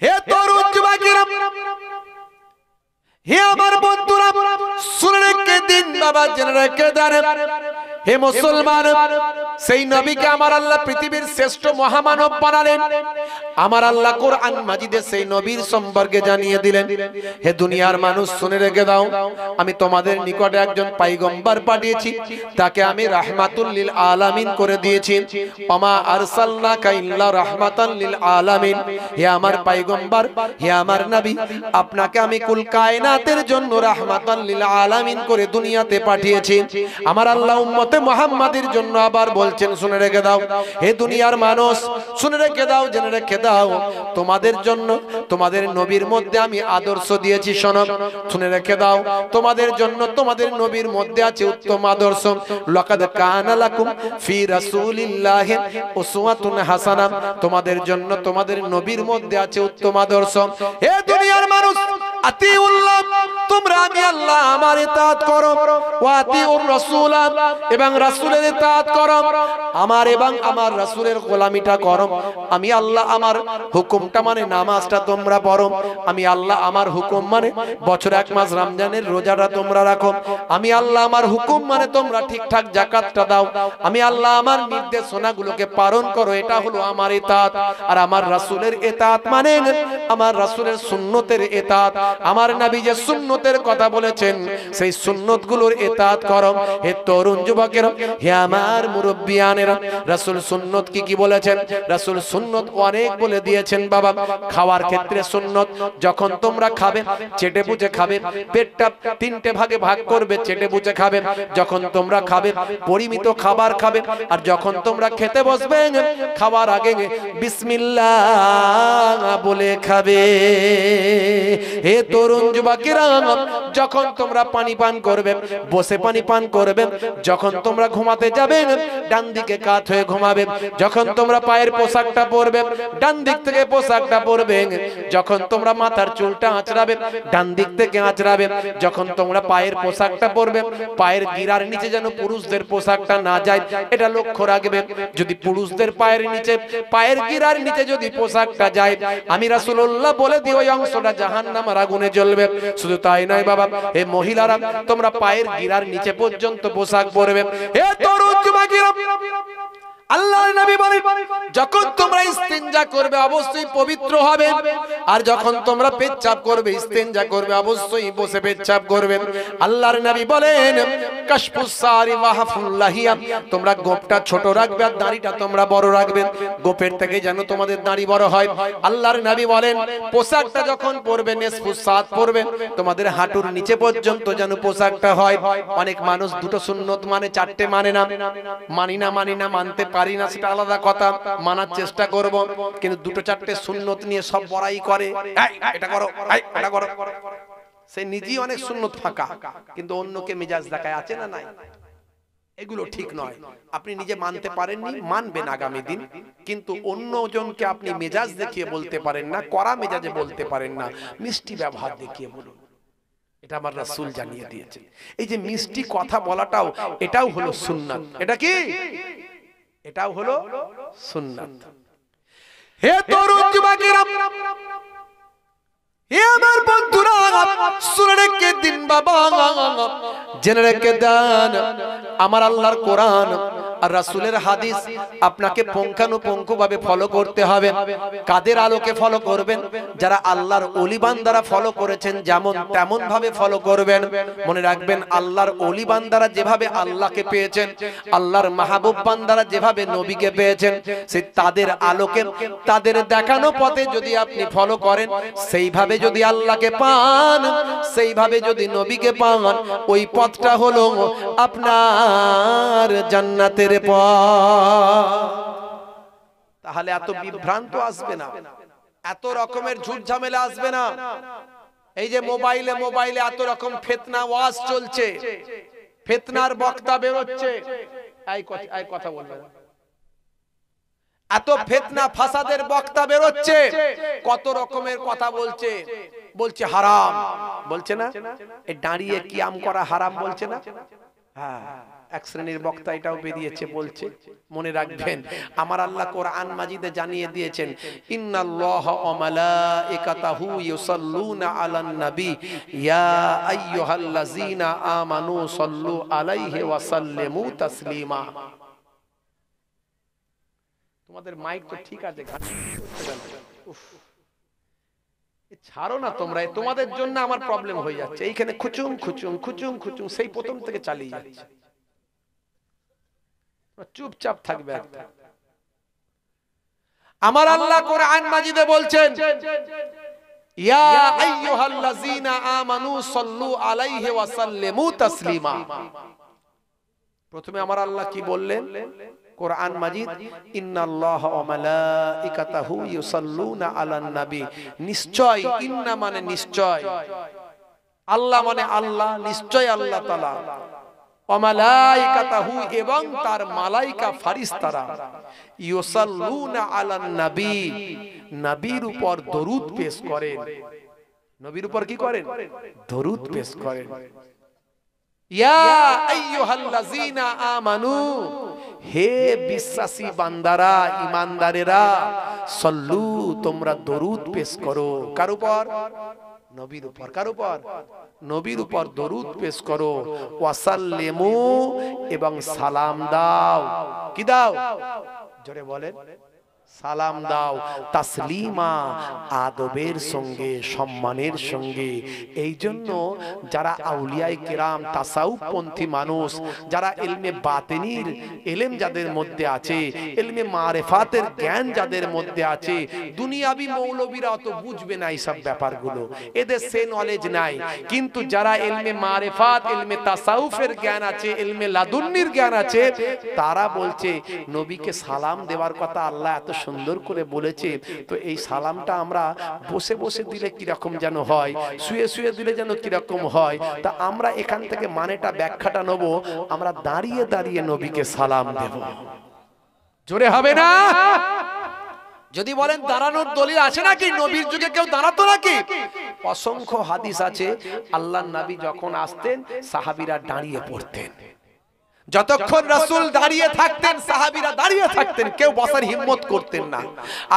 হে তরুণ যুবকেরা, হে আমার বন্ধুরা, শুনে রেখে দিন বাবা, জেনে রেখে দেন। হে মুসলমান, সেই নবীকে আমার আল্লাহ পৃথিবীর শ্রেষ্ঠ মহামানব বানালেন। আমার আল্লাহ কোরআন মাজিদে সেই নবীর সম্পর্কে জানিয়ে দিলেন, হে দুনিয়ার মানুষ শুনে রেখে দাও, আমি তোমাদের নিকটে একজন পয়গম্বর পাঠিয়েছি, তাকে আমি রাহমাতুল লিল আলামিন করে দিয়েছি। ওমা আরসালনাকা ইল্লা রাহমাতাল লিল আলামিন। হে আমার পয়গম্বর, হে আমার নবী, আপনাকে আমি কুল কায়নাতের জন্য রাহমাতাল লিল আলামিন করে দুনিয়াতে পাঠিয়েছি। আমার আল্লাহ উম্মতে মুহাম্মাদের জন্য আবার বলছেন, শুনে রেখে দাও, হে দুনিয়ার মানুষ শুনে রেখে দাও, জেনে রেখে দাও, তোমাদের জন্য তোমাদের নবীর মধ্যে আমি আদর্শ দিয়েছি। শোনো, শুনে রেখে দাও, তোমাদের জন্য তোমাদের নবীর মধ্যে আছে উত্তম আদর্শ। লাকাদ কানা লাকুম ফি রাসূলিল্লাহি উসওয়াতুন হাসানাহ। তোমাদের জন্য তোমাদের নবীর মধ্যে আছে উত্তম আদর্শ। হে দুনিয়ার মানুষ, আতিউল্লাহ, তোমরা আমি আল্লাহ আমার ইতাআত করো, ওয়া আতিউর রাসূল, এবং রাসূলের ইতাআত করো, আমার এবং আমার রাসূলের গোলামিটা করো। আমি আল্লাহ আমার হুকুমটা মানে নামাজটা তোমরা পড়ো। আমি আল্লাহ আমার হুকুম মানে বছরে এক মাস রমজানের রোজাটা তোমরা রাখো। আমি আল্লাহ আমার হুকুম মানে তোমরা ঠিকঠাক যাকাতটা দাও। আমি আল্লাহ আমার নির্দেশনাগুলোকে পালন করো, এটা হলো আমার ইতাআত। আর আমার রাসূলের ইতাআত মানে আমার রাসূলের সুন্নতের ইতাআত। আমার নবী যে সুন্নতের কথা বলেছেন, সেই সুন্নতগুলোর ইতাআত করো। হে তরুণ যুবকেরা, হে আমার মুরব্বিয়ানেরা, রাসূল সুন্নত কি বলেছেন? রাসূল সুন্নত অনেক বলে দিয়েছেন বাবা। খাওয়ার ক্ষেত্রে সুন্নত, যখন তোমরা খাবে চেটে বুঝে খাবে, পেটটা তিনটে ভাগে ভাগ করবে, চেটে বুঝে খাবে। যখন তোমরা খাবে পরিমিত খাবার খাবে, আর যখন তোমরা খেতে বসবে খাওয়ার আগে বিসমিল্লাহ বলে খাবে। হে তরুণ যুবকেরা, যখন তোমরা পানি পান করবে বসে পানি পান করবে। যখন তোমরা ঘুমাতে যাবে ডান দিকে কাত হয়ে ঘুমাবে। যখন তোমরা পায়ের পোশাকটা পরবে ডান দিক থেকে পোশাকটা পরবে। যখন তোমরা মাথার চুলটা আঁচড়াবে ডান দিক থেকে আঁচড়াবে। যখন তোমরা পায়ের পোশাকটা পরবে পায়ের গিরার নিচে যেন পুরুষদের পোশাকটা না যায়, এটা লক্ষ্য রাখবে। যদি পুরুষদের পায়ের নিচে, পায়ের গিরার নিচে যদি পোশাকটা যায়, আমি রাসূলুল্লাহ বলে দিই ওই অংশটা জাহান্নামের আগুনে জ্বলবে। শুধু তাই নয় বাবা, হে মহিলারা, তোমরা পায়ের গিরার নিচে পর্যন্ত পোশাক পরবে। হে তরুণ যুবকেরা, আল্লাহর নবী বলেন, যখন তোমরা ইস্তিনজা করবে অবশ্যই পবিত্র হবে। আর যখন তোমরা পেচ্ছাপ করবে, ইস্তিনজা করবে, অবশ্যই বসে পেচ্ছাপ করবে। আল্লাহর নবী বলেন, কাশফুস সারি ওয়া হাফুল লাহিয়া, তোমরা গোপটা ছোট রাখবে আর দাড়িটা তোমরা বড় রাখবে। গোপের থেকে যেন তোমাদের দাড়ি বড় হয়। আল্লাহর নবী বলেন, পোশাকটা যখন পরবে নিসফুস সাত পরবে, তোমাদের হাঁটুর নিচে পর্যন্ত যেন পোশাকটা হয়। অনেক মানুষ দুটো সুন্নত মানে, চারটে মানে না। মানি না মানতে পারি না, সেটা আলাদা কথা, মানার চেষ্টা করব। কিন্তু দুটো চারটে সুন্নত নিয়ে সব বড়াই করে, এটা করো, এটা করো। সে নিজেই অনেক সুন্নত ফাঁকা, কিন্তু অন্যকে মেজাজ দেখায়, আছে না নাই? এগুলো ঠিক নয়। আপনি নিজে মানতে পারেননি, মানবেন আগামী দিন, কিন্তু অন্যজনকে আপনি মেজাজ দেখিয়ে বলতে পারেন না, কড়া মেজাজে বলতে পারেন না, মিষ্টি ব্যবহার দেখিয়ে বলুন। এটা আমার রাসূল জানিয়ে দিয়েছেন। এই যে মিষ্টি কথা বলাটাও, এটাও হলো সুন্নাত। এটা কি? এটাও হলো সুন্নাত। হে তরুণ যুবকেরা, হে আমার বন্ধুরা, শুনে রেখে দিন বাবা, জেনে রেখে দেন, আমার আল্লাহর কোরআন আর রাসূলের হাদিস আপনাকে পুঙ্খানুপুঙ্খভাবে ফলো করতে হবে। কাদের আলোকে ফলো করবেন? যারা আল্লাহর ওলি বান্দারা ফলো করেছেন যেমন তেমন ভাবে ফলো করবেন। মনে রাখবেন, আল্লাহর ওলি বান্দারা যেভাবে আল্লাহকে পেয়েছেন, আল্লাহর মাহবুব বান্দারা যেভাবে নবীকে পেয়েছেন, সেই তাদের আলোকে, তাদের দেখানো পথে যদি আপনি ফলো করেন, সেইভাবে যদি আল্লাহকে পান, সেইভাবে যদি নবীকে পান, ওই পথটা হলো আপনার জান্নাতের পথ। তাহলে এত বিভ্রান্ত আসবে না, এত রকমের ঝুট ঝামেলা আসবে না। এই যে মোবাইলে এত রকম ফিতনা ওয়াজ চলছে, ফিতনার বক্তা বের হচ্ছে, এই কথা বলবেন, এত ফিতনা ফাসাদের বক্তা বের হচ্ছে, কত রকমের কথা বলছে। বলছে হারাম, বলছে না? এই দাঁড়িয়ে কিয়াম করা হারাম বলছে না? হ্যাঁ, এক শ্রেণীর বক্তা এটাও বেরিয়েছে, বলছে মনে রাখবেন আমার আল্লাহ কোরআন মাজিদে জানিয়ে দিয়েছেন ইন্নাল্লাহা ওয়া মালাইকাতাহু ইউসাল্লুনা আলান নবী ইয়া আইয়ুহাল্লাযীনা আমানু সাল্লু আলাইহি ওয়া সাল্লিমু তাসলিমা। তোমাদের মাইক তো ঠিক আছে, ছাড়ো না তোমরা, তোমাদের জন্য আমার প্রবলেম হয়ে যাচ্ছে। এইখানে খুচুং খুচুং খুচুং খুচুং সেই প্রথম থেকে চালিয়ে যাচ্ছে, চুপচাপ থাকবে। আমার আল্লাহ কোরআন মাজিদে বলছেন ইয়া আইয়ুহাল্লাযীনা আমানু সাল্লু আলাইহি ওয়া সাল্লিমু তাসলিমা। প্রথমে আমার আল্লাহ কি বললেন কোরআন মাজিদ ইন্নাল্লাহা ওয়া মালাইকাতাহু ইউসাল্লুনা আলান নবী। নিশ্চয়, ইন্না মানে নিশ্চয়, আল্লাহ মানে আল্লাহ, নিশ্চয় আল্লাহ তাআলা, ওয়া মালাইকাতাহু এবং তার মালাইকা ফেরেশতারা, ইউসাল্লুনা আলান নবী নবীর উপর দরুদ পেশ করেন। নবীর উপর কি করেন? দরুদ পেশ করেন। ইয়া আইয়ুহাল্লাযীনা আমানু, হে বিশ্বাসী বান্দারা, ঈমানদারেরা, সাল্লু তোমরা দরুদ পেশ করো। কার উপর? নবীর উপর। কার উপর? নবীর উপর দরুদ পেশ করো। ওয়া সাল্লিমু এবং সালাম দাও। কি দাও? জোরে বলেন। সালাম দাও। তাসলিমা, আদবের সঙ্গে, সম্মানের সঙ্গে। এই জন্য যারা আউলিয়ায়ে কেরাম, তাসাউফপন্থী মানুষ, যারা ইলমে বাতিনির ইলম যাদের মধ্যে আছে, ইলমে মারিফাতের জ্ঞান যাদের মধ্যে আছে, দুনিয়াবি মৌলবীরা অত বুঝবে না এইসব ব্যাপারগুলো, এদের সে নলেজ নাই। কিন্তু যারা ইলমে মারিফাত, ইলমে তাসাউফের জ্ঞান আছে, ইলমে লাদুন্নির জ্ঞান আছে, তারা বলছে নবীকে সালাম দেওয়ার কথা আল্লাহ এত সুন্দর করে বলেছে, তো এই সালামটা আমরা বসে বসে দিলে কিরকম যেন হয়, শুয়ে শুয়ে দিলে যেন কিরকম হয়। তা আমরা এখান থেকে মানেটা, ব্যাখ্যাটা নেব, আমরা দাঁড়িয়ে দাঁড়িয়ে নবীকে সালাম দেব। জোরে হবে না? যদি বলেন দাঁড়ানোর দলিল আছে নাকি? নবীর যুগে কেউ দাঁড়াতো নাকি? অসংখ্য হাদিস আছে, আল্লাহর নবী যখন আসতেন সাহাবীরা দাঁড়িয়ে পড়তেন। যতক্ষণ রাসূল দাঁড়িয়ে থাকতেন সাহাবীরা দাঁড়িয়ে থাকতেন, কেউ বসার হিম্মত করতেন না।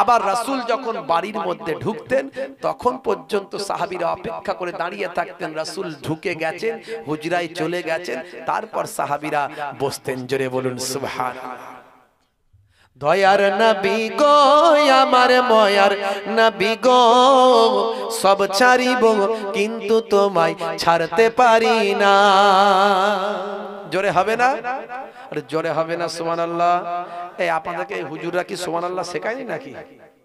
আবার রাসূল যখন বাড়ির মধ্যে ঢুকতেন তখন পর্যন্ত সাহাবীরা অপেক্ষা করে দাঁড়িয়ে থাকতেন। রাসূল ঢুকে গেছেন, হুজরায় চলে গেছেন, তারপর সাহাবীরা বসতেন। জোরে বলুন সুবহানাল্লাহ। দয়ার নবী গো, আমার ময়ার নবী গো, সব ছাড়িব কিন্তু তোমায় ছাড়তে পারি না। জোরে হবে না? আরে জোরে হবে না সুবহানাল্লাহ। এই আপনাদেরকে হুজুররা কি সুবহানাল্লাহ শেখায়নি নাকি?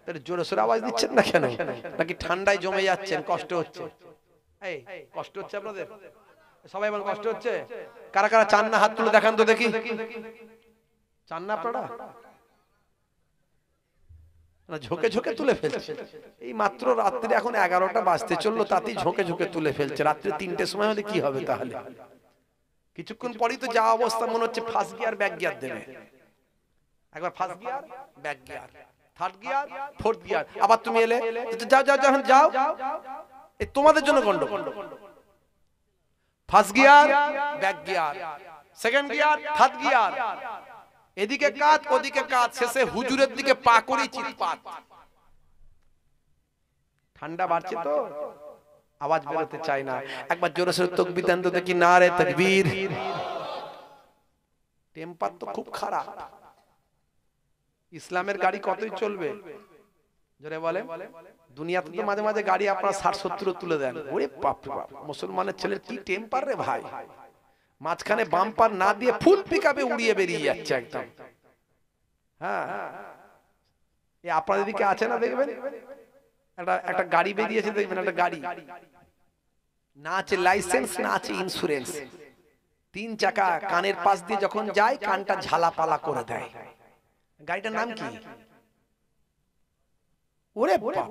তাহলে জোরে সোরে আওয়াজ দিচ্ছেন না কেন? নাকি ঠান্ডায় জমে যাচ্ছেন, কষ্ট হচ্ছে? এই কষ্ট হচ্ছে আপনাদের? সবাই বলেন কষ্ট হচ্ছে? কারা কারা চান না হাত তুলে দেখান তো দেখি। চান না আপনারা? ঝোঁকে ঝোঁকে তুলে ফেলছে। এই মাত্র রাত্রি এখন 11টা বাজতে চললো, তাতেই ঝোঁকে ঝোঁকে তুলে ফেলছে। রাত্রি 3টের সময় হলে কি হবে তাহলে? কিছুক্ষণ পরই তো যা অবস্থা, মনে হচ্ছে ফার্স্ট গিয়ার ব্যাক গিয়ার দেবে। একবার first gear, back gear, third gear, fourth gear, আবার তুমি এলে, যাও যাও যখন যাও, এই তোমাদের জন্য গন্ডগোল। First gear, back gear, second gear, third gear, এদিকে কাত ওদিকে কাত, শেষে হুজুরের দিকে পা করেই চিৎপাত। ঠান্ডা বাড়ছে তো আওয়াজ বেরোতে চায় না। একবার জোরে সোরে তাকবীর দেন তো দেখি, নারে তাকবীর। টেম্পার তো খুব খারাপ। ইসলামের গাড়ি কতই চলবে? জোরে বলেন। দুনিয়াতে তো মাঝে মাঝে গাড়ি আপনারা 60-70 তুলে দেন। ওরে বাপ রে বাপ, মুসলমানের ছেলের কি টেম্পার রে ভাই! মাঝখানে বাম্পার না দিয়ে ফুল পিকআপে উড়িয়ে বেরিয়ে যাচ্ছে একদম। হ্যাঁ, এই আপনাদের দিকে আছে না? দেখবেন একটা গাড়ি বেরিয়েছে, দেখবেন একটা গাড়ি, না আছে লাইসেন্স, না আছে ইন্স্যুরেন্স, 3 চাকা, কানের পাশ দিয়ে যখন যায় কানটা ঝালাপালা করে দেয়। গাড়িটার নাম কি? ওরে বাপ!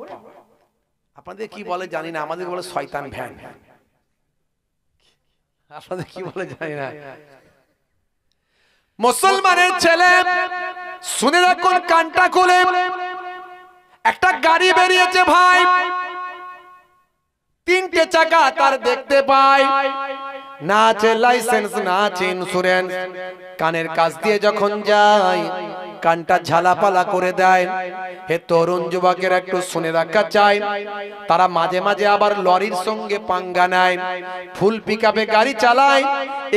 আপনাদের কি বলে জানি না, আমাদের বলে শয়তান ভ্যান। আপনাদের কি বলে জানি না। মুসলমানের ছেলে শুনে রাখুন, কানটা খুলে, একটা গাড়ি বেরিয়েছে ভাই, 3টে চাকা তার দেখতে পাই, না আছে লাইসেন্স, না আছে ইন্স্যুরেন্স, কানের কাছ দিয়ে যখন যায় কানটা ঝালাপালা করে দেয়। হে তরুণ যুবকের একটু শুনে রাখা চাই, তারা মাঝে মাঝে আবার লরির সঙ্গে পাঙ্গা নেয়, ফুল পিকআপে গাড়ি চালায়,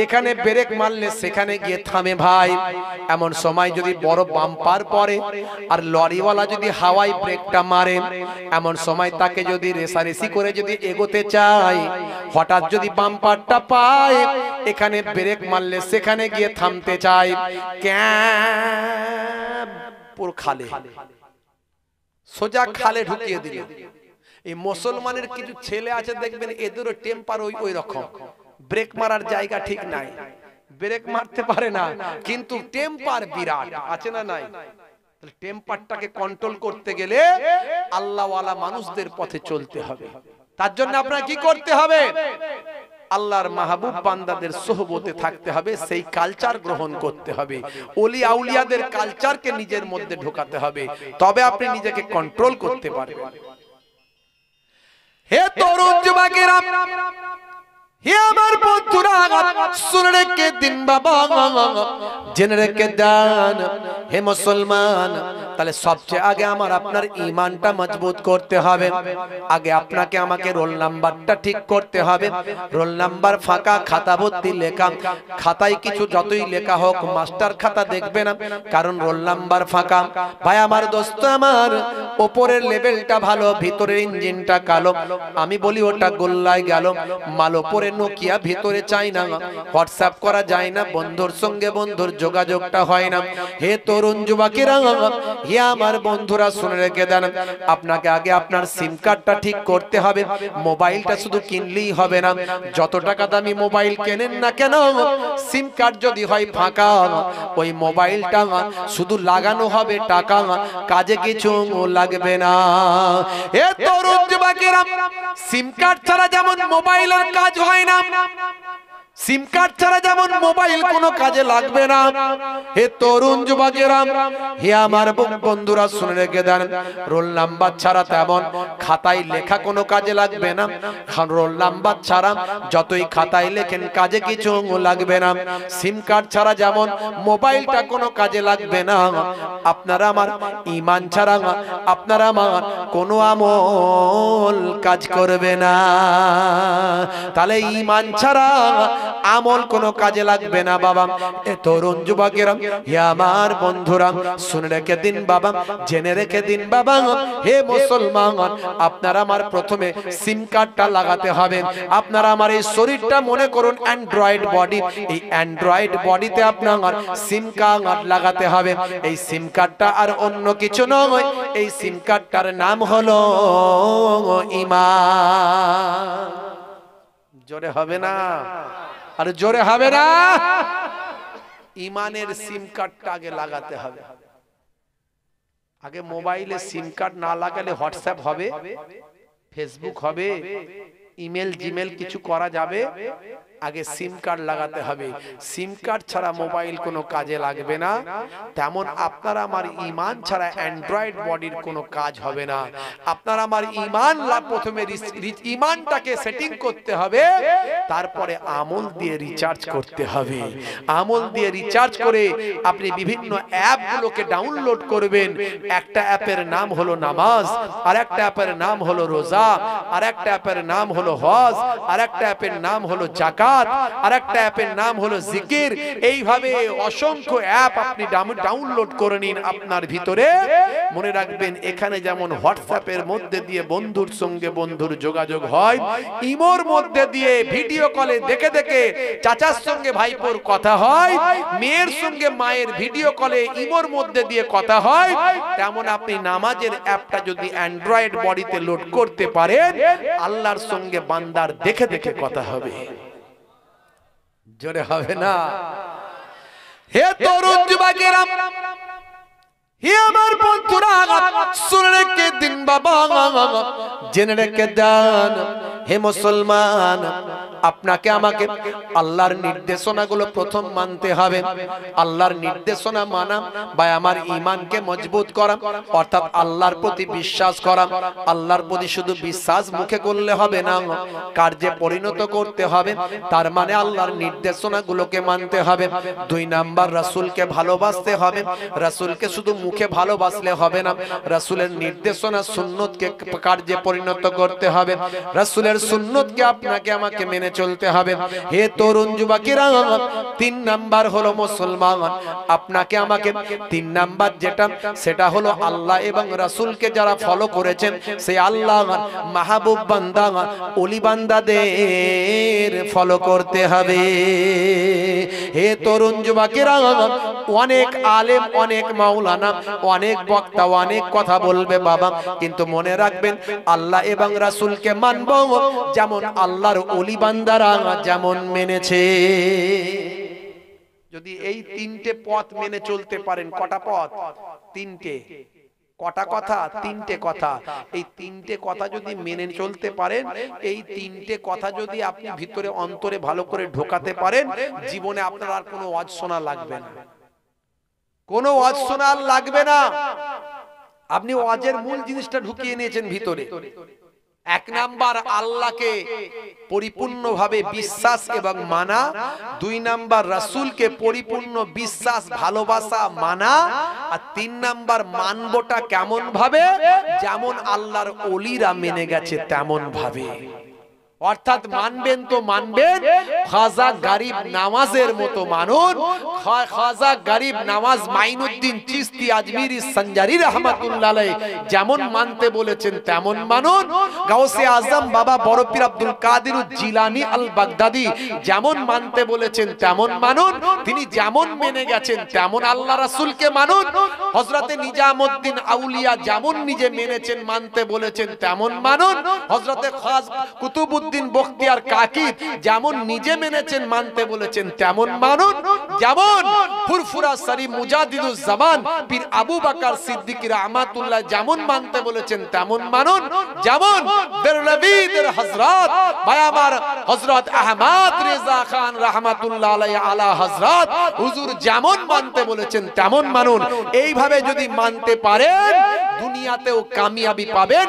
এখানে ব্রেক মারলে সেখানে গিয়ে থামে ভাই। এমন সময় যদি বড় বাম্পার পড়ে আর লরিওয়ালা যদি হাওয়াই ব্রেকটা মারে, এমন সময় তাকে যদি রেসারেসি করে যদি এগোতে চায়, হঠাৎ যদি বাম্পারটা পায়, এখানে ব্রেক মারলে সেখানে গিয়ে থামতে চায়, পুরো খালে, সোজা খালে ঢুকিয়ে দিল। এই মুসলমানের কিছু ছেলে আছে দেখবেন, এদেরও টেম্পার ওই রকম, ব্রেক মারার জায়গা ঠিক নাই, ব্রেক মারতে পারে না, কিন্তু টেম্পার বিরাট আছে না নাই? টেম্পারটাকে কন্ট্রোল করতে গেলে আল্লাহওয়ালা মানুষদের পথে চলতে হবে। তার জন্য আপনার কি করতে হবে? আল্লাহর মাহবুব বান্দাদের সোহবতে থাকতে হবে, সেই কালচার গ্রহণ করতে হবে, ওলি আউলিয়াদের কালচারকে নিজের মধ্যে ঢোকাতে হবে, তবে আপনি নিজেকে কন্ট্রোল করতে পারবেন। হে তরুণ যুবকেরা, হে আমার বন্ধুরা, শুনে রেখে দিন বাবা, জেনে রেখে দেন হে মুসলমান, তাহলে সবচেয়ে আগে আমার আপনার ঈমানটা মজবুত করতে হবে। আগে আপনাকে আমাকে রোল নাম্বারটা ঠিক করতে হবে। রোল নাম্বার ফাঁকা, খাতা ভর্তি লেখা, খাতায় কিছু যতই লেখা হোক মাস্টার খাতা দেখবে না, কারণ রোল নাম্বার ফাঁকা। ভাই আমার দোস্ত আমার, উপরের লেভেলটা ভালো, ভিতরের ইঞ্জিনটা কালো। আমি বলি ওটা গোল্লায় গেল, মাল উপরে নোকিয়া, ভিতরে চাই না, হোয়াটসঅ্যাপ করা যায় না, বন্ধুর সঙ্গে বন্ধুর যোগাযোগটা হয় না। হে তরুণ যুবকেরা, হে আমার বন্ধুরা, শুনে রেখে দেন, আপনাকে আগে আপনার সিম কার্ডটা ঠিক করতে হবে। মোবাইলটা শুধু কিনলেই হবে না, যত টাকা দামি মোবাইল কেনেন না কেন, সিম কার্ড যদি হয় ফাঁকা, ওই মোবাইলটা শুধু লাগানো হবে টাকা, কাজে কিছু লাগবে না। হে তরুণ যুবকেরা, সিম কার্ড ছাড়া যেমন মোবাইলের কাজ হয় না, সিম কার্ড ছাড়া যেমন মোবাইল কোনো কাজে লাগবে না, হে তরুণ যুবকেরা, হে আমার বন্ধুরা, শুনে রেখে দেন, রোল নাম্বার ছাড়া তেমন খাতায় লেখা কোনো কাজে লাগবে না। রোল নাম্বার ছাড়া যতই খাতায় লেখেন কাজে কিছু লাগবে না। সিম কার্ড ছাড়া যেমন মোবাইলটা কোনো কাজে লাগবে না, আপনারা আমার ঈমান ছাড়া আপনারা আমার কোনো আমল কাজ করবে না। তাহলে ঈমান ছাড়া আমল কোনো কাজে লাগবে না বাবা। এ তরুণ যুবকেরা, হে আমার বন্ধুরা, শুনে রেখে দিন বাবা, জেনে রেখে দিন বাবা, হে মুসলমান, আপনারা আমার প্রথমে সিম কার্ডটা লাগাতে হবে। আপনারা আমার এই শরীরটা মনে করুন অ্যান্ড্রয়েড বডি, এই অ্যান্ড্রয়েড বডিতে আপনার সিম কার্ড লাগাতে হবে। এই সিম কার্ডটা আর অন্য কিছু নয়, এই সিম কার্ডটার নাম হলো ঈমান। জোরে হবে না? আর জোরে হবে না? ঈমানের সিম কার্ডটা আগে লাগাতে হবে। আগে মোবাইলে সিম কার্ড না লাগালে হোয়াটসঅ্যাপ হবে, ফেসবুক হবে, ইমেল জিমেল কিছু করা যাবে, আগে সিম কার্ড লাগাতে হবে। সিম কার্ড ছাড়া মোবাইল কোনো কাজে লাগবে না, তেমন আপনার আমার ঈমান ছাড়া অ্যান্ড্রয়েড বডির কোনো কাজ হবে না। আপনার আমার ঈমান প্রথমে ঈমানটাকে সেটিং করতে হবে, তারপরে আমল দিয়ে রিচার্জ করতে হবে। আমল দিয়ে রিচার্জ করে আপনি বিভিন্ন অ্যাপগুলোকে ডাউনলোড করবেন। একটা অ্যাপের নাম হলো নামাজ, আর একটা অ্যাপের নাম হলো রোজা, আর একটা অ্যাপের নাম হলো হজ, আর একটা অ্যাপের নাম হলো যাকাত, আর একটা অ্যাপের নাম হলো জিকির। এইভাবে অসংখ্য অ্যাপ আপনি ডাউনলোড করে নিন আপনার ভিতরে। মনে রাখবেন, এখানে যেমন হোয়াটসঅ্যাপের মধ্যে দিয়ে বন্ধুর সঙ্গে বন্ধুর যোগাযোগ হয়, ইমোর মধ্যে দিয়ে ভিডিও কলে দেখে দেখে চাচার সঙ্গে ভাইপোর কথা হয়, মেয়ের সঙ্গে মায়ের ভিডিও কলে ইমোর মধ্যে দিয়ে কথা হয়, তেমন আপনি নামাজের অ্যাপটা যদি অ্যান্ড্রয়েড বডিতে লোড করতে পারেন, আল্লাহর সঙ্গে বান্দার দেখে দেখে কথা হবে। জোরে হবে না? হে তরুণ যুবকেরা, হে আমার বন্ধুরা, শুনে রেখে দিন বাবা, জেনে রেখে দেন হে মুসলমান, আপনাকে আমাকে আল্লাহর নির্দেশনাগুলো প্রথম মানতে হবে। আল্লাহর নির্দেশনা মানা বা আমার ঈমানকে মজবুত করা, অর্থাৎ আল্লাহর প্রতি বিশ্বাস করা। আল্লাহর প্রতি শুধু বিশ্বাস মুখে করলে হবে না, কার্যে পরিণত করতে হবে। তার মানে আল্লাহর নির্দেশনাগুলোকে মানতে হবে। 2 নাম্বার, রাসূলকে ভালোবাসতে হবে। রাসূলকে শুধু মুখে ভালোবাসলে হবে না, রাসূলের নির্দেশনা সুন্নতকে কার্যে পরিণত করতে হবে। রাসূলের সুন্নতকে আপনাকে আমাকে মেনে চলতে হবে। হে তরুণ যুবকেরা, 3 নাম্বার হলো মুসলমান। আপনাকে আমাকে 3 নাম্বার যেটা, সেটা হলো আল্লাহ এবং রাসূলকে যারা ফলো করেছেন সেই আল্লাহ মাহবুব বান্দা ওলি বান্দাদের ফলো করতে হবে। হে তরুণ যুবকেরা, অনেক আলেম, অনেক মাওলানা, অনেক বক্তা অনেক কথা বলবে বাবা, কিন্তু মনে রাখবেন আল্লাহ এবং রাসূলকে মানব যেমন আল্লাহর ওলি বান্দারা যেমন মেনেছে। যদি এই 3টে পথ মেনে চলতে পারেন, কটা পথ? 3টে। কটা কথা? 3টে কথা। এই 3টে কথা যদি মেনে চলতে পারেন, এই 3টে কথা যদি আপনি ভিতরে অন্তরে ভালো করে ঢোকাতে পারেন, জীবনে আপনার আর কোনো ওয়াজ শোনা লাগবে না, কোনো ওয়াজ শোনা লাগবে না। আপনি ওয়াজের মূল জিনিসটা ঢুকিয়ে নিয়েছেন ভিতরে। 1 নাম্বার আল্লাহকে পরিপূর্ণভাবে বিশ্বাস এবং মানা। 2 নাম্বার রাসূলকে পরিপূর্ণ বিশ্বাস ভালোবাসা মানা। আর 3 নাম্বার মানবটা কেমন ভাবে? যেমন আল্লাহর ওলিরা মেনে গেছে তেমন ভাবে। অর্থাৎ মানবেন তো মানবেন খাজা গরিব নামাজের মতো মানুন। খাজা গরিব নামাজ মাইনুদ্দিন চিশতি আজমিরি সঞ্জারি রহমাতুল্লাহ আলাইহি যেমন মানতে বলেছেন তেমন মানুন। গাউসে আজম বাবা বড় পীর আব্দুল কাদের জিলানী আল বাগদাদি যেমন মানতে বলেছেন তেমন মানুন। তিনি যেমন মেনে গেছেন তেমন আল্লাহ রাসূলকে মানুন। হযরতে নিজামউদ্দিন আউলিয়া যেমন নিজে মেনেছেন মানতে বলেছেন তেমন মানুন। হযরতে খাজা কুতুবউদ্দিন বখতিয়ার কাকি যেমন নিজে মেনেছেন মানতে বলেছেন তেমন মানুন। যেমন ফুরফুরা শরীফ মুজাদ্দিদুজ জামান পীর আবু বকর সিদ্দিক রাহমাতুল্লাহ যেমন মানতে বলেছেন তেমন মানুন। যেমন বেরলভীদের হযরত ভাই আমার হযরত আহমদ রেজা খান রাহমাতুল্লাহ আলাইহি আলা হযরত হুজুর যেমন মানতে বলেছেন তেমন মানুন। এইভাবে যদি মানতে পারেন, দুনিয়াতেও কামিয়াবি পাবেন,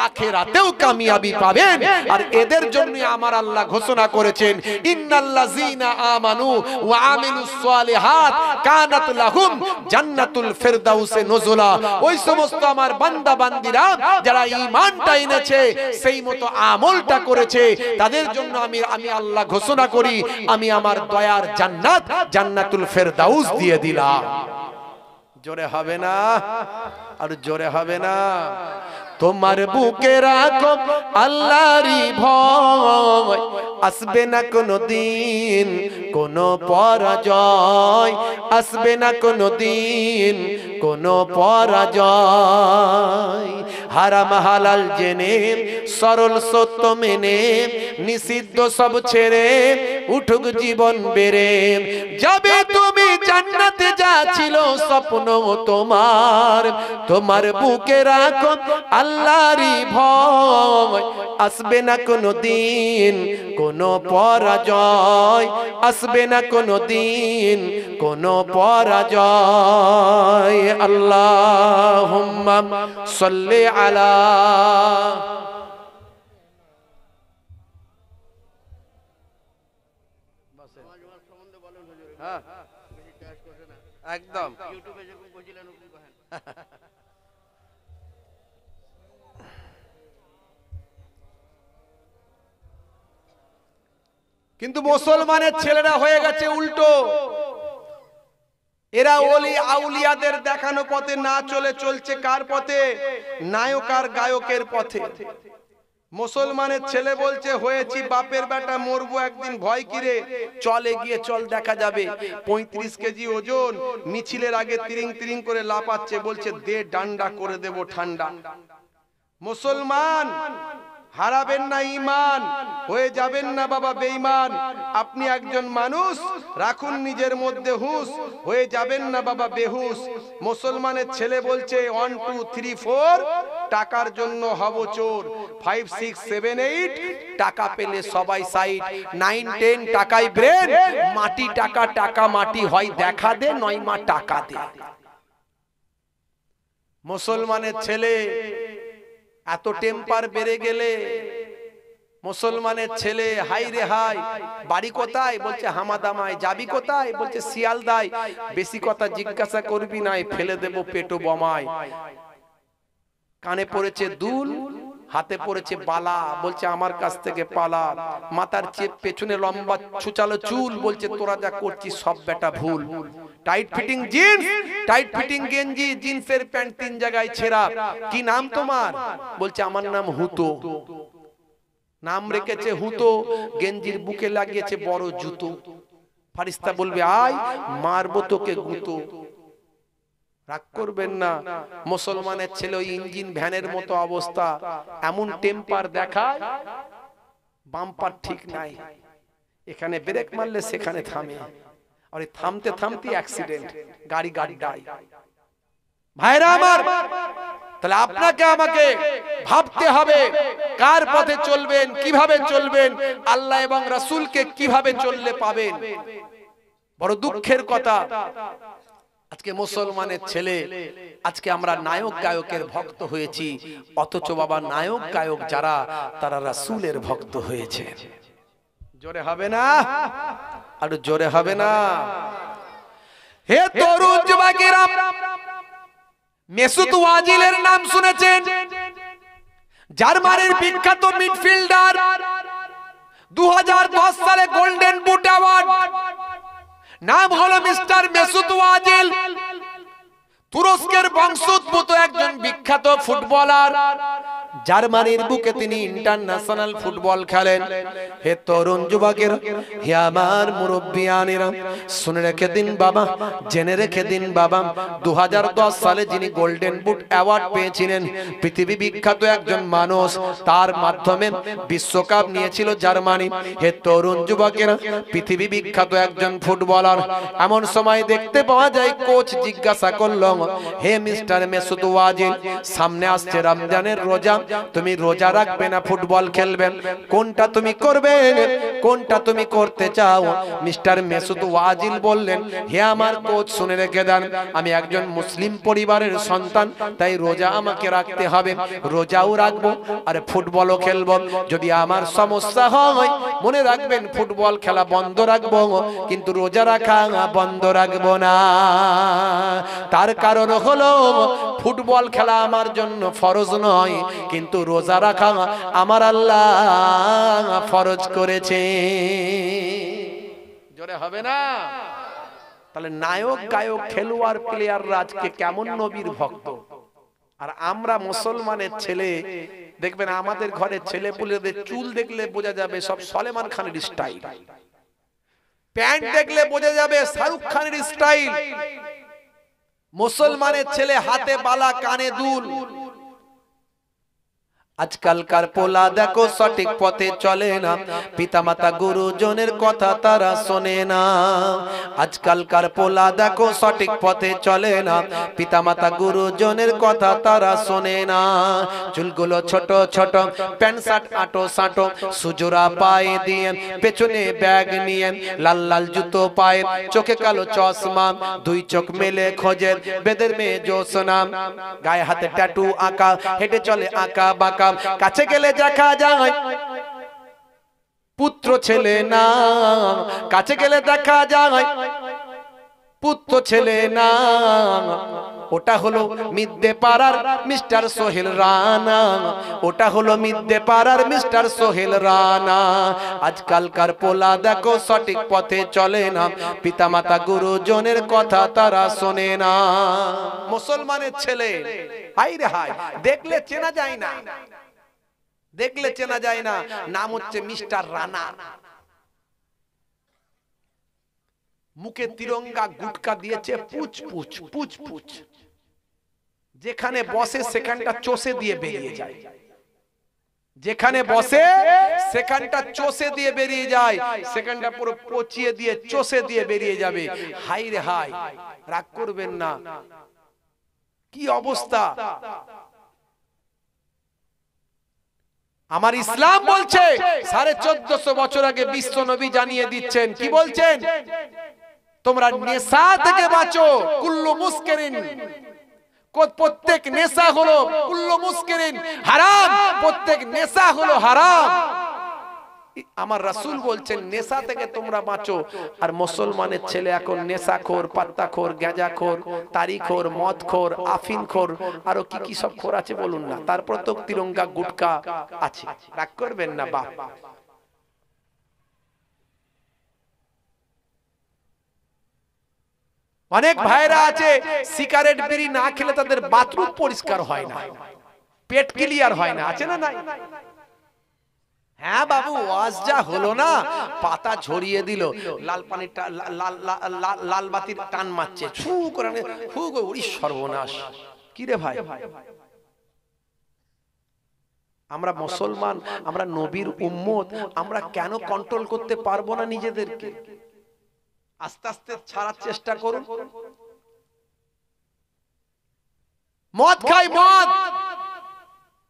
আখিরাতেও কামিয়াবি পাবেন। আর এদের জন্য আমার আল্লাহ ঘোষণা করেছেন, ইন্নাল্লাযীনা আমানু ওয়া আমিলুস সালিহাত কানাত লাহুম জান্নাতুল ফিরদাউসে নুজুলা। ওই সমস্ত আমার বান্দা বান্দীরা যারা ঈমানটা এনেছে, সেই মতো আমলটা করেছে, তাদের জন্য আমি আল্লাহ ঘোষণা করি, আমি আমার দয়ার জান্নাত জান্নাতুল ফিরদাউস দিয়ে দিলাম। জোরে হবে না? আর জোরে হবে না? তোমার বুকে রাখো আল্লাহরই ভয়, আসবে না কোনো দিন কোনো পরাজয়, আসবে না কোনো দিন কোনো পরাজয়। হারাম হালাল জেনে সরল সত্য মেনে নিষিদ্ধ সব ছেড়ে উঠুক জীবন বেড়ে যাবে তুমি জান্নাতে যা ছিল স্বপ্ন তোমার। তোমার বুকে রাখো আল্লাহরই ভয়, আসবে না কোনো দিন কোনো পরাজয়, আসবে না কোনো দিন কোনো পরাজয়। আল্লাহুম্মা সাল্লি আলা একদম কিন্তু মুসলমানের ছেলেরা হয়ে গেছে উল্টো। এরা ওলি আউলিয়াদের দেখানো পথে না চলে চলছে কার পথে? নায়ক আর গায়কের পথে। মুসলমানের ছেলে বলছে হয়েছি বাপের বেটা, মরবো একদিন, ভয় কিরে, চলে গিয়ে চল দেখা যাবে। 35 কেজি ওজন, মিছিলের আগে তিরিং তিরিং করে লাফাচ্ছে, বলছে দে ডান্ডা করে দেব ঠান্ডা। মুসলমান হারাবেন না ঈমান, হয়ে যাবেন না বাবা বেঈমান। আপনি একজন মানুষ, রাখুন নিজের মধ্যে হুঁশ, হয়ে যাবেন না বাবা বেহুশ। মুসলমানের ছেলে বলছে 1 2 3 4 টাকার জন্য হব চোর, 5 6 7 8 টাকা পেলে সবাই সাইড, 9 10 টাকাই ব্রেন, মাটি টাকা টাকা মাটি, হয় দেখা দে নয় মা টাকা দে। মুসলমানের ছেলে এত টেম্পার বেড়ে গেলে মুসলমানের ছেলে হাই রে হাই, বাড়ি কোথায় বলছে হামাদামায়, যাবি কোথায় বলছে শিয়ালদায়, বেশি কথা জিজ্ঞাসা করবি না ফেলে দেব পেটো বোমায়। কানে পড়েছে দুল, হাতে পড়েছে বালা, বলছে আমার কাছ থেকে পালা। মাথার পেছনে লম্বা ছুচালো চুল, বলছে তোরা যা করছিস সব বেটা ভুল। Tight fitting jeans, tight fitting গেঞ্জি, জিন্সের প্যান্ট 3 জায়গায় ছেঁড়া। কি নাম তোমার বলছে আমার নাম হুতো। নাম রেখেছে হুতো, গেঞ্জির বুকে লাগিয়েছে বড় জুতো। ফারিস্তা বলবে আয় মারবো তোকে গুঁতো। রাগ করবেন না, মুসলমানের ছেলে ওই ইঞ্জিন ভ্যানের মতো অবস্থা, এমন টেম্পার দেখায় বাম্পার ঠিক নাই, এখানে ব্রেক মারলে সেখানে থামে, আর থামতে থামতে অ্যাক্সিডেন্ট, গাড়ি গাড়ি। ভাইরা আমার, তাহলে আপনাকে আমাকে ভাবতে হবে কার পথে চলবেন, কিভাবে চলবেন, আল্লাহ এবং রাসূলকে কিভাবে চললে পাবেন। বড় দুঃখের কথা, আজকে মুসলমানের ছেলে, আজকে আমরা নায়ক গায়কের ভক্ত হয়েছি, অথচ বাবা নায়ক গায়ক যারা তারা রাসূলের ভক্ত হয়েছে। জোরে হবে না, আর জোরে হবে না। হে তরুণ যুবকেরা, মেসুত ওয়াজিলের নাম শুনেছেন? জার্মানির বিখ্যাত মিডফিল্ডার, 2010 সালে গোল্ডেন বুট অ্যাওয়ার্ড। নাম হলো মিস্টার মেসুত ওয়াজিল। তুরস্কের বংশোদ্ভূত একজন বিখ্যাত ফুটবলার। জার্মানির বুকে তিনি ইন্টারন্যাশনাল ফুটবল খেলেন। হে তরুণ যুবকের, হে আমার মুরব্বিয়ানেরা, শুনে রেখে দিন বাবা, জেনে রেখে দিন বাবা, 2010 সালে যিনি গোল্ডেন বুট অ্যাওয়ার্ড পেয়েছিলেন, পৃথিবী বিখ্যাত একজন মানুষ, তার মাধ্যমে বিশ্বকাপ নিয়েছিল জার্মানি। হে তরুণ যুবকেরা, পৃথিবী বিখ্যাত একজন ফুটবলার। এমন সময় দেখতে পাওয়া যায় কোচ জিজ্ঞাসা করলো, হে মিস্টার মেসুত ওয়াজিল, সামনে আসছে রমজানের রোজা, তুমি রোজা রাখবে না ফুটবল খেলবেন, কোনটা তুমি করবে, কোনটা তুমি করতে চাও? মিস্টার মেসুত ওয়াজিল বললেন, হে আমার কোচ শুনে রেখে দেন, আমি একজন মুসলিম পরিবারের সন্তান, তাই রোজা আমাকে রাখতে হবে, রোজাও রাখবো আর ফুটবলও খেলবো। যদি আমার সমস্যা হয় মনে রাখবেন ফুটবল খেলা বন্ধ রাখবো, কিন্তু রোজা রাখা বন্ধ রাখবো না। তার কারণ হলো ফুটবল খেলা আমার জন্য ফরজ নয়, কিন্তু রোজা রাখা আমার আল্লাহ ফরজ করেছে। জোরে হবে না? তাহলে নায়ক গায়ক খেলোয়াড় প্লেয়াররা আজকে কেমন নবীর ভক্ত, আর আমরা মুসলমানের ছেলে দেখবেন আমাদের ঘরের ছেলে পুলেদের চুল দেখলে বোঝা যাবে সব সলেমান খানের স্টাইল, প্যান্ট দেখলে বোঝা যাবে শাহরুখ খানের স্টাইল। মুসলমানের ছেলে হাতে বালা কানে দুল। আজকালকার পোলা দেখো সঠিক পথে চলে না, পিতামাতা গুরুজনের কথা তারা শোনে না। আজকালকার পোলা দেখো সঠিক পথে চলে না, পিতামাতা গুরুজনের কথা তারা শোনে না। চুলগুলো ছোট ছোট, প্যান্ট শার্ট আটো সাটো, সুজোরা পায়ে দিয়ে, পেছনে ব্যাগ নিয়ে, লাল লাল জুতো পায়ে, চোখে কালো চশমা, দুই চোখ মেলে খোঁজের বেদের মেয়ে জোসনা, গায়ে হাতে ট্যাটু আঁকা, হেঁটে চলে আঁকা বাঁকা, কাছে গেলে দেখা যায় পুত্র ছেলে না, কাছে গেলে দেখা যায় পুত্র ছেলে না। ওটা হলো মিদ্দে পাড়ার মিস্টার সোহেল রানা, ওটা হলো মিদ্দে পাড়ার মিস্টার সোহেল রানা। আজকালকার পোলা দেখো সঠিক পথে চলে না, পিতামাতা গুরুজনের কথা তারা শোনে না। মুসলমানের ছেলে হাই রে হাই, দেখলে চেনা যায় না, দেখলে চেনা যায় না। নাম হচ্ছে মিস্টার রানা। মুখে তিরঙ্গা গুটকা দিয়েছে পুচ পুচ পুচ পুচ, যেখানে বসে সেখানটা চষে দিয়ে বেরিয়ে যায়। যেখানে বসে সেখানটা চষে দিয়ে বেরিয়ে যায়, সেখানটা পুরো পচিয়ে দিয়ে চষে দিয়ে বেরিয়ে যাবে। হাই রে হাই, রাগ করবেন না, কি অবস্থা। আমার ইসলাম বলছে 1450 বছর আগে বিশ্ব নবী জানিয়ে দিচ্ছেন, কি বলছেন? তোমরা নেশা থেকে বাঁচো। কুল্লু মুস্কিরিন, প্রত্যেক নেশা হলো কুল্লু মুস্কিরিন হারাম, প্রত্যেক নেশা হলো হারাম। আমার রাসূল বলছেন নেশা থেকে তোমরা বাঁচো। আর মুসলমানের ছেলে এখন নেশাখোর, পাত্তাখোর, গাঁজাখোর, তারিখোর, মদখোর, আফিনখোর, আরো কি কি সব খোর আছে বলুন না। তারপর তো তিরঙ্গা গুটকা আছে, রাগ করবেন না বাপ। অনেক ভাইরা আছে সিগারেট বিড়ি না খেলে তাদের বাথরুম পরিষ্কার হয় না, পেট ক্লিয়ার হয় না, আছে না নাই? হ্যাঁ বাবু, ওয়াজ যা হলো না, পাতা ঝরিয়ে দিল, লাল পানিটা লাল বাতির টান মারছে, ছু করে ফু করে, ওরে সর্বনাশ। কি রে ভাই, আমরা মুসলমান, আমরা নবীর উম্মত, আমরা কেন কন্ট্রোল করতে পারবো না নিজেদেরকে? আস্তে আস্তে ছাড়ার চেষ্টা করুন। মদ খাই, মদ।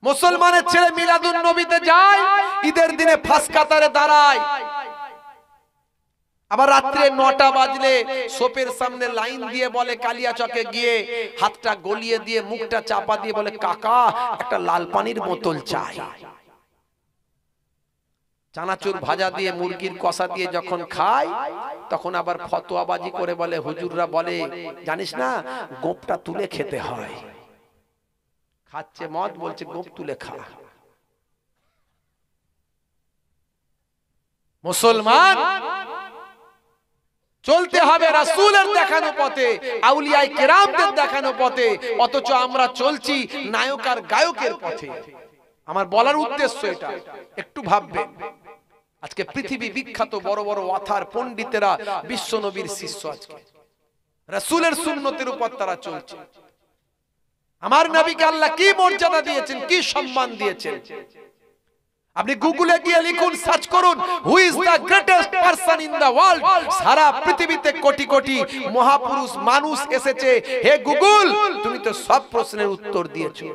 মুসলমানের ছেলে মিলাদুন নবীতে যায়, ঈদের দিনে ফাঁস কাতারে দাঁড়ায়, আবার রাত্রে 9টা বাজলে সোপের সামনে লাইন দিয়ে বলে কালিয়া চকে গিয়ে হাতটা গলিয়ে দিয়ে মুখটা চাপা দিয়ে বলে কাকা একটা লাল পানির বোতল চাই। চানাচুর ভাজা দিয়ে মুরগির কষা দিয়ে যখন খায় তখন আবার ফতোয়াবাজি করে বলে, হুজুররা বলে জানিস না গোপটা তুলে খেতে হয়। খাচ্ছে মদ, বলছে গোপ তুলে খা। মুসলমান চলতে হবে রাসূলের দেখানো পথে, আউলিয়ায়ে কেরামদের দেখানো পথে, অথচ আমরা চলছি নায়ক আর গায়কের পথে। আমার বলার উদ্দেশ্য এটা, একটু ভাববেন। আজকে পৃথিবী বিখ্যাত বড় বড় ওয়াথার পণ্ডিতেরা বিশ্ব নবীর শিষ্য, আজকে রাসূলের সুন্নতের উপর তারা চলছে। আমার নবীকে আল্লাহ কি মর্যাদা দিয়েছেন, কি সম্মান দিয়েছেন। আপনি গুগলে গিয়ে লিখুন, সার্চ করুন, who is the greatest person in the world. সারা পৃথিবীতে কোটি কোটি মহাপুরুষ মানুষ এসেছে। হে গুগল, তুমি তো সব প্রশ্নের উত্তর দিয়েছো।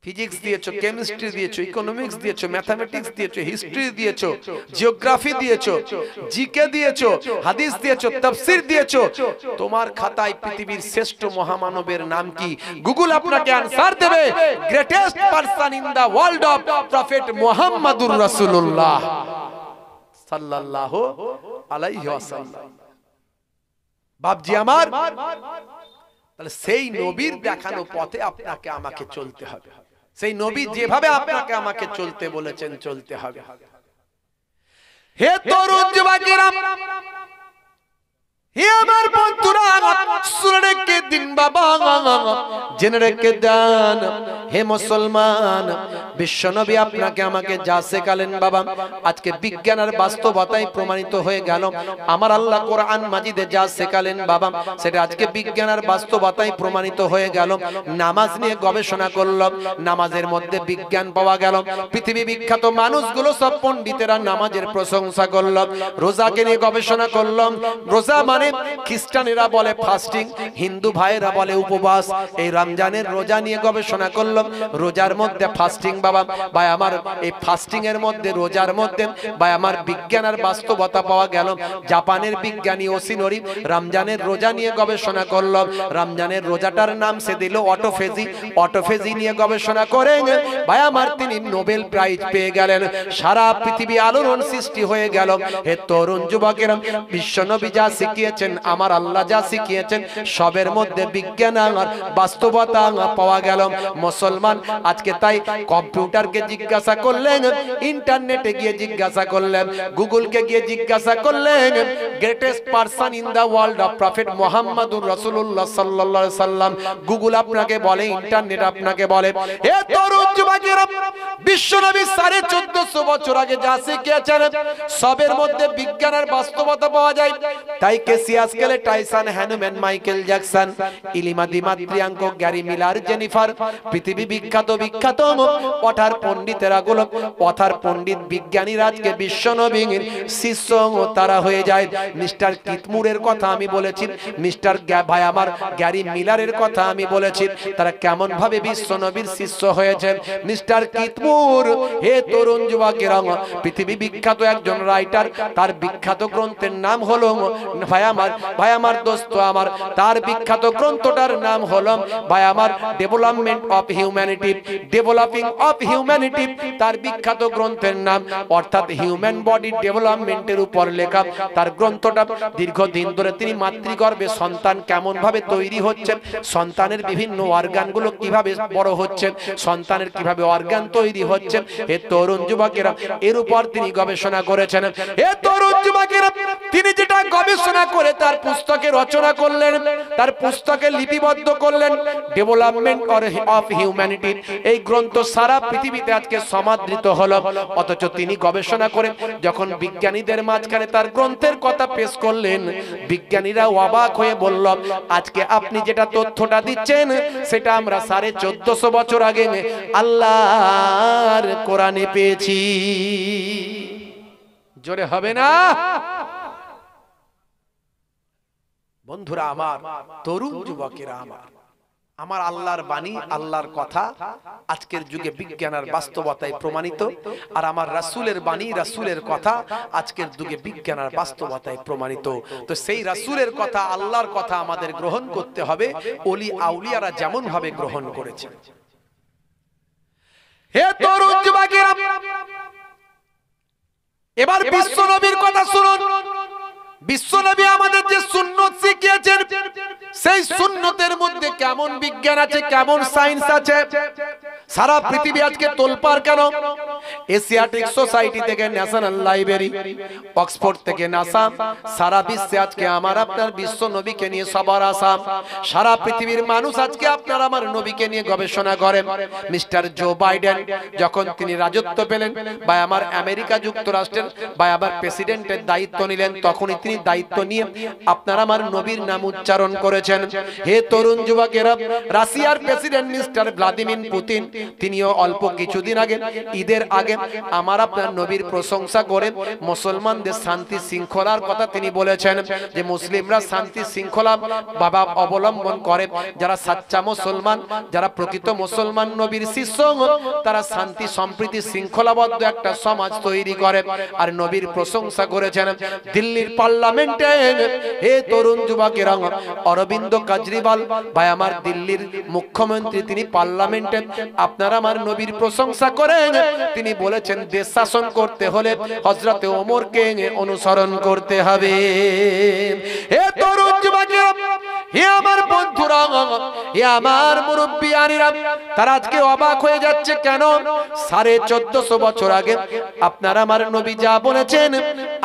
ফিজিক্স দিয়েছো, কেমিস্ট্রি দিয়েছো, ইকোনমিক্স দিয়েছো, ম্যাথমেটিক্স দিয়েছো, হিস্ট্রি দিয়েছো, জিওগ্রাফি দিয়েছো, জিকে দিয়েছো, হাদিস দিয়েছো, তাফসীর দিয়েছো। তোমার খাতায় পৃথিবীর শ্রেষ্ঠ মহামানবের নাম কি? গুগল আপনাকে আনসার দেবে, greatest person in the world of prophet মুহাম্মাদুর রাসূলুল্লাহ সাল্লাল্লাহু আলাইহি ওয়াসাল্লাম। বাপজি আমার, তাহলে সেই নবীর দেখানো পথে আপনাকে আমাকে চলতে হবে। সেই নবী যেভাবে আপনাকে আমাকে চলতে বলেছেন চলতে হবে। হে তরুণ যুবকেরা, হে আমার বন্ধুরা, শুনে রেখে দিন বাবা, জেনে রেখে দেন হে মুসলমান, বিশ্বনবী আপনাকে আমাকে যা শেখালেন বাবা, আজকে বিজ্ঞান আর বাস্তবতায় প্রমাণিত হয়ে গেল। আমার আল্লাহ কোরআন মাজিদে যা শেখালেন বাবা, সেটা আজকে বিজ্ঞান আর বাস্তবতায় প্রমাণিত হয়ে গেল। নামাজ নিয়ে গবেষণা করলাম, নামাজের মধ্যে বিজ্ঞান পাওয়া গেল। পৃথিবী বিখ্যাত মানুষগুলো সব পণ্ডিতেরা নামাজের প্রশংসা করলাম। রোজাকে নিয়ে গবেষণা করলাম, রোজা মানে খ্রিস্টানেরা বলে ফাস্টিং, হিন্দু ভাইয়েরা বলে উপবাস। এই রমজানের রোজা নিয়ে গবেষণা করলাম, রোজার মধ্যে ফাস্টিং বাবা, ভাই আমার এই ফাস্টিং এর মধ্যে, রোজার মধ্যে ভাই আমার বিজ্ঞান আর বাস্তবতা পাওয়া গেল। জাপানের বিজ্ঞানী ওসিনোরি রমজানের রোজা নিয়ে গবেষণা করলাম, রমজানের রোজাটার নাম সে দিল অটোফেজি। অটোফেজি নিয়ে গবেষণা করে ভাই আমার তিনি নোবেল প্রাইজ পেয়ে গেলেন। সারা পৃথিবী আলোড়ন সৃষ্টি হয়ে গেল। হে তরুণ যুবকেরা, বিশ্বনবী যা শিখিয়েছেন, আমার আল্লাহ যা শিখিয়েছেন, সবের মধ্যে বিজ্ঞান আর বাস্তবতা পাওয়া গেল। মুসলমান আজকে তাই কম্পিউটারকে জিজ্ঞাসা করলেন, ইন্টারনেটে গিয়ে জিজ্ঞাসা করলেন, গুগলকে গিয়ে জিজ্ঞাসা করলেন, greatest person in the world of prophet মুহাম্মাদুর রাসূলুল্লাহ সাল্লাল্লাহু আলাইহি সাল্লাম। গুগল আপনাকে বলে, ইন্টারনেট আপনাকে বলে। হে তরুণ যুবকেরা, বিশ্বনবী 1450 1400 বছর আগে যা শিখিয়েছেন সবের মধ্যে বিজ্ঞানের বাস্তবতা পাওয়া যায়। তাই Cassius Clay, Tyson, Hanuman, Michael Jackson, ইলিমা দিমাত্রিয়াঙ্কো, গ্যারি মিলার, জেনিফার, পৃথিবী বিখ্যাত পথার পণ্ডিতেরা গুলো, পথার পণ্ডিত বিজ্ঞানীরা আজকে বিশ্বনবীর শিষ্য তারা হয়ে যায়। মিস্টার কিতমুরের কথা আমি বলেছি, মিস্টার ভাই আমার গ্যারি মিলারের কথা আমি বলেছি, তারা কেমন ভাবে বিশ্বনবীর শিষ্য হয়েছেন। মিস্টার কিতমুর, হে তরুণ যুবকেরা, পৃথিবী বিখ্যাত একজন রাইটার, তার বিখ্যাত গ্রন্থের নাম হলো ভাই আমার দোস্ত আমার, তার বিখ্যাত গ্রন্থটার নাম হলো ভাই আমার development of humanity, developing of humanity তার বিখ্যাত গ্রন্থের নাম, অর্থাৎ হিউম্যান বডি ডেভেলপমেন্টের উপর লেখা তার গ্রন্থটা। দীর্ঘদিন ধরে তিনি মাতৃগর্ভে সন্তান কেমন ভাবে তৈরি হচ্ছে, সন্তানের বিভিন্ন অর্গানগুলো কিভাবে বড় হচ্ছে, সন্তানের কিভাবে অর্গান তৈরি হচ্ছে, হে তরুণ যুবকেরা, এর উপর তিনি গবেষণা করেছেন। হে তরুণ যুবকেরা, তিনি যেটা গবেষণা করে তার পুস্তকে রচনা করলেন, তার পুস্তকে লিপিবদ্ধ করলেন, ডেভেলপমেন্ট অফ হিউম্যানিটি। এই গ্রন্থ সারা পৃথিবীতে আজকে সমাদৃত হলো। অথচ তিনি গবেষণা করে যখন বিজ্ঞানীদের মাঝখানে তার গ্রন্থের কথা পেশ করলেন, বিজ্ঞানীরা অবাক হয়ে বলল, আজকে আপনি যেটা তথ্যটা দিচ্ছেন সেটা আমরা 1450 বছর আগে আল্লাহর কোরআনে পেয়েছি। জোরে হবে না? বন্ধুরা আমার, তরুণ যুবকেরা আমার আল্লাহর বাণী, আল্লাহর কথা আজকের যুগে বিজ্ঞানের বাস্তবতায় প্রমাণিত। আর আমার রাসূলের বাণী, রাসূলের কথা আজকের যুগে বিজ্ঞানের বাস্তবতায় প্রমাণিত। তো সেই রাসূলের কথা, আল্লাহর কথা আমাদের গ্রহণ করতে হবে ওলি আউলিয়ারা যেমন ভাবে গ্রহণ করেছেন। হে তরুণ যুবকেরা, এবার বিশ্বনবীর কথা শুনুন। বিশ্বনবী আমাদের যে সুন্নত শিখিয়েছেন, সেই সুন্নতের মধ্যে কেমন বিজ্ঞান আছে, কেমন সায়েন্স আছে। সারা পৃথিবী আজকে তোলপাড় কেন? এশিয়াটিক সোসাইটি থেকে ন্যাশনাল লাইব্রেরি, অক্সফোর্ড থেকে নাসা, সারা বিশ্বে আজকে আমার আপনার বিশ্ব নবীকে নিয়ে সবার আশা। সারা পৃথিবীর মানুষ আজকে আপনার আমার নবীকে নিয়ে গবেষণা করেন। মিস্টার জো বাইডেন যখন তিনি রাজত্ব পেলেন বা আমার আমেরিকা যুক্তরাষ্ট্রের বা আবার প্রেসিডেন্টের দায়িত্ব নিলেন, তখনই তিনি দায়িত্ব নিয়ে আপনার আমার নবীর নাম উচ্চারণ করেছেন। হে তরুণ যুবকেরা, রাশিয়ার প্রেসিডেন্ট মিস্টার ভ্লাদিমির পুতিন, তিনিও অল্প কিছুদিন আগে, ঈদের আগে আমার আপনার নবীর প্রশংসা করে মুসলমানদের শান্তি শৃঙ্খলার কথা তিনি বলেছেন যে মুসলিমরা শান্তি শৃঙ্খলা বাবা অবলম্বন করে। যারা সাচ্চা মুসলমান, যারা প্রকৃত মুসলমান নবীর শিষ্য, তারা শান্তি সম্প্রীতি শৃঙ্খলাবদ্ধ একটা সমাজ তৈরি করে। আর নবীর প্রশংসা করেছেন দিল্লির পার্লামেন্টে। হে তরুণ যুবকেরা, অরবিন্দ কেজরিওয়াল ভাই আমার দিল্লির মুখ্যমন্ত্রী, তিনি পার্লামেন্টে আপনারা আমার নবীর প্রশংসা করেন। তিনি বলেছেন দেশ শাসন করতে হলে হযরতে ওমরকে অনুসরণ করতে হবে। হে তরুণ যুবকেরা, হে আমার বন্ধুরা, হে আমার মুরব্বিয়ানিরা, তারা আজকে অবাক হয়ে যাচ্ছে কেন? 1450 বছর আগে আপনারা আমার নবী যা বলেছেন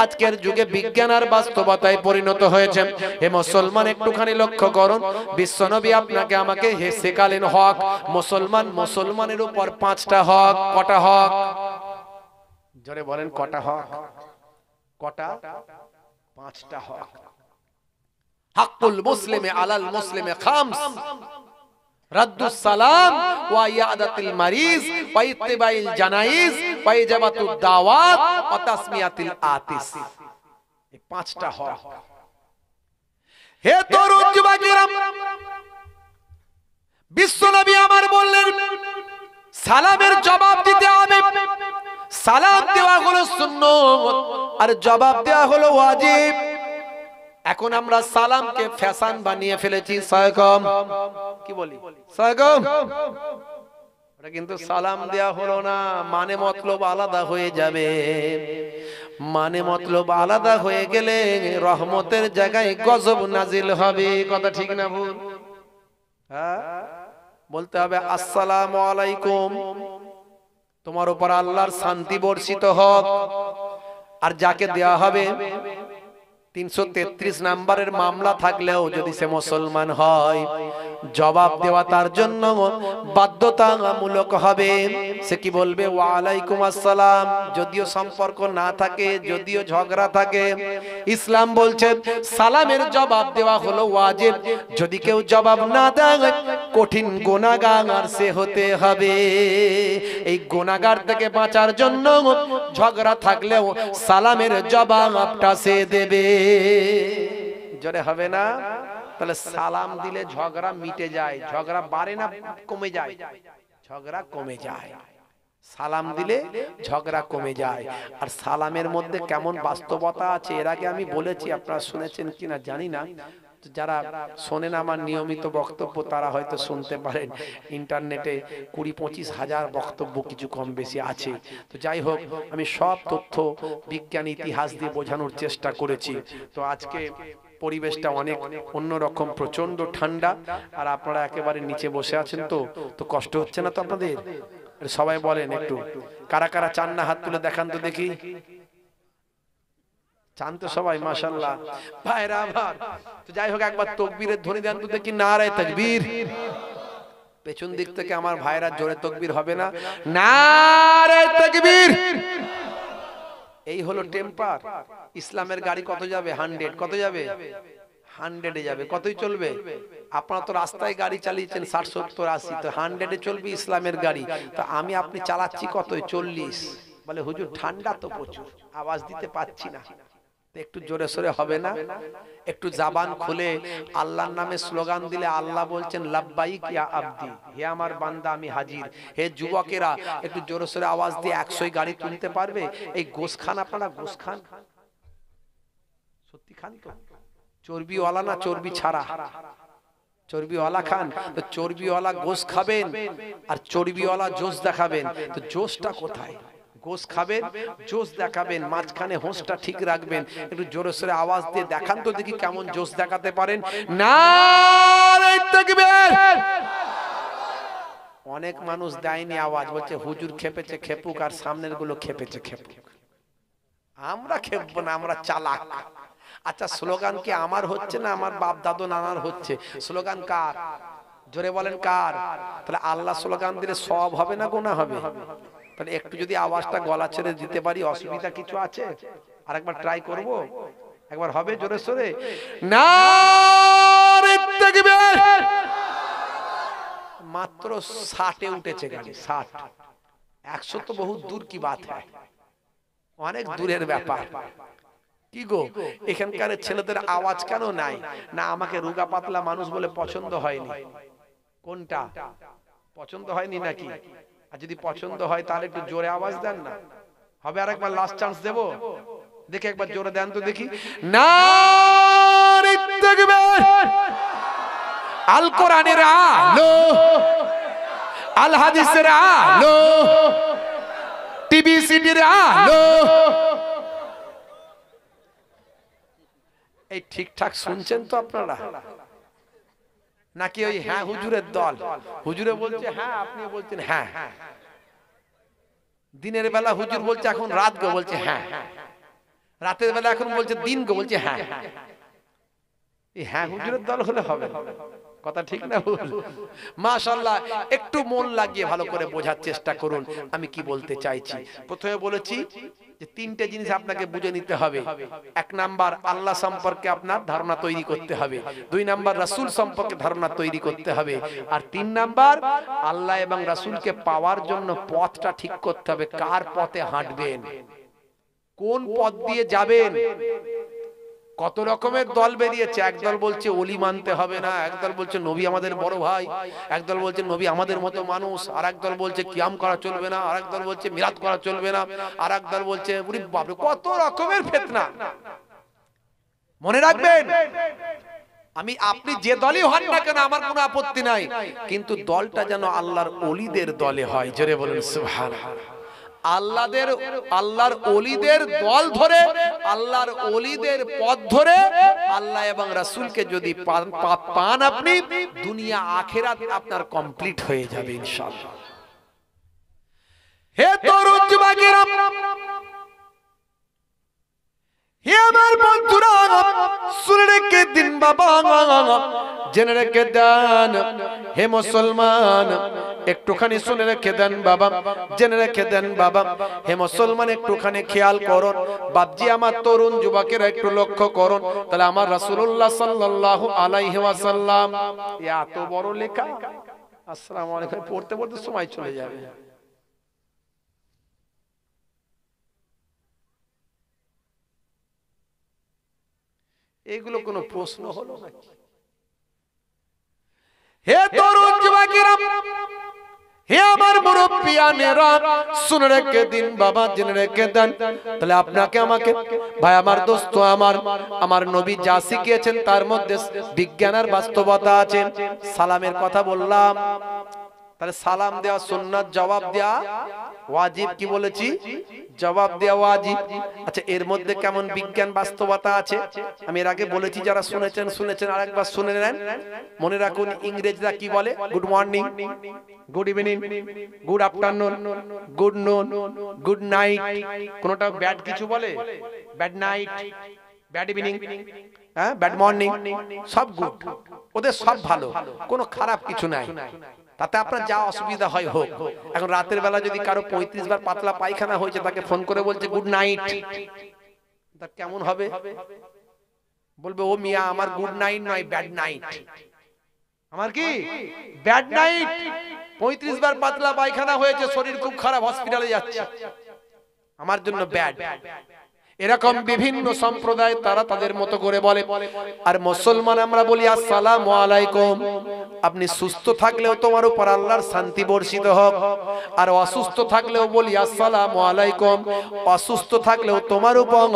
আজকের যুগে বিজ্ঞান আর বাস্তবতায় পরিণত হয়েছে। হে মুসলমান, একটুখানি লক্ষ্য করুন, বিশ্বনবী আপনাকে আমাকে শেখালেন হক। মুসলমানের উপর 5টা হক। কটা হক? জোরে বলেন, কটা হক? কটা? 5টা হক। হাক্কুল মুসলিমে আলাল মুসলিমে খামস, রাদ্দুস সালাম ওয়া ইয়াদাতিল মারিজ ওয়া ইত্তিবাইল জানাইজ ওয়া ইজাবাতুদ দাওয়াত ওয়া তাসমিয়াতিল আতিস। এই 5টা হক। হে তরুণ যুবকেরা, বিশ্বনবী আমার বললেন সালামের জবাব দিতে হবে। সালাম দেওয়া হলো সুন্নাত আর জবাব দেওয়া হলো ওয়াজিব। এখন আমরা সালামকে ফ্যাশন বানিয়ে ফেলেছি। সালাম কি বলি? সালাম, এটা কিন্তু সালাম দেওয়া হলো না, মানে মতলব আলাদা হয়ে যাবে। মানে মতলব আলাদা হয়ে গেলে রহমতের জায়গায় গজব নাজিল হবে। কথা ঠিক না ভুল? হ্যাঁ, বলতে হবে আসসালামু আলাইকুম, তোমার উপর আল্লাহর শান্তি বর্ষিত হোক। আর যাকে দেয়া হবে 333 নম্বরের মামলা থাকলেও যদি সে মুসলমান হয়, জবাব দেওয়া তার জন্য বাধ্যতামূলক হবে। সে কি বলবে? ওয়া আলাইকুম আসসালাম। যদিও সম্পর্ক না থাকে, যদিও ঝগড়া থাকে, ইসলাম বলছে সালামের জবাব দেওয়া হলো ওয়াজিব। যদি কেউ জবাব না দেয়, কঠিন গুনাহগার সে হতে হবে। এই গুনাহগার থেকে বাঁচার জন্য ঝগড়া থাকলেও সালামের জবাবটা সে দেবে। জোরে হবে না? তাহলে সালাম দিলে ঝগড়া মিটে যায়। ঝগড়া বাড়ে না কমে যায়? ঝগড়া কমে যায়। সালাম দিলে ঝগড়া কমে যায়। আর সালামের মধ্যে কেমন বাস্তবতা আছে এর আগে আমি বলেছি, আপনারা শুনেছেন কিনা জানি না। যারা শোনেন আমার নিয়মিত বক্তব্য তারা হয়তো শুনতে পারেন। ইন্টারনেটে 20-25 হাজার বক্তব্য কিছু কম বেশি আছে। তো যাই হোক, আমি সব তথ্য বিজ্ঞান ইতিহাস দিয়ে বোঝানোর চেষ্টা করেছি। তো আজকে পরিবেশটা অনেক অন্যরকম, প্রচন্ড ঠান্ডা, আর আপনারা একেবারে নিচে বসে আছেন। তো কষ্ট হচ্ছে না তো আপনাদের? সবাই বলেন একটু, কারা কারা চান না হাত তুলে দেখান তো দেখি। চান তো সবাই, মাশাআল্লাহ ভাইরা আমার। তো যাই হোক, একবার তাকবীরের ধ্বনি দেন তো দেখি, নারে তাকবীর। পেছন দিক থেকে আমার ভাইরা জোরে তাকবীর হবে না? নারে তাকবীর। এই হলো টেম্পার। ইসলামের গাড়ি কত যাবে? 100। কত যাবে? 100 এ যাবে। কতই চলবে? আপনারা তো রাস্তায় গাড়ি চালিয়েছেন 60, 70, 80, তো 100 এ চলবে ইসলামের গাড়ি। তো আমি আপনি চালাচ্ছি কতই? 40। বলে হুজুর ঠান্ডা তো প্রচুর, আওয়াজ দিতে পাচ্ছি না। একটু জোরে সোরে হবে না? একটু জবান খুলে আল্লাহর নামে স্লোগান দিলে আল্লাহ বলছেন লাব্বাইক ইয়া আবদি, হে আমার বান্দা আমি হাজির। হে যুবকেরা, একটু জোরে সোরে আওয়াজ দিয়ে 100 গাড়ি তুলতে পারবে? এই গোশ খান, আপনারা গোশ খান? সত্যি খান তো? চর্বিওয়ালা না চর্বি ছাড়া? চর্বিওয়ালা খান। তো চর্বিওয়ালা গোশ খাবেন আর চর্বিওয়ালা জোশ দেখাবেন। তো জোশটা কোথায়? গোশ খাবেন, জোশ দেখাবেন, মাঝখানে হোঁশটা ঠিক রাখবেন। একটু জোরে সোরে আওয়াজ দিয়ে দেখান তো দেখি কেমন জোশ দেখাতে পারেন। নারে তাকবীর। অনেক মানুষ দেয়নি আওয়াজ, বলছে হুজুর খেপেছে খেপুক, আর সামনের গুলো খেপেছে খেপুক। আমরা খেপবো না, আমরা চালাক। আচ্ছা, স্লোগান কি আমার হচ্ছে না আমার বাপ দাদু নানার হচ্ছে? স্লোগান কার? জোরে বলেন কার? তাহলে আল্লাহ স্লোগান দিলে সওয়াব হবে না গুনাহ হবে? তাহলে একটু যদি আওয়াজটা গলা ছেড়ে দিতে পারি, অসুবিধা কিছু আছে? আরেকবার ট্রাই করব, একবার হবে জোরে সোরে? নারে তাকবীর। মাত্র 60 এ উঠেছে গাড়ি, 60। 100 তো বহুত দূর কি বাত হয়, অনেক দূরের ব্যাপার। কি গো, এখানকার ছেলেদের আওয়াজ কেন নাই? না আমাকে রোগা পাতলা মানুষ বলে পছন্দ হয়নি? কোনটা পছন্দ হয়নি নাকি? আর যদি পছন্দ হয় তাহলে একটু জোরে আওয়াজ দেন না। হবে আরেকবার লাস্ট চান্স দেব, দেখি একবার জোরে দেন তো দেখি। নারে তাকবীর। আল কোরআনের আলো, আল হাদিসের আলো, টিভি সিডির আলো। এই ঠিকঠাক শুনছেন তো আপনারা? নাকি ওই হ্যাঁ হুজুরের দল? হুজুরে বলছে হ্যাঁ, আপনি বলছেন হ্যাঁ। দিনের বেলা হুজুর বলছে এখন রাত গো, বলছে হ্যাঁ। রাতের বেলা এখন বলছে দিন গো, বলছে হ্যাঁ। এই হ্যাঁ হুজুরের দল হলে হবে? কথা ঠিক না ভুল? মাশাআল্লাহ, একটু মন লাগিয়ে ভালো করে বোঝার চেষ্টা করুন আমি কি বলতে চাইছি। প্রথমে বলেছি যে 3টে জিনিস আপনাকে বুঝে নিতে হবে। 1 নাম্বার, আল্লাহ সম্পর্কে আপনার ধারণা তৈরি করতে হবে। 2 নাম্বার, রাসূল সম্পর্কে ধারণা তৈরি করতে হবে। আর 3 নাম্বার, আল্লাহ এবং রাসূলকে পাওয়ার জন্য পথটা ঠিক করতে হবে। কার পথে হাঁটবেন, কোন পথ দিয়ে যাবেন। কত রকমের দল বেরিয়েছে। একদল বলছে ওলি মানতে হবে না, একদল বলছে নবী আমাদের বড় ভাই, একদল বলছে নবী আমাদের মতো মানুষ, আর একদল বলছে কিয়াম করা চলবে না, আর একদল বলছে মিলাদ করা চলবে না, আর একদল বলছে ওরে বাপ রে, কত রকমের ফিতনা। মনে রাখবেন, আমি আপনি যে দলই হন না কেন আমার কোনো আপত্তি নাই, কিন্তু দলটা যেন আল্লাহর ওলিদের দলে হয়। জোরে বলুন সুবহানাল্লাহ। আল্লাহর ওলিদের দল ধরে, আল্লাহর ওলিদের পথ ধরে আল্লাহ এবং রাসূলকে যদি পান আপনি, দুনিয়া আখিরাত আপনার কমপ্লিট হয়ে যাবে ইনশাআল্লাহ। হে তরুণ যুবকেরা, হে আমার বন্ধুরা, বাবা জেনে রেখে দেন, হে মুসলমান একটুখানি শুনে রেখে দেন বাবা, জেনে রেখে দেন বাবা, হে মুসলমান একটুখানি খেয়াল করুন বাপজি, আমার তরুণ যুবকেরা একটু লক্ষ্য করুন। তাহলে আমার রাসূলুল্লাহ সাল্লাল্লাহু আলাইহি ওয়াসাল্লাম, এত বড় লেখা, আসসালামু আলাইকুম পড়তে পড়তে সময় চলে যাবে। এগুলো কোনো প্রশ্ন হলো নাকি? হে তরুণ যুবকেরা, হে আমার মুরব্বিয়ানেরা, শুনে রেখে দিন বাবা, জেনে রেখে দেন। তাহলে আপনাকে আমাকে ভাই, আমার দোস্ত, আমার নবী যা শিখিয়েছেন তার মধ্যে বিজ্ঞান আর বাস্তবতা আছে। সালামের কথা বললাম, তাহলে সালাম দেওয়া সুন্নাত, জবাব দেওয়া ওয়াজিব। কি বলেছি? জবাব দেওয়া ওয়াজিব। আচ্ছা, এর মধ্যে কেমন বিজ্ঞান বাস্তবতা আছে আমি এর আগে বলেছি, যারা শুনেছেন আরেকবার শুনে নেন। মনে রাখুন, ইংরেজরা কি বলে? Good morning, good evening, good afternoon, good নুন, গুড নাইট। কোনটা ব্যাড কিছু বলে? ব্যাড নাইট, ব্যাড ইভিনিং, হ্যাঁ, ব্যাড মর্নিং, সব গুড। ওদের সব ভালো, কোনো খারাপ কিছু নাই। তাতে আপনার যা অসুবিধা হয় হোক। এখন রাতের বেলা যদি কারো 35 বার পাতলা পায়খানা হয়েছে, তাকে ফোন করে বলছে গুড নাইট, তা কেমন হবে? বলবে, ও মিয়া, আমার গুড নাইট নয়, ব্যাড নাইট। আমার কি ব্যাড নাইট? 35 বার পাতলা পায়খানা হয়েছে, শরীর খুব খারাপ, হসপিটালে যাচ্ছে, আমার জন্য ব্যাড। এরকম বিভিন্ন সম্প্রদায় তারা তাদের মতো করে বলে। আর মুসলমান আমরা বলি আসসালামু আলাইকুম। আপনি সুস্থ থাকলেও তোমার উপর আল্লাহর শান্তি বর্ষিত হোক, আর অসুস্থ থাকলেও বলি আসসালামু আলাইকুম। অসুস্থ থাকলেও তোমার উপর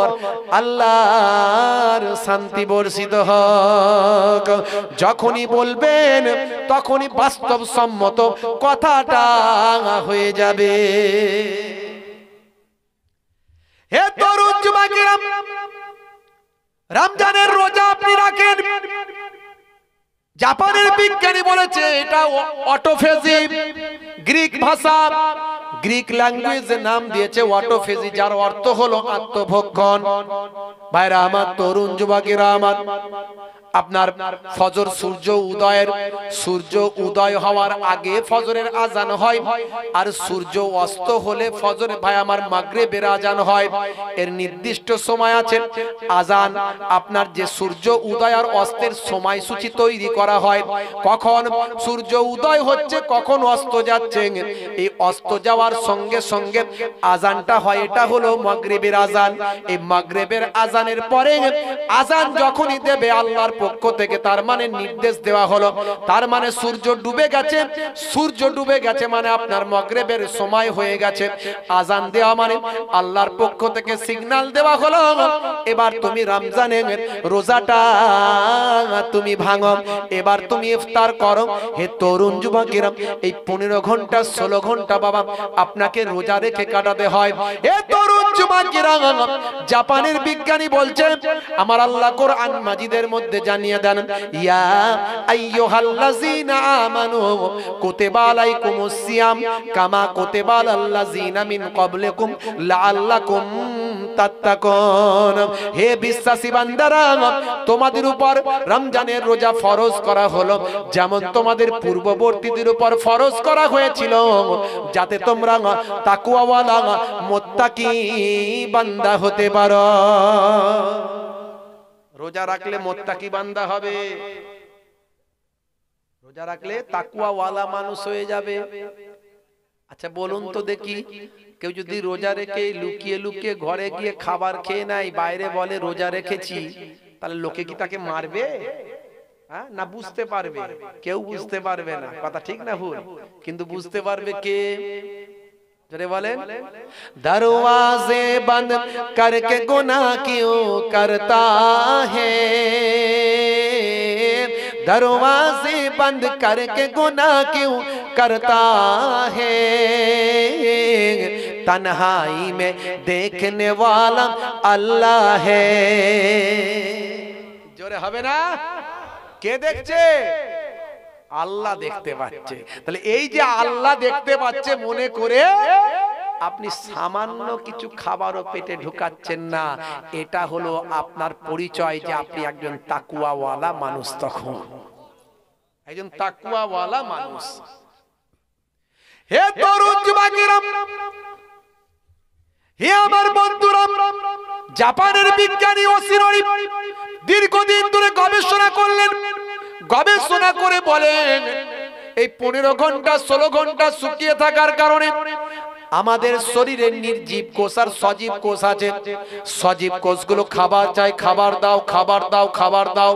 আল্লাহর শান্তি বর্ষিত হোক। যখনই বলবেন তখনই বাস্তবসম্মত কথাটা হয়ে যাবে। হে তরুণ যুবকেরা, রমজানের রোজা আপনি রাখেন। জাপানের বিজ্ঞানী বলেছে এটা অটোফেজি, গ্রিক ভাষা, গ্রিক ল্যাঙ্গুয়েজের নাম দিয়েছে অটোফেজি, যার অর্থ হলো আত্মভক্ষণ। ভাইরা আমার, তরুণ যুবকেরা আমার, আপনার ফজর সূর্য উদয় হওয়ার আগে ফজরের আজান হয়, আর সূর্য অস্ত হলে ফজরে ভাই আমার মাগরিবের আজান হয়। এর নির্দিষ্ট সময় আছে। আজান আপনার যে সূর্য উদয় আর অস্তের সময়সূচি তৈরি করা হয়, কখন সূর্য উদয় হচ্ছে, কখন অস্ত যাচ্ছে, এই অস্ত যাওয়ার সঙ্গে সঙ্গে আজানটা হয়, এটা হলো মাগরিবের আজান। এই মাগরিবের আজানের পরে আজান যখনই দেবে আল্লাহর পক্ষ থেকে, তার মানে নির্দেশ দেওয়া হলো, তার মানে সূর্য ডুবে গেছে। সূর্য ডুবে গেছে মানে আপনার মাগরিবের সময় হয়ে গেছে। আজান দেওয়া মানে আল্লাহর পক্ষ থেকে সিগন্যাল দেওয়া হলো, এবার তুমি রমজানের রোজাটা তুমি ভাঙো, এবার তুমি ইফতার করো। হে তরুণ যুবকেরা, এই 15 ঘন্টা 16 ঘন্টা বাবা আপনাকে রোজা রেখে কাটাতে হয়। হে তরুণ যুবকেরা, জাপানের বিজ্ঞানী বলছে, আমার আল্লাহ কোরআন মাজিদের মধ্যে জানিয়ে দেন, ইয়া আইয়ুহাল্লাযীনা আমানু কুতিবা আলাইকুমুস সিয়াম কামা কুতিবা আলাল্লাযীনা মিন ক্বাবলিকুম লাআল্লাকুম তাত্তাকুন। হে বিশ্বাসী বান্দারা, তোমাদের উপর রমজানের রোজা ফরজ করা হলো, যেমন তোমাদের পূর্ববর্তীদের উপর ফরজ করা হয়েছিল, যাতে তোমরা তাকওয়াওয়ালা মুত্তাকি বান্দা হতে পারো। রোজা রাখলে মুত্তাকি বান্দা হবে, রোজা রাখলে তাকওয়াওয়ালা মানুষ হয়ে যাবে। আচ্ছা বলুন তো দেখি, কেউ যদি রোজা রেখে লুকিয়ে লুকিয়ে ঘরে গিয়ে খাবার খেয়ে নাই, বাইরে বলে রোজা রেখেছি, তাহলে লোকে কি তাকে মারবে? না বুঝতে পারবে? কেউ বুঝতে পারবে না, কথা ঠিক না ভুল? কিন্তু বুঝতে পারবে কে? জোরে বলেন। দরওয়াজে বন্ধ করকে গুনাহ কিউ করতা है, दरवाजे बंद करके गुनाह क्यों करता है, तन्हाई में देखने वाला अल्लाह है। जोरे হবে না? কে দেখছে? আল্লাহ দেখতে পাচ্ছে। তাহলে এই যে আল্লাহ দেখতে পাচ্ছে মনে করে আপনি সামান্য কিছু খাবারও পেটে ঢুকাচ্ছেন না, এটা হলো আপনার পরিচয় যে আপনি একজন তাকওয়াওয়ালা মানুষ। তখন একজন তাকওয়াওয়ালা মানুষ। হে তরুণ যুবকেরা, হে আমার বন্ধুরা, জাপানের বিজ্ঞানী ওশিনোরি দীর্ঘদিন ধরে গবেষণা করলেন। গবেষণা করে বলেন এই 15 ঘন্টা 16 ঘন্টা শুকিয়ে থাকার কারণে আমাদের শরীরের নির্জীব কোষ আর সজীব কোষ আছে। সজীব কোষগুলো খাবার চায়, খাবার দাও, খাবার দাও, খাবার দাও।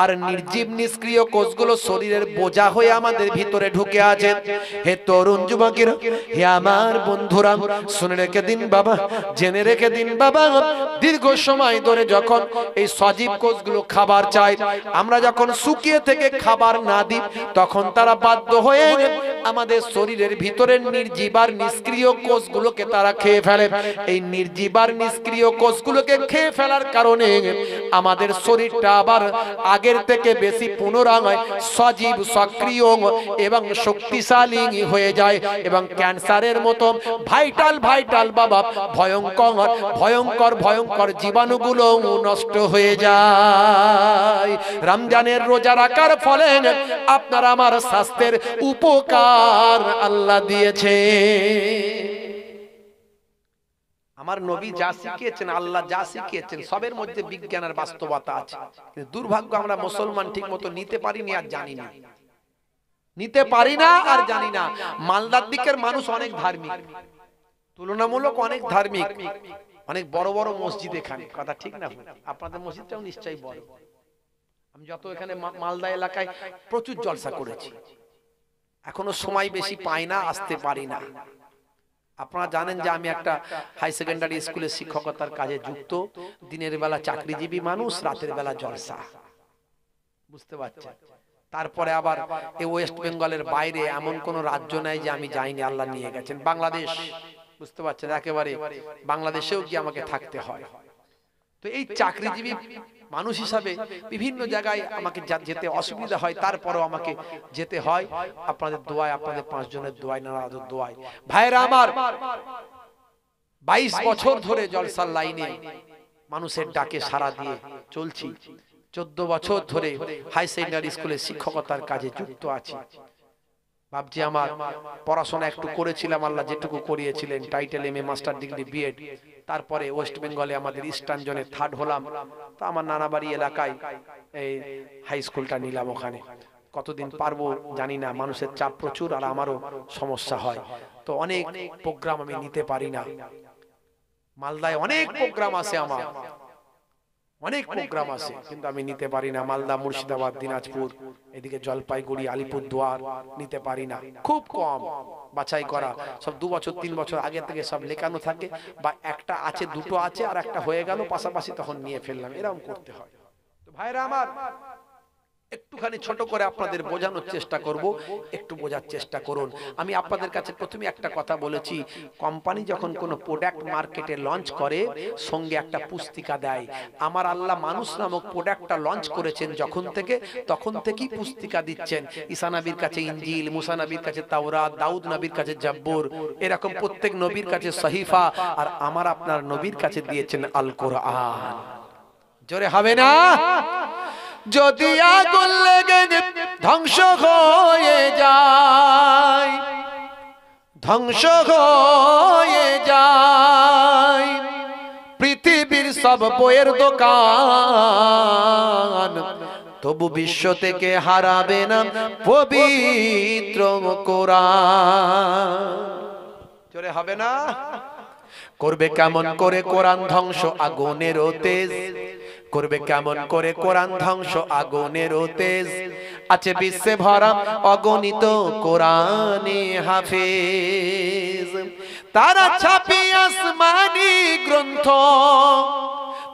আর নির্জীব নিষ্ক্রিয় কোষগুলো শরীরের বোঝা হয়ে আমাদের ভিতরে ঢুকে আছে। হে তরুণ যুবকেরা, হে আমার বন্ধুরা, শুনে রেখে দিন বাবা, জেনে রেখে দিন বাবা, দীর্ঘ সময় ধরে যখন এই সজীব কোষগুলো খাবার চায়, আমরা যখন শুকিয়ে থেকে খাবার না দিই, তখন তারা বাধ্য হয়ে আমাদের শরীরের ভিতরের নির্জীব আর নিষ্ক্রিয় কোষগুলোকে তারা খেয়ে ফেলে। এই নির্জীব আর নিষ্ক্রিয় কোষগুলোকে খেয়ে ফেলার কারণে আমাদের শরীরটা আবার আগের থেকে বেশি পুনরায় সজীব, সক্রিয় এবং শক্তিশালী হয়ে যায় এবং ক্যান্সারের মতো ভাইটাল ভাইটাল বাবা ভয়ঙ্কর ভয়ঙ্কর ভয়ঙ্কর জীবাণুগুলো নষ্ট হয়ে যায়। রমজানের রোজা রাখার ফলে আপনার আমার স্বাস্থ্যের উপকার আল্লাহ দিয়েছে। আমার নবী যা শিখিয়েছেন, আল্লাহ যা শিখিয়েছেন, সবের মধ্যে বিজ্ঞানের বাস্তবতা আছে। কিন্তু দুর্ভাগ্য আমরা মুসলমান ঠিক মতো নিতে পারিনি আর জানি না, নিতে পারি না আর জানি না। মালদার দিকের মানুষ অনেক ধার্মিক, তুলনামূলক অনেক ধার্মিক, অনেক বড় বড় মসজিদ এখানে, কথা ঠিক না? আপনাদের মসজিদটাও নিশ্চয়ই বড়। আমি যত এখানে মালদা এলাকায় প্রচুর জলসা করেছি, এখনো সময় বেশি পাই না, আসতে পারি না। আপনারা জানেন যে আমি একটা হাই সেকেন্ডারি স্কুলে শিক্ষকতার কাজে যুক্ত। দিনের বেলা চাকরিজীবী মানুষ, রাতের বেলা জলসা, বুঝতে পারছেন? তারপরে আবার এই ওয়েস্ট বেঙ্গলের বাইরে এমন কোন রাজ্য নাই যে আমি যাইনি, আল্লাহ নিয়ে গেছেন। বাংলাদেশ, বুঝতে পারছেন, একেবারে বাংলাদেশেও গিয়ে আমাকে থাকতে হয়। তো এই চাকরিজীবী মানুষ হিসাবে বিভিন্ন জায়গায় আমাকে যেতে অসুবিধা হয়, তারপরেও আমাকে যেতে হয়। আপনাদের দোয়ায়, আপনাদের 5 জনের দোয়ায়, নানাদের দোয়ায়। ভাইরা আমার, 22 বছর ধরে জলসার লাইনে মানুষের ডাকে সাড়া দিয়ে চলছি। 14 বছর ধরে হাই সেকেন্ডারি স্কুলে শিক্ষকতার কাজে যুক্ত আছি। ভাবছি আমার পড়াশোনা একটু করেছিলাম, আল্লাহ যেটুকু করিয়েছিলেন, title MA, master degree, B Ed. তারপরে ওয়েস্ট বেঙ্গলে আমাদের ইস্টার্ন জোনে 3rd হলাম। তো আমার নানাবাড়ি এলাকায় এই হাই স্কুলটা নিলাম। ওখানে কতদিন পারবো জানি না, মানুষের চাপ প্রচুর আর আমারও সমস্যা হয়। তো অনেক প্রোগ্রাম আমি নিতে পারি না। মালদায় অনেক প্রোগ্রাম আছে, আমার অনেক প্রোগ্রাম আছে, কিন্তু আমি নিতে পারি না। মালদা, মুর্শিদাবাদ, দিনাজপুর, এদিকে জলপাইগুড়ি, আলিপুরদুয়ার নিতে পারি না, খুব কম বাছাই করা। সব 2 বছর 3 বছর আগে থেকে সব লেখানো থাকে, বা একটা আছে, দুটো আছে, আর একটা হয়ে গেল পাশাপাশি, তখন নিয়ে ফেললাম, এরকম করতে হয়। তো ভাইরা আমার, একটুখানি ছোট করে আপনাদের বোঝানোর চেষ্টা করব, একটু বোঝার চেষ্টা করুন। আমি আপনাদের কাছে প্রথমে একটা কথা বলেছি, কোম্পানি যখন কোনো প্রোডাক্ট মার্কেটে লঞ্চ করে, সঙ্গে একটা পুস্তিকা দেয়। আমার আল্লাহ মানুষ নামক প্রোডাক্টটা লঞ্চ করেছেন যখন থেকে, তখন থেকেই পুস্তিকা দিচ্ছেন। ঈসা নবীর কাছে ইনজিল, মুসা নবীর কাছে তাওরাত, দাউদ নবীর কাছে জাব্বুর, এরকম প্রত্যেক নবীর কাছে সহিফা, আর আমার আপনার নবীর কাছে দিয়েছেন আল কোরআন। জোরে হবে না? যদি আগুন লেগে ধ্বংস হয়ে যায়, ধ্বংস হয়ে যায় পৃথিবীর সব বইয়ের দোকান, তবু বিশ্ব থেকে হারাবে না পবিত্র কোরআন। জোরে হবে না? করবে কেমন করে কোরআন ধ্বংস আগুনের তেজ, করবে কেমন করে কোরআন ধ্বংস আগুনের তেজ। আছে বিশ্বে ভরা অগণিত কোরআনে হাফেজ, তারা ছাপি আসমানি গ্রন্থ,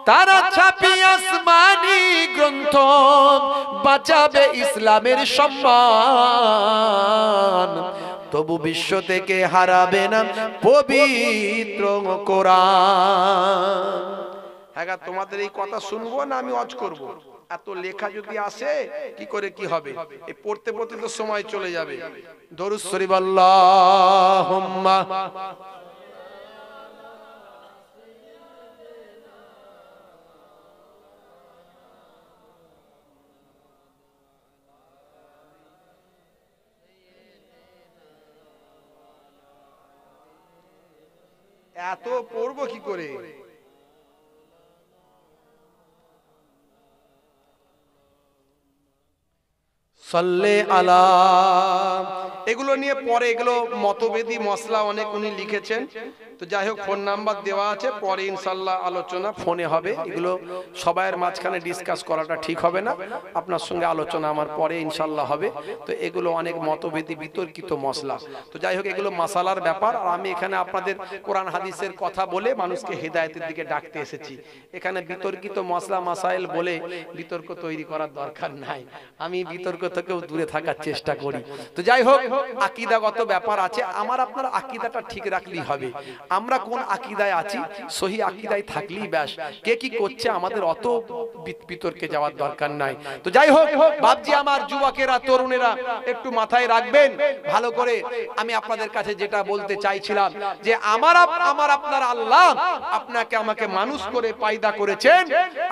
তারা ছাপি আসমানি গ্রন্থ, বাঁচাবে ইসলামের সম্মান, তবু বিশ্ব থেকে হারাবে না পবিত্র কোরআন। হ্যাঁ, তোমাদের এই কথা শুনবো না আমি ওয়াজ করব? এত লেখা যদি আসে কি করে কি হবে? এই পড়তে পড়তে তো সময় চলে যাবে। দরুদ শরীফ, আল্লাহুম্মা এত পড়বো কি করে? সাল্লে আলা, এগুলো নিয়ে পরে এগুলো মতভেদী মশলা অনেক উনি লিখেছেন। তো যাই হোক, ফোন নাম্বার দেওয়া আছে, পরে ইনশাল্লাহ আলোচনা ফোনে হবে। এগুলো সবাইয়ের মাঝখানে ডিসকাস করাটা ঠিক হবে না, আপনার সঙ্গে আলোচনা আমার পরে ইনশাল্লাহ হবে। তো এগুলো অনেক মতভেদী বিতর্কিত মশলা। তো যাই হোক, এগুলো মাসালার ব্যাপার। আর আমি এখানে আপনাদের কোরআন হাদিসের কথা বলে মানুষকে হেদায়েতের দিকে ডাকতে এসেছি। এখানে বিতর্কিত মশলা মাসাইল বলে বিতর্ক তৈরি করার দরকার নাই। আমি বিতর্ক থেকেও দূরে থাকার চেষ্টা করি। তো যাই হোক, আকীদাগত ব্যাপার আছে, আমার আপনার আকীদাটা ঠিক রাখলেই হবে। আমরা কোন আকীদায় আছি, সহি আকীদায় থাকলেই ব্যাস। কে কি করছে আমাদের অত বিতর্কে যাওয়ার দরকার নাই। তো যাই হোক বাপজি, আমার যুবকেরা, তরুণেরা একটু মাথায় রাখবেন ভালো করে। আমি আপনাদের কাছে যেটা বলতে চাইছিলাম যে আমার আপনার আল্লাহ আপনাকে আমাকে মানুষ করে পয়দা করেছেন,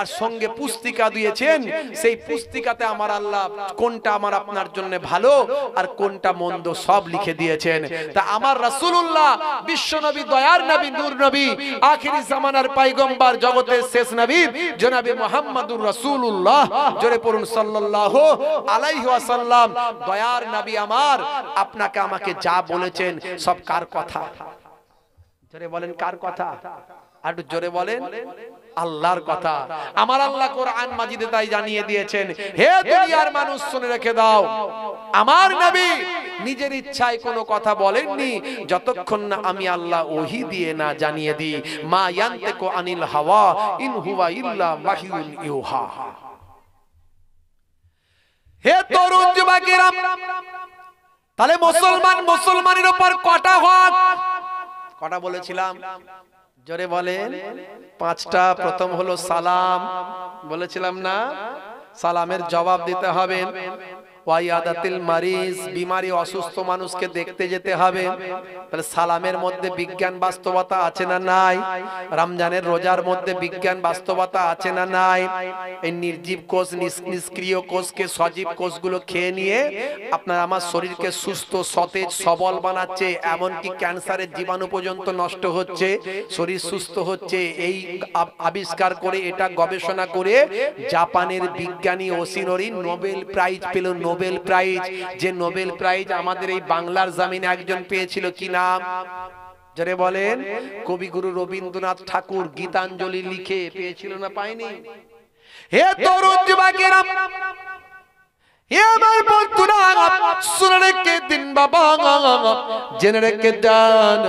আর সঙ্গে পুস্তিকা দিয়েছেন। সেই পুস্তিকাতে আমার আল্লাহ কোনটা আমার আপনার জন্য ভালো আর কোনটা মন্দ সব লিখে দিয়েছেন। তা আমার রাসূলুল্লাহ বিশ্বনবী, দয়ার নবী, নূর নবী, আখিরি জামানার পয়গম্বর, জগতের শেষ নবী জনাবে মুহাম্মদুর রাসূলুল্লাহ, জোরে পড়ুন সাল্লাল্লাহু আলাইহি ওয়াসাল্লাম, দয়ার নবী আমার আপনাকে আমাকে যা বলেছেন সব কার কথা? জোরে বলেন কার কথা? আর একটু জোরে বলেন আল্লাহর কথা। আমার আল্লাহ কোরআন মাজিদে তাই জানিয়ে দিয়েছেন, হে দুনিয়ার মানুষ শুনে রেখে দাও, আমার নবী নিজের ইচ্ছায় কোনো কথা বলেননি যতক্ষণ না আমি আল্লাহ ওহী দিয়ে না জানিয়ে দিই। মা ইয়ান্তিকু আনিল হাওয়া ইন হুয়া ইল্লা ওয়াহিয়ুন ইউহা। হে তরুণ যুবকেরা, তাহলে মুসলমানের উপর কটা হক? কটা বলেছিলাম? জোরে বলেন। পাঁচটা। প্রথম হলো সালাম, বলেছিলাম না? সালামের জবাব দিতে হবে। ওয়াইয়াদাতিল মারিজ, বিমারি অসুস্থ মানুষকে দেখতে যেতে হবে। তাহলে সালামের মধ্যে বিজ্ঞান বাস্তবতা আছে না নাই? রমজানের রোজার মধ্যে বিজ্ঞান বাস্তবতা আছে না নাই? এই নির্জীব কোষ, নিষ্ক্রিয় কোষকে সজীব কোষগুলো খেয়ে নিয়ে আপনার আমার শরীরকে সুস্থ, সতেজ, সবল বানাচ্ছে। এমনকি ক্যান্সারের জীবাণু পর্যন্ত নষ্ট হচ্ছে, শরীর সুস্থ হচ্ছে। এই আবিষ্কার করে, এটা গবেষণা করে জাপানের বিজ্ঞানী ওশিনোরি নোবেল প্রাইজ পেল। নোবেল প্রাইজ, যে নোবেল প্রাইজ আমাদের এই বাংলার জমিনে একজন পেয়েছিল, কি নাম? যারে বলেন, কবিগুরু রবীন্দ্রনাথ ঠাকুর গীতাঞ্জলি লিখে পেয়েছিল না, পায়নি? হে তরুণ যুবকেরা, হে আমার বন্ধুরা, শুনে রেখে দিন বাবা, জেনে রেখে দেন।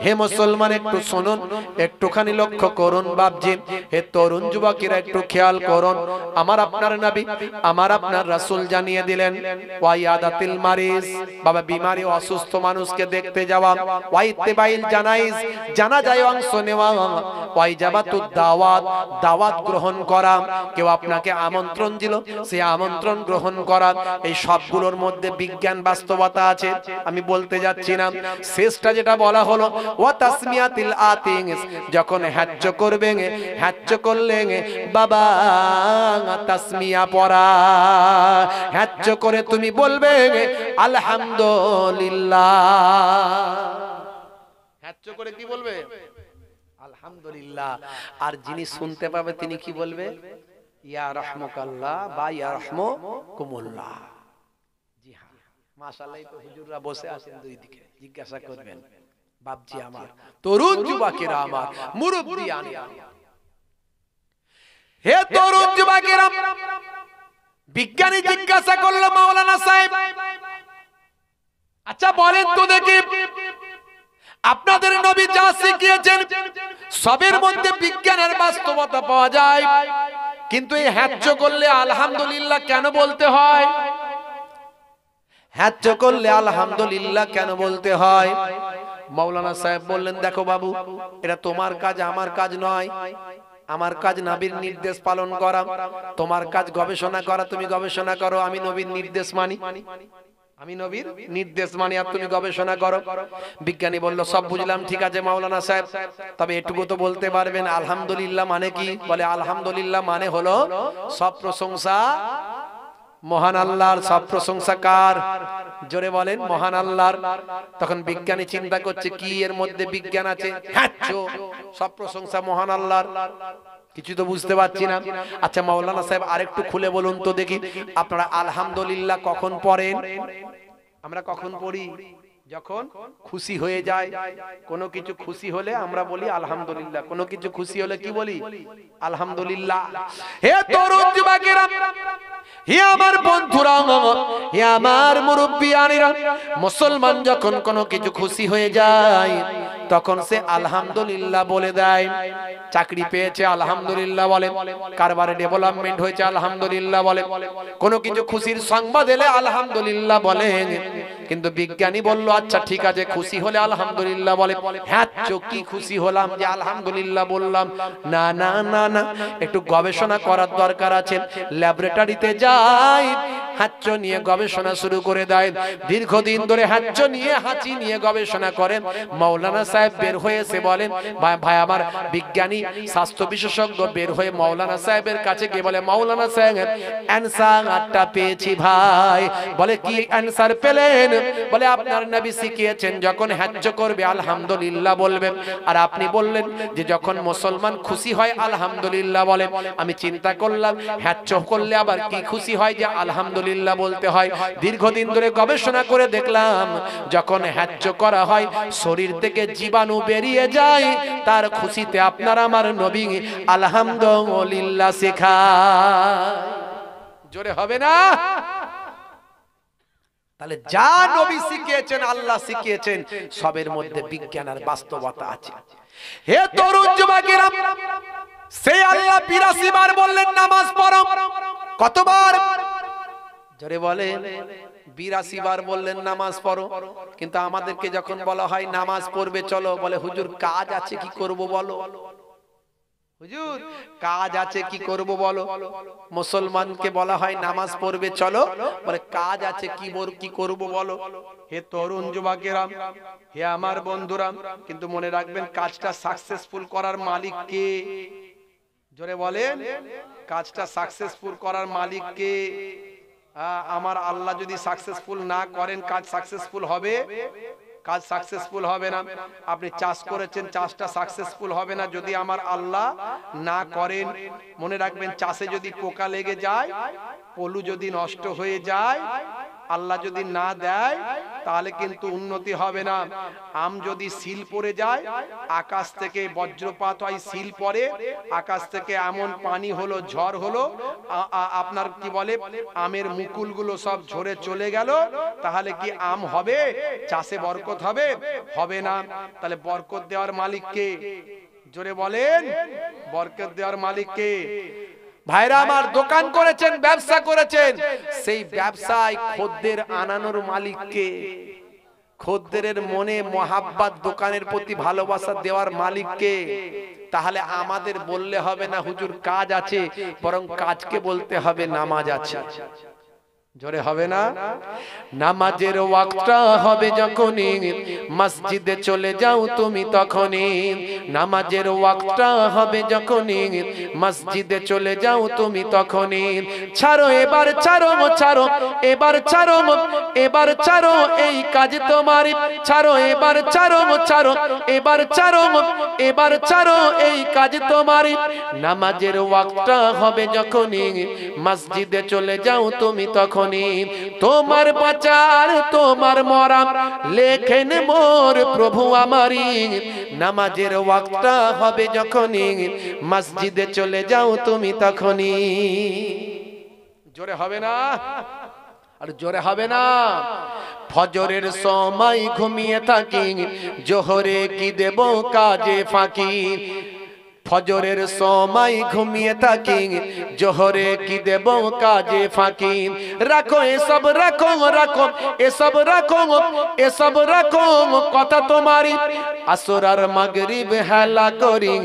হে মুসলমান, একটু শুনুন, একটুখানি লক্ষ্য করুন বাপজি। হে তরুণ যুবকেরা, একটু খেয়াল করুন। আমার আপনার নবী, আমার আপনার রাসূল জানিয়ে দিলেন, ওয়াইয়াদাতিল মারিজ, বাবা বিমারি অসুস্থ মানুষকে দেখতে যাওয়া, ওয়াইতিবাইল জানাইজ, জানাজায় অংশ নেওয়া, ওয়াইজাবাতুদ দাওয়াত, দাওয়াত গ্রহণ করা। কেউ আপনাকে আমন্ত্রণ দিল, সেই আমন্ত্রণ গ্রহণ করা। এই সবগুলোর মধ্যে বিজ্ঞান বাস্তবতা আছে। আমি বলতে যাচ্ছি না। শেষটা যেটা বলা হলো, ওয়া তাসমিয়াতিল আতিস, যখন হ্যাজ্জ করবেন, হ্যাজ্জ করলেন বাবা, তাসমিয়া পড়া। হ্যাজ্জ করে তুমি বলবে আলহামদুলিল্লাহ। হ্যাজ্জ করে কি বলবে? আলহামদুলিল্লাহ। আর যিনি শুনতে পাবে তিনি কি বলবে? ইয়া রাহমাকাল্লাহ বা ইয়া রাহমাকুমুল্লাহ। জি হ্যাঁ, মাশাআল্লাহ। তো হুজুররা বসে আছেন দুই দিকে, জিজ্ঞাসা করবেন। বাপজি আমার, তরুণ যুবকেরা আমার, মুরব্বিয়ান, হে তরুণ যুবকেরা, বিজ্ঞানী জিজ্ঞাসা করলো মাওলানা সাহেব, আচ্ছা বলেন তো দেখি, আপনাদের নবী যা শিখিয়েছেন সবের মধ্যে বিজ্ঞানের বাস্তবতা পাওয়া যায়, কিন্তু এই হ্যাজ্জ করলে আলহামদুলিল্লাহ কেন বলতে হয়? হ্যাজ্জ করলে আলহামদুলিল্লাহ কেন বলতে হয়? মাওলানা সাহেব বললেন, দেখো বাবু, এটা তোমার কাজ, আমার কাজ নয়। আমার কাজ নবীর নির্দেশ পালন করা, তোমার কাজ গবেষণা করা। তুমি গবেষণা করো, আমি নবীর নির্দেশ মানি। আমি নবীর নির্দেশ মানি আর তুমি গবেষণা করো। বিজ্ঞানী বলল, সব বুঝলাম, ঠিক আছে মাওলানা সাহেব, তবে এটুকু তো বলতে পারবেন আলহামদুলিল্লাহ মানে কি? বলে, আলহামদুলিল্লাহ মানে হলো সব প্রশংসা মহান আল্লাহর সব প্রশংসা কার? জোরে বলেন মহান আল্লাহর। তখন বিজ্ঞানী চিন্তা করছে কি এর মধ্যে বিজ্ঞান আছে? হ্যাঁ, সব প্রশংসা মহান আল্লাহর। কিছু তো বুঝতে পারছি না। আচ্ছা মাওলানা সাহেব আরেকটু খুলে বলুন তো দেখি, আপনারা আলহামদুলিল্লাহ কখন পড়েন? আমরা কখন পড়ি? যখন খুশি হয়ে যায়। কোনো কিছু খুশি হলে আমরা বলি আলহামদুলিল্লাহ, কোনো কিছু খুশি হলে কি বলি? আলহামদুলিল্লাহ। হে তরুণ যুবকেরা, হে আমার বন্ধুরা, হে আমার মুরব্বিয়ানেরা, মুসলমান যখন কোনো কিছু খুশি হয়ে যায় তখন সে আলহামদুলিল্লাহ বলে দেয়। চাকরি পেয়েছে আলহামদুলিল্লাহ বলে, কারবারে ডেভেলপমেন্ট হয়েছে আলহামদুলিল্লাহ বলে, কোনো কিছু খুশির সংবাদ এলে আলহামদুলিল্লাহ বলে। কিন্তু বিজ্ঞানী বলল আচ্ছা ঠিক আছে, খুশি হলে আলহামদুলিল্লাহ বলে। হ্যাঁ, কি খুশি হলাম যে আলহামদুলিল্লাহ বললাম? না না না না, একটু গবেষণা করার দরকার আছে। ল্যাবরেটরিতে যাই, হাঁচ নিয়ে গবেষণা শুরু করে দেয়। দীর্ঘদিন ধরে হাঁচ নিয়ে হাঁচি নিয়ে গবেষণা করেন। মাওলানা সাহেব বের হয়েছে, বলেন ভাই আমার বিজ্ঞানী স্বাস্থ্য বিশেষজ্ঞ বের হয়ে মাওলানা সাহেবের কাছে গিয়ে বলে, মাওলানা সাহেব অ্যানসারটা পেয়েছি ভাই। বলে কি অ্যানসার পেলেন? বলে আপনার নবী শিখিয়েছেন যখন হাজ্জ করবে আলহামদুলিল্লাহ বলবে, আর আপনি বললেন যে যখন মুসলমান খুশি হয় আলহামদুলিল্লাহ বলে। আমি চিন্তা করলাম হাজ্জ করলে আবার কি খুশি হয় যে আলহামদুলিল্লাহ বলতে হয়। দীর্ঘদিন ধরে গবেষণা করে দেখলাম যখন হাজ্জ করা হয় শরীর থেকে জীবাণু বেরিয়ে যায়, তার খুশিতে আপনার আমার নবী আলহামদুলিল্লাহ শেখায়। জোরে হবে না? তাহলে যা নবী শিখিয়েছেন, আল্লাহ শিখিয়েছেন, সবের মধ্যে বিজ্ঞান আর বাস্তবতা আছে। হে তরুণ যুবকেরা, সেই আল্লাহ ৮২ বার বললেন নামাজ পড়ো। কতবার? জোরে বলেন। ৮২ বার বললেন নামাজ পড়ো। কিন্তু আমাদেরকে যখন বলা হয় নামাজ পড়বে চলো, বলে হুজুর কাজ আছে কি করব বলো। হুজুর কাজ আছে কি করব বলো। মুসলমানকে বলা হয় নামাজ পড়বে চলো, বলে কাজ আছে কি করব বলো। হে তরুণ যুবকেরা, হে আমার বন্ধুরা, কিন্তু মনে রাখবেন কাজটা সাকসেসফুল করার মালিক কে? জোরে বলেন, কাজটা সাকসেসফুল করার মালিক কে? আমার আল্লাহ যদি সাকসেসফুল না করেন কাজ সাকসেসফুল হবে? কাজ সাকসেসফুল হবে না। আপনি চাষ করেছেন, চাষটা সাকসেসফুল হবে না যদি আমার আল্লাহ না করেন। মনে রাখবেন চাষে যদি পোকা লেগে যায়, পলু যদি নষ্ট হয়ে যায়, আল্লাহ যদি না দেয় তাহলে কিন্তু উন্নতি হবে না। আম যদি শিল পড়ে যায়, আকাশ থেকে বজ্রপাত হয়, শিল পড়ে, আকাশ থেকে এমন পানি হলো, ঝড় হলো, আপনার কি বলে আমের মুকুলগুলো সব ঝরে চলে গেল, তাহলে কি আম হবে? চাষে বরকত হবে? হবে না। তাহলে বরকত দেওয়ার মালিক কে? জোরে বলেন, বরকত দেওয়ার মালিক কে? ভাইরা আমার, দোকান করেছেন, ব্যবসা করেছেন, সেই ব্যবসায় খদ্দের আনানোর মালিক কে? খদ্দেরের মনে মহাব্বত, দোকানের প্রতি ভালোবাসা দেওয়ার মালিক কে? তাহলে আমাদের বললে হবে না হুজুর কাজ আছে, বরং কাজকে বলতে হবে নামাজ আছে। জোরে হবে না? নামাজের ওয়াক্তটা হবে যখনই মসজিদে চলে যাও তুমি তখনই। নামাজের ওয়াক্তটা হবে যখনই মসজিদে চলে যাও তুমি তখনই। ছাড়ো এবার, ছাড়ো ছাড়ো এবার, ছাড়ো এবার, ছাড়ো এই কাজ তোমার। ছাড়ো এবার, ছাড়ো ছাড়ো এবার, ছাড়ো এবার, ছাড়ো এই কাজ তোমার। নামাজের ওয়াক্তটা হবে যখনই মসজিদে চলে যাও তুমি তখন। তোমার বাঁচার তোমার মরা লেখেন মোর প্রভু আমারি। নামাজের ওয়াক্তটা হবে যখনই মসজিদে চলে যাও তুমি তখনই। জোরে হবে না? আর জোরে হবে না? ফজরের সময় ঘুমিয়ে থাকি, জোহরে কি দেব কাজে ফাঁকি। ফজরের সময় ঘুমিয়ে থাকি, জোহরে কি দেব কাজে ফাঁকি। রাখো এসব, রাখো রাখো এসব, রাখো এসব, রাখো কথা তোমারই। আসর আর মাগরিব হেলা করি,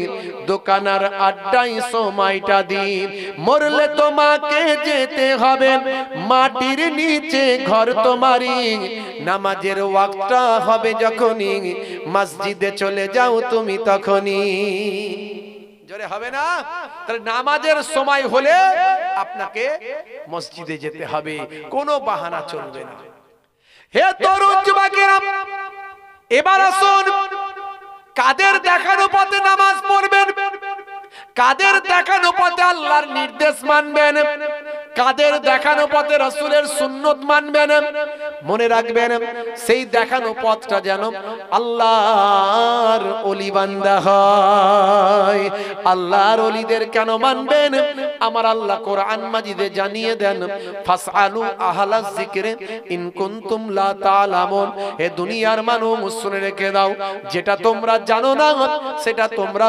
দোকানার আড্ডাই সময়টা দিই। মরলে তোমাকে যেতে হবে মাটির নিচে ঘর তোমারই। নামাজের ওয়াক্তটা হবে যখনই মসজিদে চলে যাও তুমি তখনই। জোরে হবে না? তাহলে নামাজের সময় হলে আপনাকে মসজিদে যেতে হবে, কোনো বাহানা চলবে না। হে তরুণ যুবকেরা, এবার আসুন কাদের দেখানো পথে নামাজ পড়বেন, কাদের দেখানো পথে আল্লাহর নির্দেশ মানবেন, কাদের দেখানো পথে রাসূলের সুন্নত মানবেন। মনে রাখবেন সেই দেখানো পথটা যেন আল্লাহর ওলি বান্দা হয়। আল্লাহর ওলিদের কেন মানবেন? আমার আল্লাহ কোরআন মাজিদে জানিয়ে দেন, ফাসআলু আহলাজ যিকরি ইন কুনতুম লা তা'লামুন। হে দুনিয়ার মানুষ শুনে রেখে দাও, যেটা তোমরা জানো না সেটা তোমরা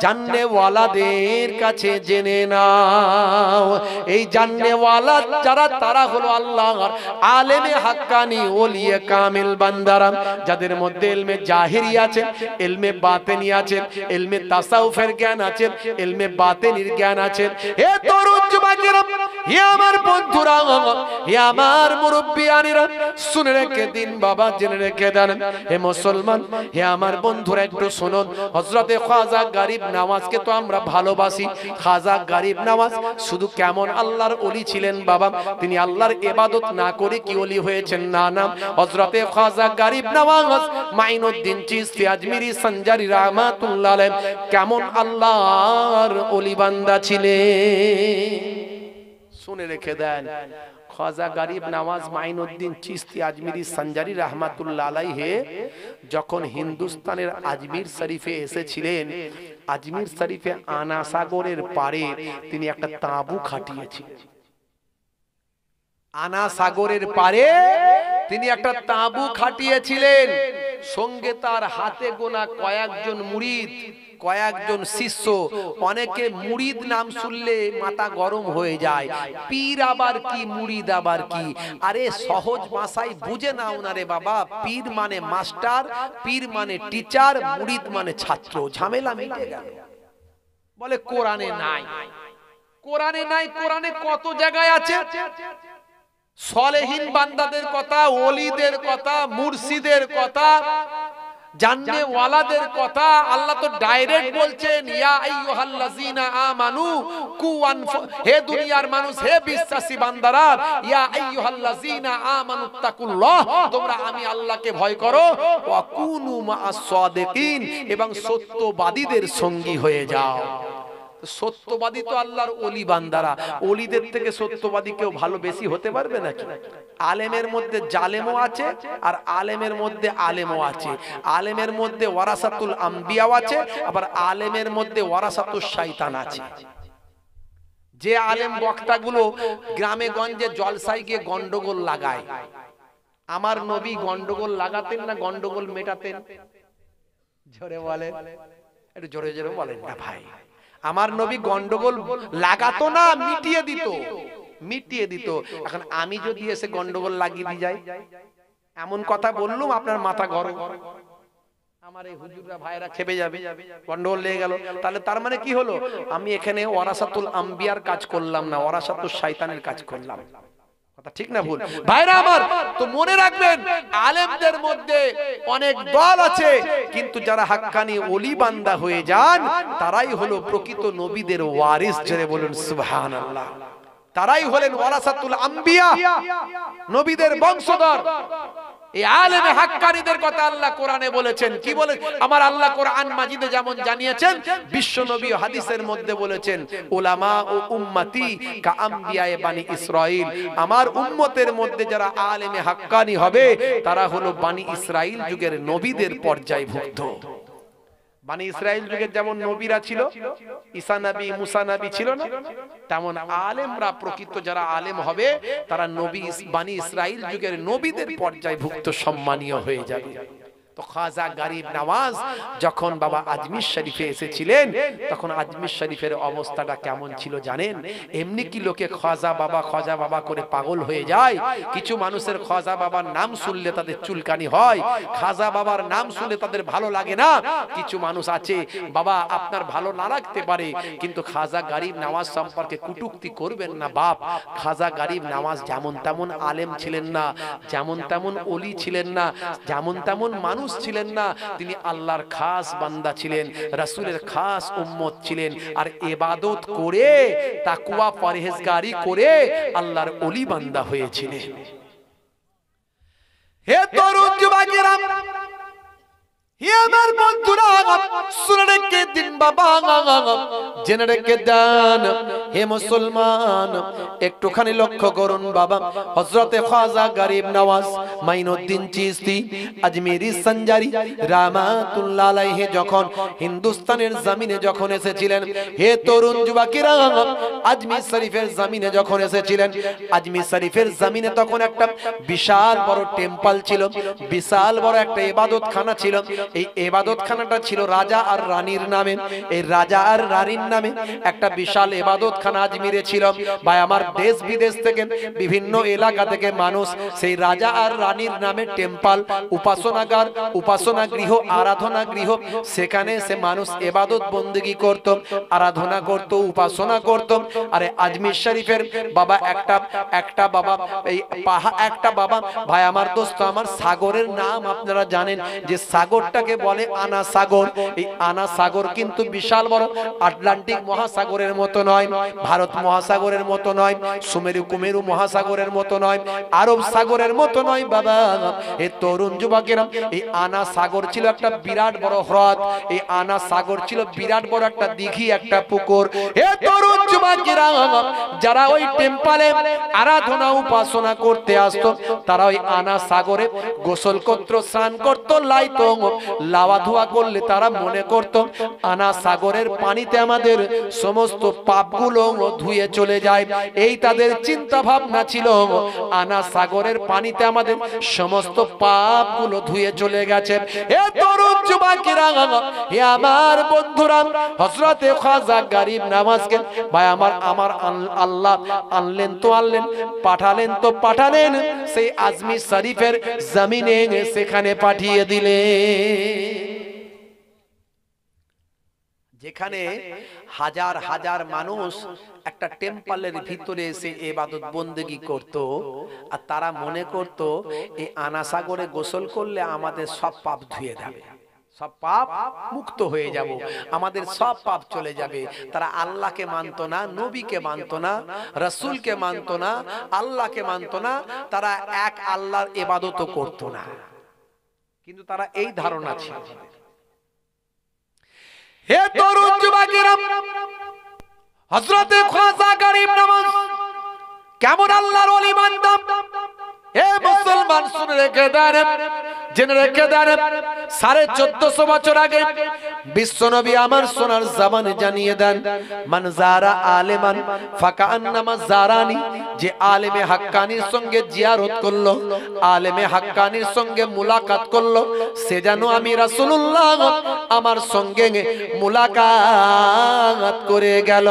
জাননে ওয়ালাদের কাছে জেনে নাও। এই জাননেওয়ালা যারা, তারা হলো আল্লাহর আলেমে হাক্কানি ওলিয়ে কামিল বান্দারা, যাদের মধ্যে ইলমে জাহিরি আছে, ইলমে বাতিনি আছে, ইলমে তাসাউফের জ্ঞান আছে, ইলমে বাতিনির জ্ঞান আছে। হে তরুণ যুবকেরা, হে আমার বন্ধুরা, হে আমার মুরব্বিয়ানিরা, শুনে রেখে দিন বাবা, জেনে রেখে দেন। হে মুসলমান, হে আমার বন্ধুরা, একটু শুনুন। হযরতে খাজা গরিব নওয়াজকে তো আমরা ভালোবাসি। খাজা গরিব নওয়াজ শুধু কেমন আল্লাহর ওলি ছিলেন বাবা, তিনি আল্লাহর ইবাদত না করে কি ওলি হয়েছেন? না না, হযরতে খাজা গরিব নওয়াজ মাইনুদ্দিন চিশতি আজমিরি সঞ্জারি রাহমাতুল্লাহ আলাইহি কেমন আল্লাহর ওলি বান্দা ছিলেন, শুনে রেখে দেন। খাজা গরিব নওয়াজ মাইনুদ্দিন চিশতি আজমিরি সঞ্জারি রাহমাতুল্লাহ আলাইহি যখন হিন্দুস্তানের আজমির শরীফে এসেছিলেন, আজমির শরীফে আনা সাগরের পারে তিনি একটা তাঁবু খাটিয়েছিলেন। আনা সাগরের পারে তিনি একটা তাঁবু খাটিয়েছিলেন। সঙ্গে তার হাতে গোনা কয়েকজন মুরিদ, কয়েকজন শিষ্য। অনেকে মুরিদ নাম শুনলে মাথা গরম হয়ে যায়, পীর আবার কি, মুরিদ আবার কি? আরে সহজ ভাষায় বুঝে নাও না রে বাবা, পীর মানে মাস্টার, পীর মানে টিচার, মুরিদ মানে ছাত্র। ঝামেলা মিটে গেল। বলে কোরআনে নাই, কোরআনে নাই। কোরআনে কত জায়গায় আছে সলেহীন বান্দাদের কথা, ওলিদের কথা, মুর্শিদের কথা, জাননে ওয়ালাদের কথা। আল্লাহ তো ডাইরেক্ট বলছেন, ইয়া আইয়ুহাল্লাযিনা আমানু কু হে দুনিয়ার মানুষ, হে বিশ্বাসী বান্দারা, ইয়া আইয়ুহাল্লাযিনা আমানুত্তাকুল্লাহ, তোমরা আমি আল্লাহকে ভয় করো, ওয়া কুনু মা'আস সাদিকিন, এবং সত্যবাদীদের সঙ্গী হয়ে যাও। সত্যবাদী তো আল্লাহর ওলি বান্দারা। ওলিদের থেকে সত্যবাদী কেউ ভালো বেশি হতে পারবে নাকি? আলেমের মধ্যে জালেমও আছে আর আলেমের মধ্যে আলেমও আছে। আলেমের মধ্যে ওয়ারাসাতুল আম্বিয়া আছে, আবার আলেমের মধ্যে ওয়ারাসাতুশ শয়তান আছে। যে আলেম বক্তাগুলো গ্রামে গঞ্জে জলসায় গিয়ে গন্ডগোল লাগায়, আমার নবী গন্ডগোল লাগাতেন না গন্ডগোল মেটাতেন? জোরে বলেন, একটু জোরে জোরে বলেন না ভাই। আমার নবী গন্ডগোল লাগাতো না, মিটিয়ে দিত, মিটিয়ে দিত। এখন আমি যদি এসে গন্ডগোল লাগিয়ে দিয়ে যাই, এমন কথা বললুম আপনার মাথা গরম, আমার এই হুজুররা ভাইরা খেপে যাবে, গন্ডগোল লেগে গেল। তাহলে তার মানে কি হলো? আমি এখানে ওয়ারাসাতুল আম্বিয়ার কাজ করলাম না, ওয়ারাসাতুল শয়তানের কাজ করলাম। ঠিক না ভুল? ভাইরা আমার, তো মনে রাখবেন আলেমদের মধ্যে অনেক দল আছে, কিন্তু যারা হাক্কানি ওলি বান্দা হয়ে যান তারাই হলো প্রকৃত নবীদের ওয়ারিস। জোরে বলুন সুবহানাল্লাহ। তারাই হলেন ওয়ারাসাতুল আম্বিয়া, নবীদের বংশধর। এই আলেমে হাক্কানিদের কথা আল্লাহ কোরআনে বলেছেন। কি বলে? আমার আল্লাহ কোরআন মাজিদে যেমন জানিয়েছেন, বিশ্ব নবী হাদিসের মধ্যে বলেছেন, উলামা ও উম্মতি কা আম্বিয়ায়ে বানি ইসরাইল, আমার উম্মতের মধ্যে যারা আলেমে হাক্কানি হবে তারা হলো বানি ইসরাইল যুগের নবীদের পর্যায়ভুক্ত। বানি ইসরাইল যুগের যেমন নবীরা ছিল, ঈসা নবী, মুসা নবী ছিল না, তেমন আলেমরা, প্রকৃত যারা আলেম হবে তারা নবী বানি ইসরাইল যুগের নবীদের পর্যায়ভুক্ত সম্মানীয় হয়ে যাবে। তো খাজা গরিব নওয়াজ যখন বাবা আজমির শরীফে এসেছিলেন, তখন আজমির শরীফের অবস্থাটা কেমন ছিল জানেন? এমনি কি লোকে খাজা বাবা করে পাগল হয়ে যায়? কিছু মানুষের খাজা বাবার নাম শুনলে তাদের চুলকানি হয়, খাজা বাবার নাম শুনলে তাদের ভালো লাগে না। কিছু মানুষ আছে, বাবা আপনার ভালো না লাগতে পারে, কিন্তু খাজা গরিব নওয়াজ সম্পর্কে কটূক্তি করবেন না বাপ। খাজা গরিব নওয়াজ যেমন তেমন আলেম ছিলেন না, যেমন তেমন ওলি ছিলেন না, যেমন তেমন মানুষ মানুষ ছিলেন না, তিনি আল্লাহর খাস বান্দা ছিলেন, রাসূলের খাস উম্মত ছিলেন। আর ইবাদত করে তাকওয়া পরহেজগারি করে আল্লাহর ওলি বান্দা হয়েছিলেন। হে তরুণ যুবকেরা, হে আমার বন্ধুরা, শুনে রেখে দিন বাবা, জেনে রেখে দেন হে মুসলমান, একটুখানি লক্ষ্য করুন বাবা। হযরতে খাজা গরিব নওয়াজ মাইনুদ্দিন চিশতি আজমেরি সঞ্জারি রাহমাতুল্লাহ আলাইহি যখন হিন্দুস্তানের জমিনে যখন এসেছিলেন, হে তরুণ যুবকেরা, আজমির শরীফের জমিনে যখন এসেছিলেন, আজমির শরীফের জমিনে তখন একটা বিশাল বড় টেম্পল ছিল, বিশাল বড় একটা ইবাদতখানা ছিল। এই ইবাদতখানাটা ছিল রাজা আর রানীর নামে। এই রাজা আর রানীর নামে একটা বিশাল ইবাদতখানা আজমিরে ছিল। ভাই আমার, দেশ বিদেশ থেকে বিভিন্ন এলাকা থেকে মানুষ সেই রাজা আর রানীর নামে টেম্পল, উপাসনাগার, উপাসনা গৃহ, আরাধনা গৃহ, সেখানে সে মানুষ ইবাদত বন্দেগী করত, আরাধনা করত, উপাসনা করত। আরে আজমির শরীফের বাবা একটা বাবা, এই একটা বাবা, ভাই আমার দোস্ত আমার, সাগরের নাম আপনারা জানেন যে সাগরটাকে বলে আনা সাগর। এই আনা সাগর কিন্তু বিশাল বড়, আটলান্টিক মহাসাগরের মতো নয়, ভারত মহাসাগরের মতো নয়, সুমেরু কুমেরু মহাসাগরের মতো নয়, আরব সাগরের মতো নয় বাবা। এই তরুণ যুবকেরা, এই আনা সাগর ছিল একটা বিরাট বড় হ্রদ, এই আনা সাগর ছিল বিরাট বড় একটা দিঘি, একটা পুকুর। হে তরুণ যুবকেরা, যারা ওই টেম্পলে আরাধনা উপাসনা করতে আসতো, তারা ওই আনা সাগরে গোসল করত, স্নান করত, লাইতো, লাওয়া ধোয়া করলে তারা মনে করত আনা সাগরের পানিতে আমাদের সমস্ত পাপগুলো ধুয়ে চলে যায়। এই তাদের চিন্তা ভাবনা ছিল, আনা সাগরের পানিতে আমাদের সমস্ত পাপগুলো ধুয়ে চলে গেছে। হে তরুণ যুবকেরা, হে আমার বন্ধুরা, হযরতে খাজা গরিব নওয়াজকে ভাই আমার আল্লাহ আনলেন তো আনলেন, পাঠালেন তো পাঠালেন সেই আজমির শরীফের জমিনে, সেখানে পাঠিয়ে দিলেন যেখানে হাজার হাজার মানুষ একটা টেম্পলের ভিতরে এসে ইবাদত বন্দেগী করত। আর তারা মনে করত এই আনা সাগরে গোসল করলে আমাদের সব পাপ ধুয়ে যাবে, সব পাপ মুক্ত হয়ে যাব, আমাদের সব পাপ চলে যাবে। তারা আল্লাহকে মানতো না, নবীকে মানতো না, রাসূলকে মানতো না, আল্লাহকে মানতো না, তারা এক আল্লাহর ইবাদত করত না। কিন্তু তারা এই ধারণা ছিল। হে তরুণ যুবকেরা, হযরতে খাজা গরিব নওয়াজ কেমন আল্লাহর ওলি বান্দা। হে মুসলমান, শুনে রেখে দেন, জেনে রেখে দেন, 1450 বছর আগে বিশ্বনবী আমার সোনার জবানে জানিয়ে দেন, মান যারা আলেমান ফাকান্নামা যারানি, যে আলেমে হাক্কানির সঙ্গে জিয়ারত করলো, আলেমে হাক্কানির সঙ্গে মুলাকাত করলো, সে যেন আমি রাসূলুল্লাহ আমার সঙ্গে মুলাকাত করে গেল।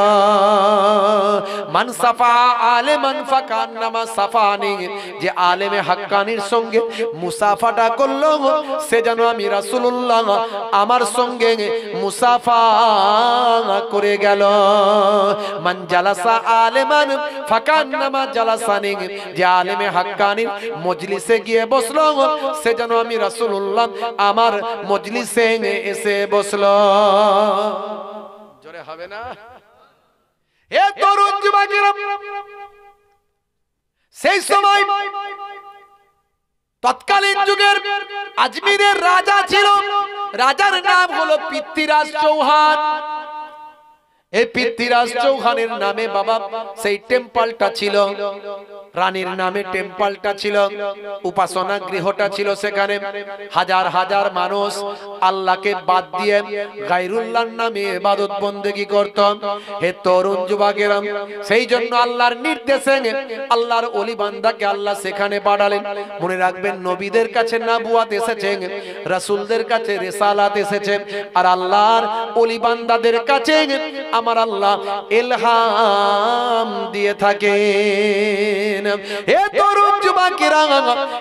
মান সাফা আলেমান ফাকান্নামা সাফানি, যে আলেমে হাক্কানির সঙ্গে মুসাফাটা করলো, সে যেন আমি রাসূলুল্লাহ আমার সঙ্গে মুসাফা করে গেল। মান জালাসা আলেমান ফাকান্নামা জালাসানি, যে আলেমে হাক্কানির মজলিসে গিয়ে বসলো, সে যেন আমি রাসূলুল্লাহ আমার মজলিসে এসে বসলো। জোরে হবে না? হে তরুণ যুবকেরা, সেই সময় তৎকালীন যুগের আজমিরের রাজা ছিল, রাজার নাম হলো পৃথ্বীরাজ চৌহান। এই পৃথ্বীরাজ চৌহানের নামে বাবা সেই টেম্পলটা ছিল, রানীর নামে টেম্পলটা ছিল, উপাসনা গৃহটা ছিল। সেখানে হাজার হাজার মানুষ আল্লাহকে বাদ দিয়ে গায়রুল্লাহর নামে ইবাদত বন্দেগী করত। হে তরুণ যুবকেরা, সেই জন্য আল্লাহর নির্দেশে আল্লাহর ওলি বান্দাকে আল্লাহ সেখানে পাঠালেন। মনে রাখবেন, নবীদের কাছে নবুয়ত এসেছে, রাসূলদের কাছে রিসালাত এসেছে, আর আল্লাহর ওলি বান্দাদের কাছে আমার আল্লাহ ইলহাম দিয়ে থাকেন। হে তরুণ যুবকেরা,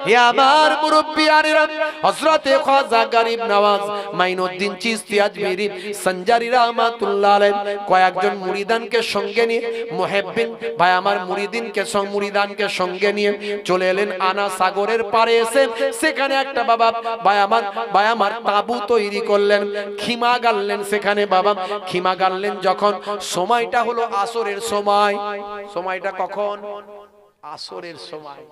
হে আমার মুরব্বিয়ানেরা, হযরতে খাজা গরিব নওয়াজ মাইনুদ্দিন চিশতি আজমিরি সঞ্জারি রাহমাতুল্লাহ আলাইহি কয়েকজন মুরিদানকে সঙ্গে নিয়ে, মুহিব্বিন ভাই আমার মুরিদানকে সঙ্গে নিয়ে চলে এলেন আনা সাগরের পাড়ে। এসে সেখানে একটা বাবা ভাই আমার তাবু তৈরি করলেন, খিমা গাড়লেন সেখানে। বাবা খিমা গাড়লেন যখন, সময়টা হলো আসরের সময়। সময়টা কখন? আসরের সময়।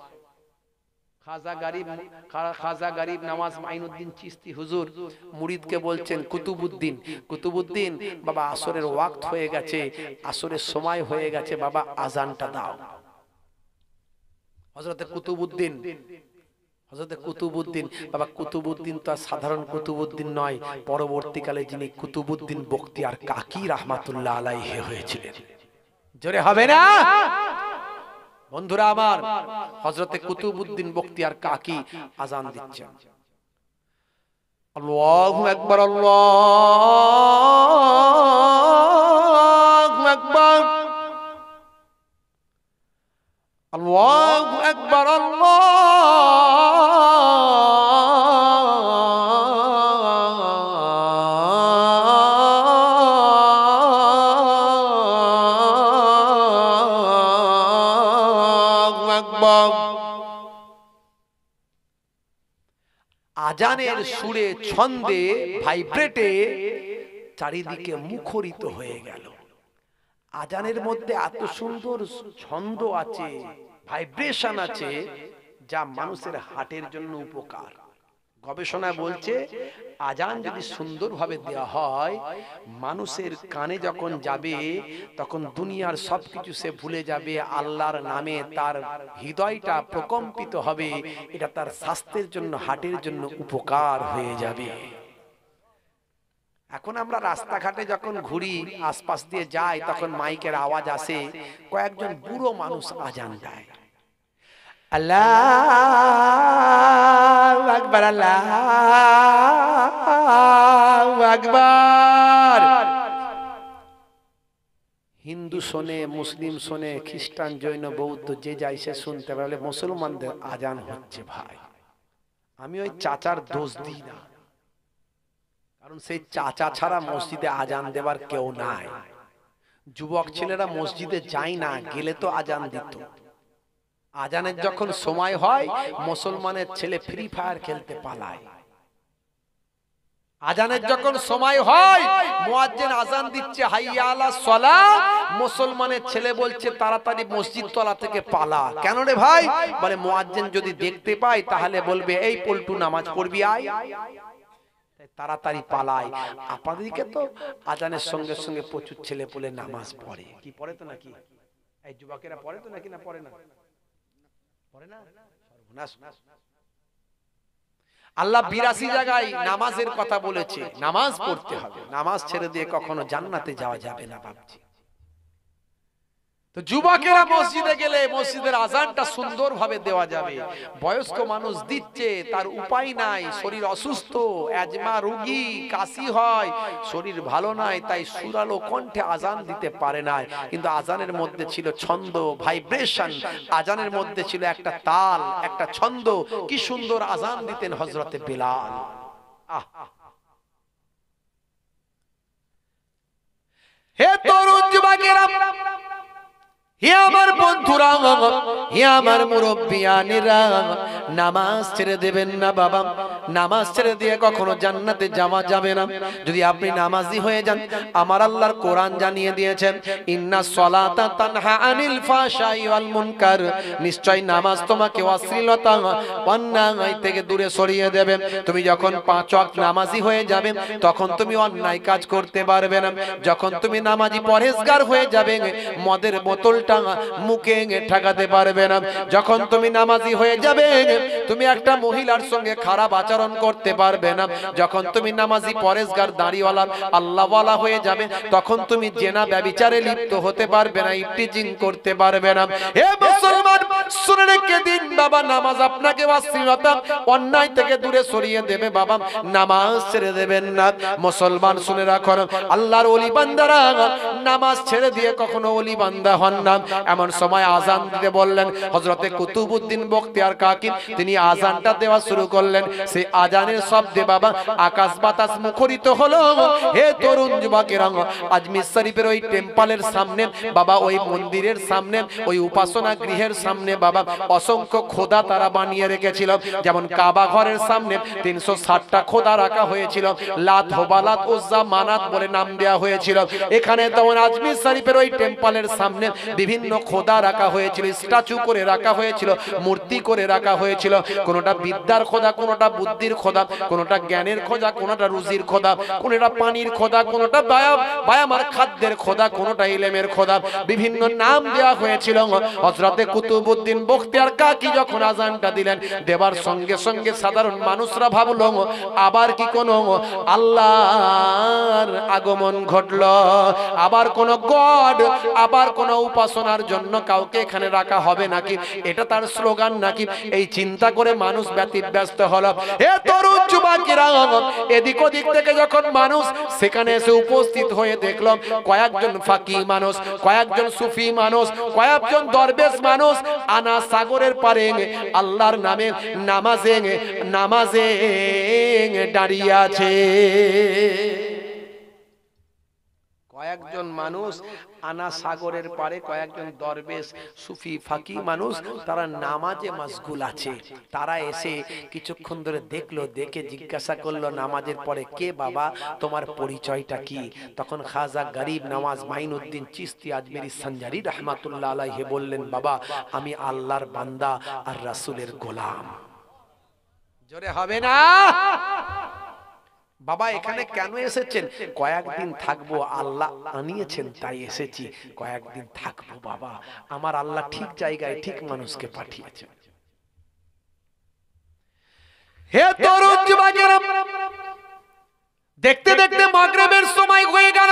খাজা গরিব নওয়াজ মাইনুদ্দিন চিশতি হুজুর মুরিদকে বলছেন, কুতুবউদ্দিন বাবা আসরের ওয়াক্ত হয়ে গেছে, আসরের সময় হয়ে গেছে, বাবা আজানটা দাও। হযরতে কুতুবউদ্দিন বাবা, কুতুবউদ্দিন তো সাধারণ কুতুবউদ্দিন নয়, পরবর্তীকালে যিনি কুতুবউদ্দিন বখতিয়ার কাকি রাহমাতুল্লাহ আলাইহি হয়েছিলেন। জোরে হবে না বন্ধুরা আমার? হযরতে কুতুবউদ্দিন বখতিয়ার কাকি আজান দিচ্ছেন। আল্লাহু আকবার, আল্লাহু আকবার, আল্লাহু আকবার, আজানের সুরে, ছন্দে, ভাইব্রেটে চারিদিকে মুখরিত হয়ে গেল। আজানের মধ্যে এত সুন্দর ছন্দ আছে, ভাইব্রেশন আছে, যা মানুষের হার্টের জন্য উপকার। গবেষণা বলছে আজান যদি সুন্দরভাবে দেওয়া হয়, মানুষের কানে যখন যাবে তখন দুনিয়ার সবকিছু সে ভুলে যাবে, আল্লাহর নামে তার হৃদয়টা প্রকম্পিত হবে। এটা তার স্বাস্থ্যের জন্য, হার্টের জন্য উপকার হয়ে যাবে। এখন আমরা রাস্তাঘাটে যখন ঘুরি, আশপাশ দিয়ে যাই, তখন মাইকের আওয়াজ আসে, কয়েকজন বুড়ো মানুষ আজান দেয়, আল্লাহু আকবার, আল্লাহু আকবার। হিন্দু শোনে, মুসলিম শোনে, খ্রিস্টান, জৈন, বৌদ্ধ যে যাই সে শুনতে পারলে মুসলমানদের আজান হচ্ছে। ভাই আমি ওই চাচার দোষ দিই না, কারণ সেই চাচা ছাড়া মসজিদে আজান দেবার কেউ নাই। যুবক ছেলেরা মসজিদে যায় না, গেলে তো আজান দিত। আজানের যখন সময় হয়, মুসলমানের ছেলে ফ্রি ফায়ার খেলতে পালায়। আজানের যখন সময় হয়, মুয়াজ্জিন আজান দিচ্ছে হাইয়া আলাস সালাহ, মুসলমানের ছেলে বলছে তাড়াতাড়ি মসজিদ তলা থেকে পালা। কেন রে ভাই? বলে মুয়াজ্জিন যদি দেখতে পায় তাহলে বলবে এই পল্টু নামাজ পড়বি আয়, তাড়াতাড়ি পালায়। আপনাদেরকে তো আজানের সঙ্গে সঙ্গে প্রচুর ছেলে পেলে নামাজ পড়ে। কি পড়ে তো নাকি? এই যুবকেরা পড়ে তো নাকি? না পড়ে না? পড়ে না? সর্বনাশ। আল্লাহ ৮২ জায়গায় নামাজের কথা বলেছে, নামাজ পড়তে হবে। নামাজ ছেড়ে দিয়ে কখনো জান্নাতে যাওয়া যাবে না ভাবছি। তো যুবকেরা মসজিদে গেলে মসজিদের আজানটা সুন্দরভাবে দেওয়া যাবে। বয়স্ক মানুষ দিচ্ছে, তার উপায় নাই, শরীর অসুস্থ, অ্যাজমা রোগী, কাশি হয়, শরীর ভালো নাই, তাই সুরালো কণ্ঠে আজান দিতে পারে না। কিন্তু আজানের মধ্যে ছিল ছন্দ, ভাইব্রেশন, আজানের মধ্যে ছিল একটা তাল, একটা ছন্দ। কি সুন্দর আজান দিতেন হযরতে বেলাল। হে তরুণ যুবকেরা, হে আমার বন্ধুরা, হে আমার মুরব্বিয়ানেরা, নামাজ ছেড়ে দেবেন না বাবা। নামাজ ছেড়ে দিয়ে কখনো জান্নাতে যাওয়া যাবে না। যদি আপনি নামাজি হয়ে যান, আমার আল্লাহর কোরআন জানিয়ে দিয়েছেন, ইন্নাস সালাতা তানহা আনিল ফাহশাই ওয়াল মুনকার, নিশ্চয় নামাজ তোমাকে অশ্লীলতা, অন্যায় থেকে দূরে সরিয়ে দেবে। তুমি যখন ৫ ওয়াক্ত নামাজি হয়ে যাবে, তখন তুমি অন্যায় কাজ করতে পারবে না। যখন তুমি নামাজি পরহেজগার হয়ে যাবে, মদের বোতলটা মুখে ঠেকাতে পারবে না। যখন তুমি নামাজি হয়ে যাবে, তুমি একটা মহিলার সঙ্গে খারাপ আচরণ করতে পারবে না। যখন তুমি নামাজি পরহেজগার দাড়িওয়ালা আল্লাহওয়ালা হয়ে যাবে, তখন তুমি জেনা ব্যভিচারে লিপ্ত হতে পারবে না, ইফটিজিং করতে পারবে না। হে মুসলমান, শুনে রেখে দিন বাবা, নামাজ আপনাকে অশ্লীলতা অন্যায় থেকে দূরে সরিয়ে দেবে বাবা, নামাজ ছেড়ে দেবেন না। মুসলমান শুনে রাখুন, আল্লাহর ওলি বান্দারা নামাজ ছেড়ে দিয়ে কখনো ওলি বান্দা হন না। এমন সময় আজান দিতে বললেন হযরতে কুতুবউদ্দিন বখতিয়ার কাকি, তিনি আজানটা দেওয়া শুরু করলেন। সেই আজানের শব্দে বাবা আকাশ বাতাস মুখরিত হলো। হে তরুণ যুবকেরা, আজমির শরীফের ওই টেম্পলের সামনে বাবা, ওই মন্দিরের সামনে, ওই উপাসনা গৃহের সামনে বাবা অসংখ্য খোদা তারা বানিয়ে রেখেছিল। যেমন কাবা ঘরের সামনে 360টা খোদা রাখা হয়েছিল, লাত, হুবালাত, উজ্জা, মানাত বলে নাম দেওয়া হয়েছিল। এখানে তেমন আজমির শরীফের ওই টেম্পলের সামনে বিভিন্ন খোদা রাখা হয়েছিল, স্ট্যাচু করে রাখা হয়েছিল, মূর্তি করে রাখা হয়েছিল। কোনটা বিদ্যার খোদা, কোনটা বুদ্ধির খোদা, কোনটা জ্ঞানের খোদা, কোনটা রুজির খোদা, কোনটা পানির খোদা, কোনটা বায়ামার খাদ্যের খোদা, কোনটা ইলমের খোদা, বিভিন্ন নাম দেওয়া হয়েছিল। হযরতে কুতুবউদ্দিন বখতিয়ার কাকি যখন আজানটা দিলেন, দেবার সঙ্গে সঙ্গে সাধারণ মানুষরা ভাবলো আবার কি কোনো আল্লাহর আগমন ঘটলো, আবার কোন গড, আবার কোন উপাসনার জন্য কাউকে এখানে রাখা হবে নাকি, এটা তার স্লোগান নাকি, এই চিন্তা করে মানুষ ব্যতিব্যস্ত হলো। হে তরুণ যুবকেরা, এদিক ওদিক থেকে যখন মানুষ সেখানে এসে উপস্থিত হয়ে দেখলো কয়েকজন ফাকি মানুষ, কয়েকজন সুফি মানুষ, কয়েকজন দরবেশ মানুষ আনা সাগরের পারে আল্লাহর নামে নামাজে নামাজে দাঁড়িয়ে আছে। কয়েকজন মানুষ আনা সাগরের পারে, কয়েকজন দরবেশ সুফি ফাকি মানুষ তারা নামাজে মশগুল আছে। তারা এসে কিছুক্ষণ ধরে দেখলো, দেখে জিজ্ঞাসা করলো নামাজের পরে, কে বাবা তোমার পরিচয়টা কি? তখন খাজা গরিব নওয়াজ মাইনুদ্দিন চিশতি আজমেরি সঞ্জারি রহমাতুল্লাহ আলাইহি বললেন, বাবা আমি আল্লাহর বান্দা আর রাসূলের গোলাম। জোরে হবে না? বাবা এখানে কেন এসেছেন? কয়েকদিন থাকবো, আল্লাহ আনিয়েছেন তাই এসেছি। কয়েকদিন থাকবো বাবা, আমার আল্লাহ ঠিক জায়গায় ঠিক মানুষকে পাঠিয়েছেন। হে তরুণ যুবকেরা, দেখতে দেখতে মাগরিবের সময় হয়ে গেল।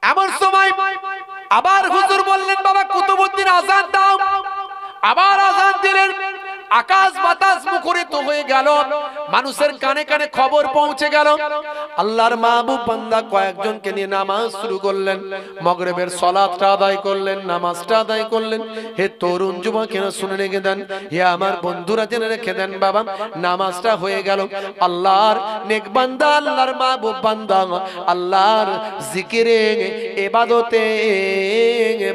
এমন সময় আবার হুজুর বললেন, বাবা কুতুবউদ্দিন আজান দাও। আবার আজান দিলেন। আকাশ বাতাস মুখরিত হয়ে গেল, মানুষের কানে কানে খবর পৌঁছে গেল। আল্লাহর মাহবুব বান্দা কয়েকজনকে নিয়ে নামাজ শুরু করলেন, মাগরিবের সালাতটা আদায় করলেন, নামাজটা আদায় করলেন। হে তরুণ যুবকেরা শুনে রেখে দেন, হে আমার বন্ধুরা জেনে রেখে দেন, বাবা নামাজটা হয়ে গেল। আল্লাহর নেক বান্দা, আল্লাহর মাহবুব বান্দা আল্লাহর জিকিরে ইবাদতে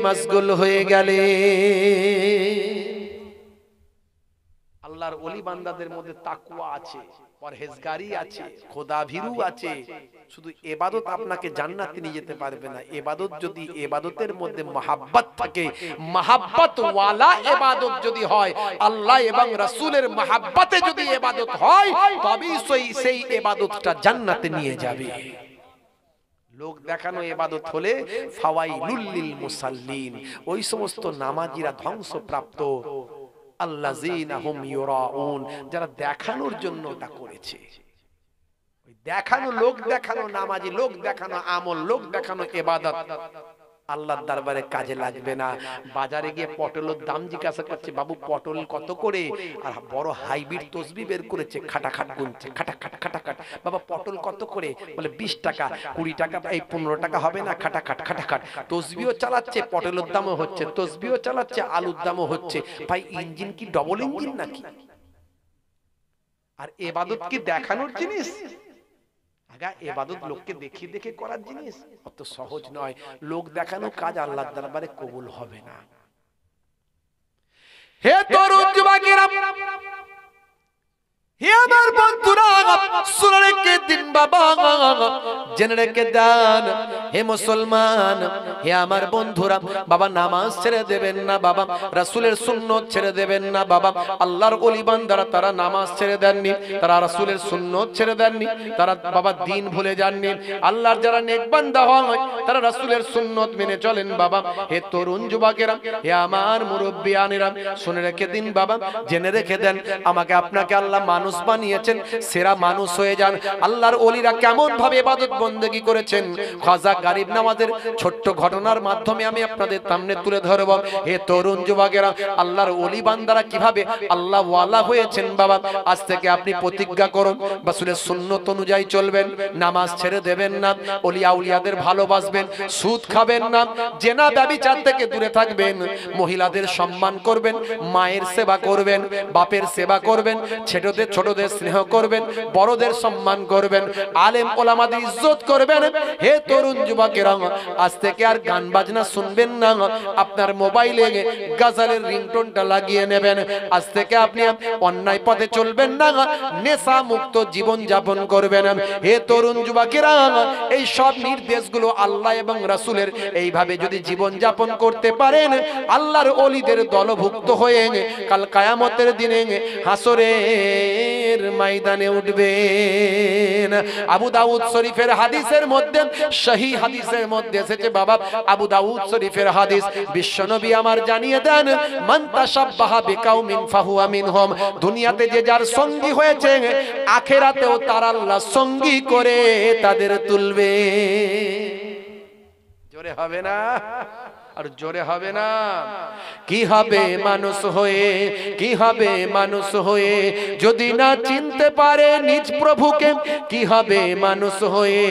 মশগুল হয়ে গেলে। আল্লাহর ওলি বান্দাদের মধ্যে তাকওয়া আছে, পরহেজগারি আছে, খোদাভীরু আছে। শুধু ইবাদত আপনাকে জান্নাতে নিয়ে যেতে পারবে না। ইবাদত যদি ইবাদতের মধ্যে মহব্বত থাকে, মহব্বত ওয়ালা ইবাদত যদি হয়, আল্লাহ এবং রাসূলের মহব্বতে যদি ইবাদত হয়, তবেই সেই ইবাদতটা জান্নাতে নিয়ে যাবে। লোক দেখানো ইবাদত হলে ফাওয়াইলুল লিল মুসাল্লিন, ওই সমস্ত নামাজীরা ধ্বংসপ্রাপ্ত। আল্লাযীনা হুম ইউরাউন, যারা দেখানোর জন্য ওটা করেছে। ওই দেখানো, লোক দেখানো নামাজি, লোক দেখানো আমল, লোক দেখানো ইবাদত আল্লাহর দরবারে কাজে লাগবে না। বাজারে গিয়ে পটলের দাম জিজ্ঞাসা করছে, বাবু পটল কত করে? আর বড় হাইব্রিড তসবি বের করেছে, খাটাখাট গুনছে, খাটাখাট খাটাখাট। বাবা পটল কত করে? বলে 20 টাকা, 20 টাকা, এই 15 টাকা হবে না? খাটাখাট খাটাখাট। তসবিও চালাচ্ছে, পটলের দামও হচ্ছে, তসবিও চালাচ্ছে, আলুর দামও হচ্ছে। ভাই ইঞ্জিন কি ডবল ইঞ্জিন নাকি? আর ইবাদত কি দেখানোর জিনিস? আগা ইবাদত লোককে দেখিয়ে দেখে করার জিনিস, অত সহজ নয়। লোক দেখানো কাজ আল্লাহর দরবারে কবুল হবে না। হে তরুণ যুবকেরা, হে আমার বন্ধুরা, শুনে রেখে দিন বাবা, জেনে রেখে দেন হে মুসলমান, হে আমার বন্ধুরা, বাবা নামাজ ছেড়ে দেবেন না বাবা, রাসূলের সুন্নত ছেড়ে দেবেন না বাবা। আল্লাহর ওলি বান্দারা তারা নামাজ ছেড়ে দেননি, তারা রাসূলের সুন্নত ছেড়ে দেননি, তারা বাবা দ্বীন ভুলে যাননি। আল্লাহর যারা নেক বান্দা হয় তারা রাসূলের সুন্নত মেনে চলেন বাবা। হে তরুণ যুবকেরা, হে আমার মুরব্বিয়ানেরা, শুনে রেখে দিন বাবা, জেনে রেখে দেন, আমাকে আপনাকে আল্লাহ মানুষ মানুষ বানিয়েছেন, সেরা মানুষ হয়ে যান। আল্লাহর ওলিরা কেমন ভাবে ইবাদত বন্দেগী করেছেন, খাজা গরিব নওয়াজের ছোট্ট ঘটনার মাধ্যমে আমি আপনাদের সামনে তুলে ধরব। হে তরুণ যুবকেরা, আল্লাহর ওলি বান্দারা কিভাবে আল্লাহ ওয়ালা হয়েছেন বাবা। আজ থেকে আপনি প্রতিজ্ঞা করুন, রাসূলের সুন্নত অনুযায়ী চলবেন, নামাজ ছেড়ে দেবেন না, ওলিয়া উলিয়াদের ভালোবাসবেন, সুদ খাবেন না, জেনা ব্যভিচার থেকে দূরে থাকবেন, মহিলাদের সম্মান করবেন, মায়ের সেবা করবেন, বাপের সেবা করবেন, ছোটদের স্নেহ করবেন, বড়দের সম্মান করবেন, আলেম ওলামাদের ইজ্জত করবেন। হে তরুণ যুবকেরা, আজ থেকে আর গান বাজনা শুনবেন না, আপনার মোবাইলে গজলের রিংটোনটা লাগিয়ে নেবেন। আজ থেকে আপনি অন্যায় পথে চলবেন না, নেশা মুক্ত জীবন যাপন করবেন। হে তরুণ যুবকেরা, এই সব নির্দেশগুলো আল্লাহ এবং রাসূলের এইভাবে যদি জীবন যাপন করতে পারেন, আল্লাহর ওলিদের দলভুক্ত হয়ে কাল কিয়ামতের দিনে হাসরের ময়দানে উঠবেন। আবু দাউদ শরীফের হাদিসের মধ্যে, সহিহ হাদিসের মধ্যে এসেছে বাবা, আবু দাউদ শরীফের হাদিস, বিশ্বনবী আমার জানিয়ে দেন, মান তাশাব্বাহা বিকাউমিন ফাহুয়া মিনহুম। দুনিয়াতে যে যার সঙ্গী হয়েছে, আখিরাতেও তার আল্লাহ সঙ্গী করে তাদের তুলবে। জোরে হবে না? আর জোরে হবে না? কি হবে মানুষ হয়ে, কি হবে মানুষ হয়ে যদি না চিনতে পারে নিজ প্রভুকে? কি হবে মানুষ হয়ে?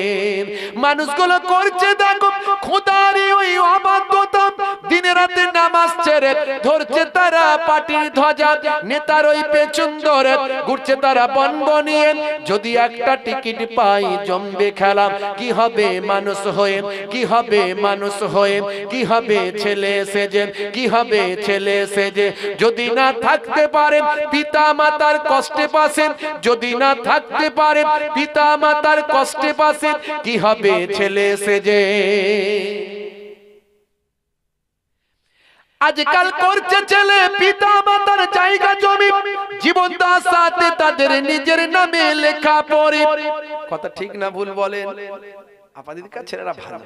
মানুষগুলো করছে দেখো খোদারই ওই অবাধ্যতা, দিনে রাতে নামাজ ছেড়ে ধরছে তারা পাটির ধ্বজা, নেতার ওই পেছন ধরে ঘুরছে তারা বনবনিয়ে, যদি একটা টিকিট পাই জমবে খেলা। কি হবে মানুষ হয়ে, কি হবে মানুষ হয়ে, কি হবে ছেলে সেজে, কি হবে ছেলে সেজে যদি না থাকতে পারে পিতা মাতার কষ্টে পাশে, যদি না থাকতে পারে পিতা মাতার কষ্টে পাশে, কি হবে ছেলে সেজে? আজকাল করছে ছেলে পিতা মাতার জায়গা জমি জীবন দার সাথে তাদের নিজের নামে লেখা পড়ে। কথা ঠিক না ভুল বলেন? আপনাদের কাছে ছেলেরা ভালো,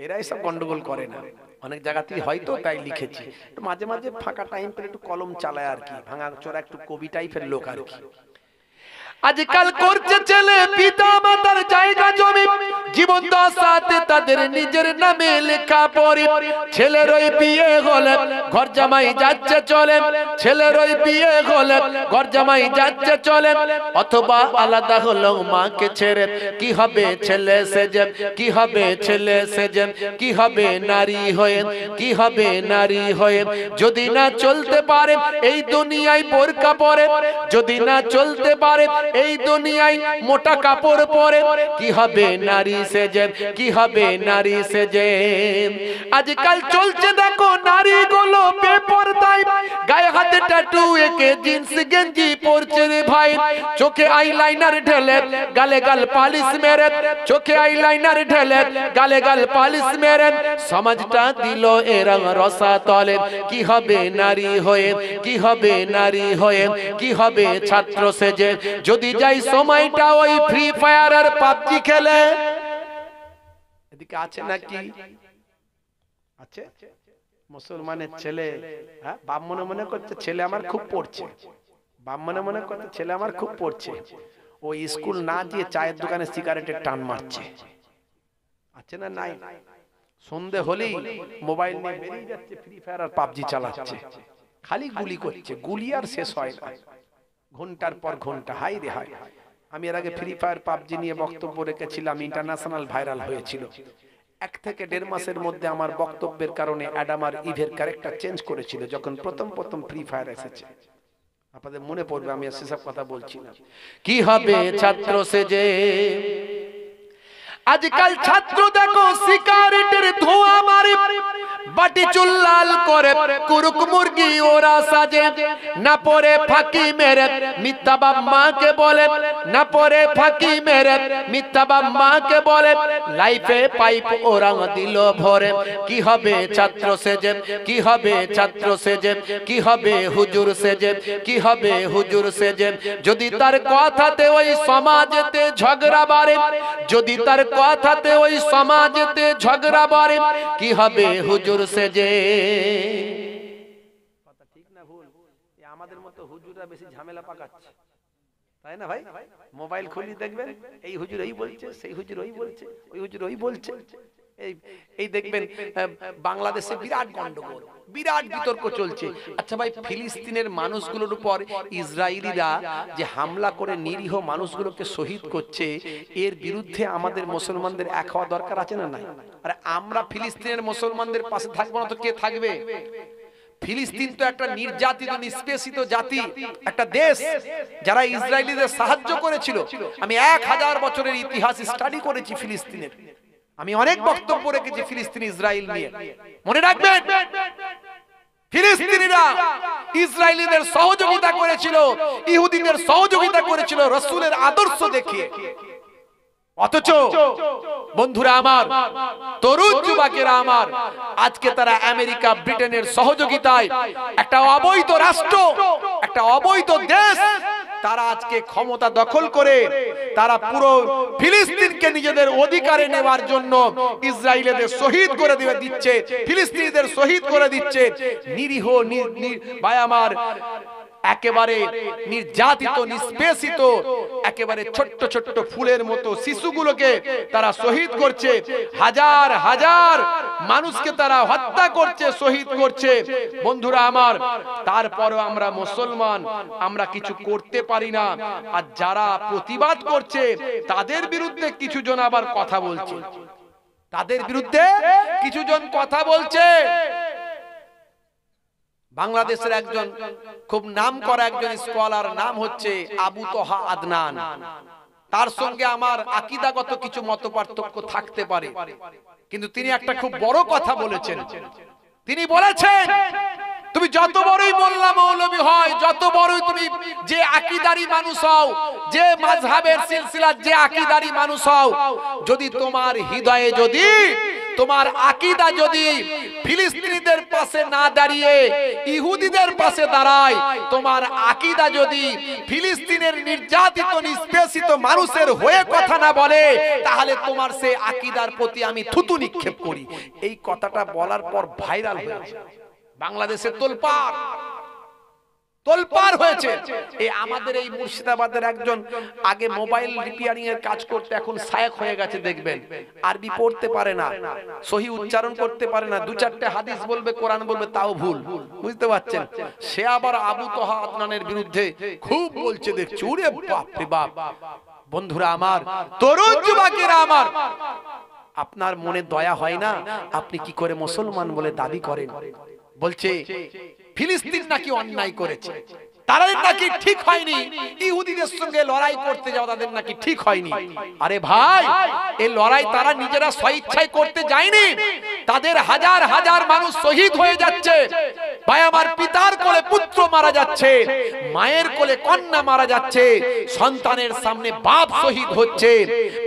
এরা এসব গন্ডগোল করে না। অনেক জায়গাতেই হয়তো তাই লিখেছি, মাঝে মাঝে ফাঁকা টাইম পেলে একটু কলম চালায় আর কি, ভাঙা চোরা একটু কবি টাইপের লোক আর কি। আজকাল করছে ছেলে পিতা মাতার জায়গা জমি জীবন দশাতে তাদের নিজের নামে লেখা পড়ে। ছেলের ওই বিয়ে হলে ঘর জামাই যাচ্ছে চলে, ছেলের ওই বিয়ে হলে ঘর জামাই যাচ্ছে চলে, অথবা আলাদা হলো মাকে ছেড়ে। কি হবে ছেলে সেজে, কি হবে ছেলে সেজে, কি হবে নারী হয়ে, কি হবে নারী হয়ে যদি না চলতে পারে এই দুনিয়ায় বোরকা পরে, যদি না চলতে পারে এই দুনিয়ায় মোটা কাপড় পরে, কি হবে নারী সেজে, কি হবে নারী সেজে? আজকাল চলছে দেখো নারী গুলো বেপরদায়, গায়ে হাতে ট্যাটু এঁকে জিন্স গেঞ্জি পরছে রে ভাই, চোখে আইলাইনার ঢেলে গালে গাল পালিশ মেরে, চোখে আইলাইনার ঢেলে গালে গাল পালিশ মেরে সমাজটা দিল এরং রসা তলে। কি হবে নারী হয়ে, কি হবে নারী হয়ে, কি হবে ছাত্র সেজে যদি যাই সময়টা ওই ফ্রি ফায়ার আর পাবজি খেলে? এদিকে আছে নাকি? আছে? মুসলমানের ছেলে বাপ মনে মনে করছে ছেলে আমার খুব পড়ছে, বাপ মনে মনে করছে ছেলে আমার খুব পড়ছে, ও স্কুল না দিয়ে চায়ের দোকানে সিগারেটের টান মারছে। আছে না নাই? সন্ধে হলেই মোবাইল নিয়ে বেরিয়ে যাচ্ছে, ফ্রি ফায়ার আর পাবজি চালাচ্ছে, খালি গুলি করছে, গুলি আর শেষ হয় না, ঘন্টার পর ঘন্টা। হাই রে হাই! আমি এর আগে ফ্রি ফায়ার পাবজি নিয়ে বক্তব্য রেখেছিলাম, ইন্টারন্যাশনাল ভাইরাল হয়েছিল। 1 থেকে 1.5 মাসের মধ্যে আমার বক্তব্যের কারণে অ্যাডাম আর ইভের ক্যারেক্টার চেঞ্জ করেছিল যখন প্রথম ফ্রি ফায়ার এসেছে। আপনাদের মনে পড়বে, আমি সেসব কথা বলছি না। কি হবে ছাত্র সেজে? আজকাল ছাত্র দেখো সিগারেটের ধোঁয়া মারে, বাটি চুল লাল করে কুরুক মুরগি ওরা সাজে, না পরে ফাঁকি মেরে মিথ্যা বাপ মাকে বলে, না পরে ফাঁকি মেরে মিথ্যা বাপ মাকে বলে, লাইফে পাইপ ওরা দিল ভরে। কি হবে ছাত্র সেজে, কি হবে ছাত্র সেজে, কি হবে হুজুর সেজে, কি হবে হুজুর সেজে যদি তার কথাতে ওই সমাজেতে ঝগড়া বাড়ে, যদি তার কথাতে ওই সমাজেতে ঝগড়া বাড়ে, কি হবে হুজুর সেজে? কথা ঠিক না ভুল? আমাদের মতো হুজুররা বেশি ঝামেলা পাকাচ্ছে, তাই না ভাই? মোবাইল খুলি দেখবেন এই হুজুর এই বলছে, সেই হুজুর ওই বলছে, ওই হুজুর ওই বলছে। এই দেখবেন বাংলাদেশে বিরাট গন্ডগোল, বিরাট বিতর্ক চলছে। আচ্ছা ভাই, ফিলিস্তিনের মানুষগুলোর উপর ইসরায়েলিরা যে হামলা করে নিরীহ মানুষগুলোকে শহীদ করছে, এর বিরুদ্ধে আমাদের মুসলমানদের এক হওয়া দরকার আছে না নাই? আরে আমরা ফিলিস্তিনের মুসলমানদের পাশে থাকবো না তো কে থাকবে? ফিলিস্তিন তো একটা নির্যাতিত নিষ্পেষিত জাতি, একটা দেশ যারা ইসরায়েলিদের সাহায্য করেছিল। আমি 1000 বছরের ইতিহাস স্টাডি করেছি ফিলিস্তিনের, আমি অনেক বক্তব্য রেখেছি ফিলিস্তিন ইসরায়েল নিয়ে। মনে রাখবেন, ফিলিস্তিনিরা ইসরায়েলিদের সহযোগিতা করেছিল, ইহুদিদের সহযোগিতা করেছিল রাসূলের আদর্শ দেখিয়ে। অথচ বন্ধুরা আমার, তরুণ যুবকেরা আমার, আজকে তারা আমেরিকা ব্রিটেনের সহযোগিতায় একটা অবৈধ রাষ্ট্র, একটা অবৈধ দেশ, তারা আজকে ক্ষমতা দখল করে তারা পুরো ফিলিস্তিনকে নিজেদের অধিকারে নেওয়ার জন্য ইসরায়েলিদের শহীদ করে দিচ্ছে, ফিলিস্তিনিদের শহীদ করে দিচ্ছে। নিরীহ ভাই আমার, একেবারে নির্যাতিত নিষ্পেষিত, একেবারে ছোট্ট ছোট্ট ফুলের মতো শিশুগুলোকে তারা শহীদ করছে, হাজার হাজার মানুষকে তারা হত্যা করছে, শহীদ করছে। বন্ধুরা আমার, তারপরও আমরা মুসলমান, আমরা কিছু করতে পারি না। আর যারা প্রতিবাদ করছে তাদের বিরুদ্ধে কিছু জন আবার কথা বলছে, তাদের বিরুদ্ধে কিছু জন কথা বলছে। বাংলাদেশের একজন খুব নামকরা একজন স্কলার, নাম হচ্ছে আবু তোহা আদনান। তার সঙ্গে আমার আকীদাগত কিছু মতপার্থক্য থাকতে পারে, কিন্তু তিনি একটা খুব বড় কথা বলেছেন। তিনি বলেছেন, তুমি যত বড়ই মোল্লা মৌলবী হয়, যত বড়ই তুমি যে আকীদারি মানুষ হও, যে মাযহাবের সিলসিলার যে আকীদারি মানুষ হও, যদি তোমার হৃদয়ে, যদি তোমার আকীদা যদি ফিলিস্তিনিদের পাশে না দাঁড়িয়ে ইহুদিদের পাশে দাঁড়ায়, তোমার আকীদা যদি ফিলিস্তিনের নির্যাতিত নিষ্পেষিত মানুষের হয়ে কথা না বলে, তাহলে তোমার সেই আকীদার প্রতি আমি থুতু নিক্ষেপ করি। এই কথাটা বলার পর ভাইরাল হয়েছে, বাংলাদেশে তোলপাড় হয়েছে। এই আমাদের এই মুর্শিদাবাদের একজন আগে মোবাইল রিপেয়ারিং এর কাজ করতে, এখন শায়েখ হয়ে গেছে। দেখবেন আরবি পড়তে পারে না, সহি উচ্চারণ করতে পারে না, 2-4টে হাদিস বলবে, কোরআন বলবে, তাও ভুল। বুঝতে পারছেন? সে আবার আবু তোহা আদনানের বিরুদ্ধে খুব বলছে, দেখছি, ওরে বাপ রে বাপ। বন্ধুরা আমার, তরুণ যুবকেরা আমার, আপনার মনে দয়া হয় না? আপনি কি করে মুসলমান বলে দাবি করেন? বলছে ফিলিস্তিন নাকি অন্যায় করেছে, তারা নাকি ঠিক হয়নি, ইহুদিদের সঙ্গে লড়াই করতে যাওয়া তাদের নাকি ঠিক হয়নি। আরে ভাই, এই লড়াই তারা নিজেরা স্বেচ্ছায় করতে যায়নি, তাদের হাজার হাজার মানুষ শহীদ হয়ে যাচ্ছে। ভাই আমার, পিতার কোলে পুত্র মারা যাচ্ছে, মায়ের কোলে কন্যা মারা যাচ্ছে, সন্তানের সামনে বাপ শহীদ হচ্ছে,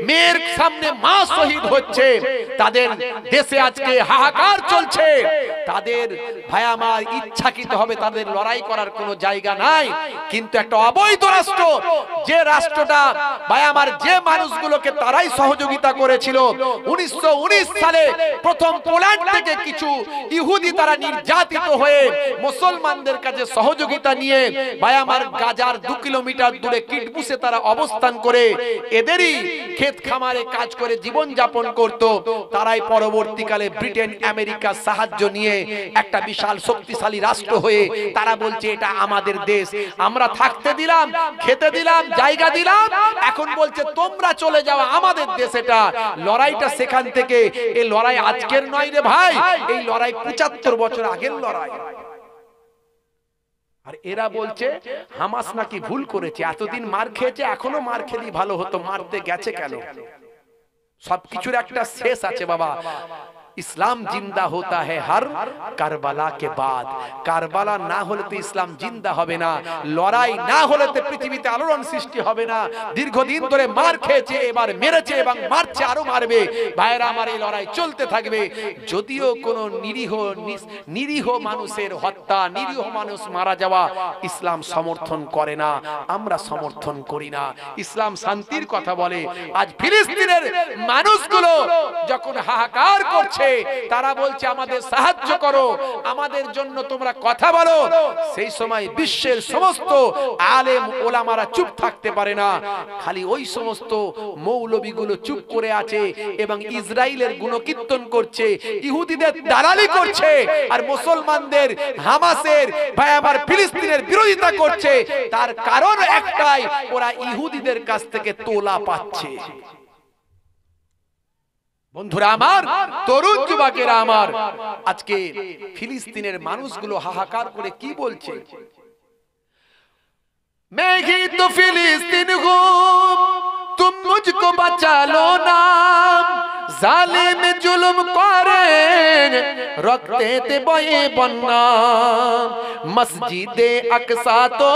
মেয়ের সামনে মা শহীদ হচ্ছে, তাদের দেশে আজকে হাহাকার চলছে। তাদের ভাই আমার, ইচ্ছাকৃত হবে তাদের লড়াই করার কোনো জায়গা নাই। কিন্তু একটা অবৈধ রাষ্ট্র, যে রাষ্ট্রটা ভাই আমার, যে মানুষগুলোকে তারাই সহযোগিতা করেছিল 1919 সালে প্রথম পোল্যান্ড থেকে কিছু ইহুদি তারা নির্যাতিত হয়ে মুসলমানদের কাছে সহযোগিতা নিয়ে ভাই আমার গাজার 2 কিলোমিটার দূরে কিটবুসে তারা অবস্থান করে এদেরই ক্ষেত খামারে কাজ করে জীবন যাপন করত। তারাই পরবর্তীকালে ব্রিটেন আমেরিকার সাহায্য নিয়ে একটা বিশাল শক্তিশালী রাষ্ট্র হয়ে তারা বলছে এটা আমাদের দেশ, আমরা থাকতে দিলাম, খেতে দিলাম, জায়গা দিলাম, এখন বলছে তোমরা চলে যাও আমাদের দেশ। এটা লড়াইটা সেখান থেকে, এই লড়াই আজকের নয় রে ভাই, এই লড়াই 75 বছর আগের লড়াই। আর এরা বলছে হামাস নাকি ভুল করেছে, এতদিন মার খেয়েছে, এখনো মার খেলি ভালো হতো, মারতে গেছে কেন? সবকিছুর একটা শেষ আছে বাবা। ইসলাম জিন্দা होता है हर কারবালা के बाद। কারবালা না হলে তো ইসলাম জিন্দা হবে না, লড়াই না হলে তো পৃথিবীতে আলোড়ন সৃষ্টি হবে না। দীর্ঘদিন ধরে মার খেয়েছে, এবার মেরেছে এবং মারছে, আরো মারবে। ভাইরা আমার, এই লড়াই চলতে থাকবে। যদিও কোনো নিরীহ মানুষের হত্যা, নিরীহ মানুষ মারা যাওয়া ইসলাম সমর্থন করে না, আমরা সমর্থন করি না। ইসলাম শান্তির কথা বলে। আজ ফিলিস্তিনের মানুষগুলো যখন হাহাকার করছে, তারা বলছে আমাদের সাহায্য করো, আমাদের জন্য তোমরা কথা বলো। সেই সময় বিশ্বের সমস্ত আলেম ওলামারা চুপ থাকতে পারে না, খালি ওই সমস্ত মৌলবীগুলো চুপ করে আছে এবং ইসরায়েলের গুণকীর্তন করছে, ইহুদিদের দালালি করছে, আর মুসলমানদের হামাসের ভাই আমার ফিলিস্তিনের বিরোধিতা করছে। তার কারণ একটাই, ওরা ইহুদিদের কাছ থেকে তোলা পাচ্ছে। বন্ধুরা আমার, তরুণ যুবকেরা আমার, আজকে ফিলিস্তিনের মানুষগুলো হাহাকার করে কি বলছে? मैं ही तो फिलिस्तीन हूँ, तुम मुझको बचा लो ना, जालिम जुल्म करे रखते थे बये बन्ना, मस्जिदे अक्सा तो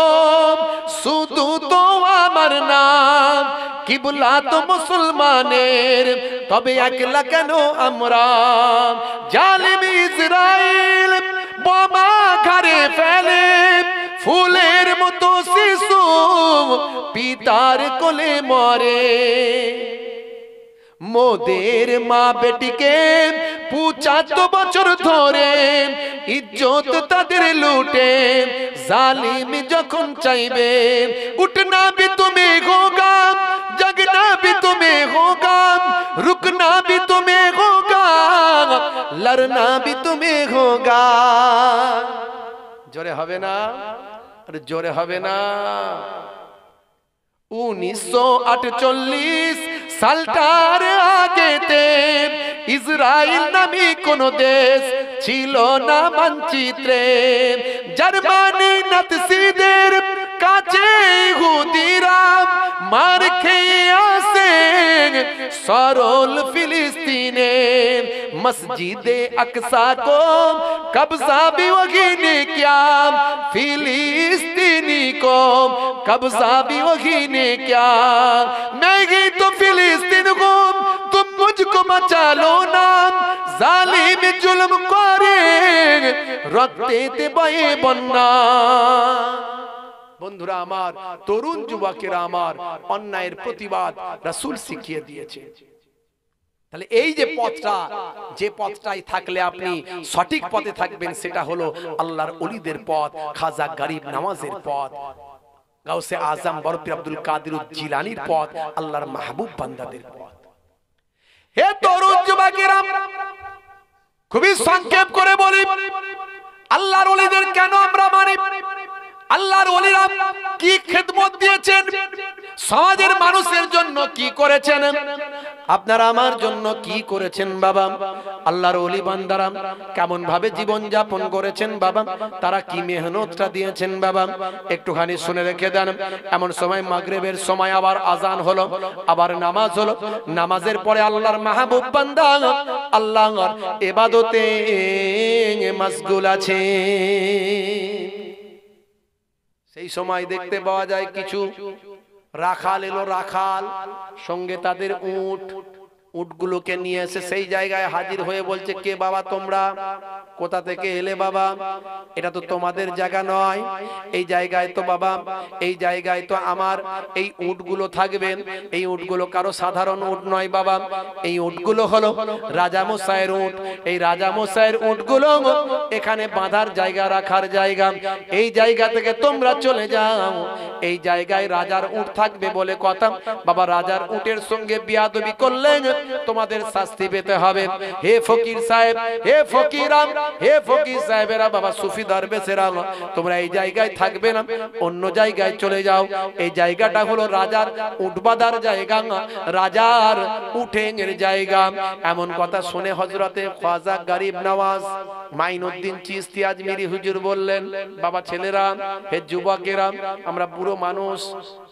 सुदू तो আমার নাম, কিবলা তো মুসলমানের, তবে একলা কেন আমরা? জালিম ইসরাইল বোমা ঘরে ফেলে, ফুলের মতো শিশু পিতার কোলে মরে, মোদের মা বেটিকে 75 বছর ধরে ইজ্জত তাদের লুটে, জালিম যখন চাইবে উঠনা भी तुम्हें होगा, जगना भी तुम्हें होगा, रुकना भी तुम्हें होगा, लड़ना भी तुम्हें होगा। জোরে হবে না? আরে জোরে হবে না? 1948 সালটার আগেতে ইসরায়েল নামে কোন দেশ ছিল না মানচিত্রে, জার্মানি নাৎসিদের কাছে ইহুদিরা মার খেয়ে আসে সরল ফিলিস্তিনে, मस्जिदे अक्सा को कब्जा भी वही ने किया, फिलिस्तीनी को कब्जा भी वही ने किया, मैं ही तो फिलिस्तीन हूँ, तुम मुझको बचा लो ना, जालिम जुल्म करे रखते थे बये बन्ना। বন্ধুরা আমার, তরুণ যুবকেরা আমার, অন্যায়ের প্রতিবাদ রাসূল শিখিয়ে দিয়েছে। তাহলে এই যে পথটা, যে পথটাই থাকলে আপনি সঠিক পথে থাকবেন, সেটা হলো আল্লাহর ওলিদের পথ, খাজা গরিব নওয়াজের পথ, গাউসে আজম বরফি আব্দুল কাদের জিলানীর পথ, আল্লাহর মাহবুব বান্দাদের পথ। হে তরুণ যুবকেরা, খুবই সংক্ষেপ করে বলি, আল্লাহর ওলিদের কেন আমরা মানি? আল্লাহর ওলিরা কি খেদমত দিয়েছেন, সমাজের মানুষের জন্য কি করেছেন, আপনারা আমার জন্য কি করেছেন বাবা? আল্লাহর ওলি বান্দারা কেমন ভাবে জীবন যাপন করেছেন বাবা? তারা কি মেহনতটা দিয়েছেন বাবা? একটুখানি শুনে রেখে দেন। এমন সময় মাগরিবের সময় আবার আজান হলো, আবার নামাজ হলো, নামাজের পরে আল্লাহর মাহবুব বান্দা আল্লাহর ইবাদতে মশগুল আছে। সেই সময় দেখতে পাওয়া যায় কিছু রাখাল এলো, রাখাল সঙ্গে তাদের উটগুলোকে নিয়ে এসে সেই জায়গায় হাজির হয়ে বলছে, কে বাবা তোমরা, কোথা থেকে এলে বাবা? এটা তো তোমাদের জায়গা নয়, এই জায়গায় তো বাবা, এই জায়গায় তো আমার এই উটগুলো থাকবে, এই উটগুলো কারো সাধারণ উট নয় বাবা, এই উটগুলো হলো রাজা মশাইয়ের উট, এই রাজা মশাইয়ের উটগুলো এখানে বাঁধার জায়গা, রাখার জায়গা, এই জায়গা থেকে তোমরা চলে যাও, এই জায়গায় রাজার উট থাকবে বলে কথা বাবা। রাজার উটের সঙ্গে বিয়াদবি করলে তোমাদের শাস্তি পেতে হবে। হে ফকির সাহেব, হে ফকিরাম, হে ফকির সাহেবেরা বাবা, সুফি দরবেশেরা, তোমরা এই জায়গায় থাকবে না, অন্য জায়গায় চলে যাও। এই জায়গাটা হলো রাজার উটবাদার জায়গা, রাজার উটের জায়গা। এমন কথা শুনে হযরতে খাজা গরিব নওয়াজ মাইনুদ্দিন চিশতি আজমিরি হুজুর বললেন, বাবা ছেলেরা, হে যুবকেরা, আমরা বুড়ো মানুষ,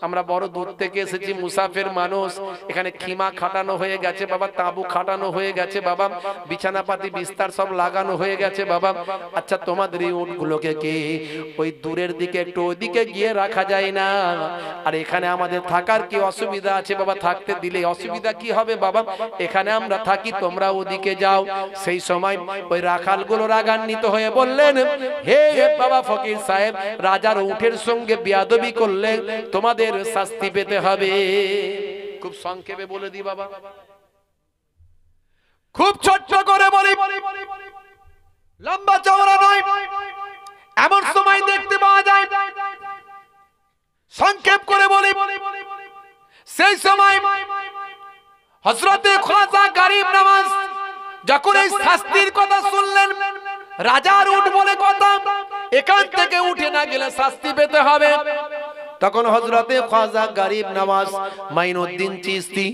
আমরা বড় দূর থেকে এসেছি, মুসাফির মানুষ, এখানে খিমা খাটানো হয়ে গেছে বাবা, তাঁবু খাটানো হয়ে গেছে বাবা, বিছানাপাতি বিস্তার সব লাগানো হয়ে গেছে বাবা। আচ্ছা তোমাদের এই উটগুলোকে কি ওই দূরের দিকে একটু ওইদিকে গিয়ে রাখা যায় না? আর এখানে আমাদের থাকার কি অসুবিধা আছে বাবা? থাকতে দিলে অসুবিধা কি হবে বাবা? এখানে আমরা থাকি, তোমরা ওদিকে যাও। সেই সময় ওই রাখালগুলো রাগান্বিত হয়ে বললেন, হে বাবা ফকির সাহেব, রাজার উটের সঙ্গে বিয়াদবি করলে তোমাদের শাস্তি পেতে হবে। খুব সংক্ষেপে বলে দি বাবা, খুব ছোট্ট করে বলি, এই শাস্তির কথা শুনলেন, রাজার উঠ বলে কথা, এখান থেকে উঠে না গেলে শাস্তি পেতে হবে। তখন হযরতে খাজা গরিব নওয়াজ মাইনুদ্দিন চিশতি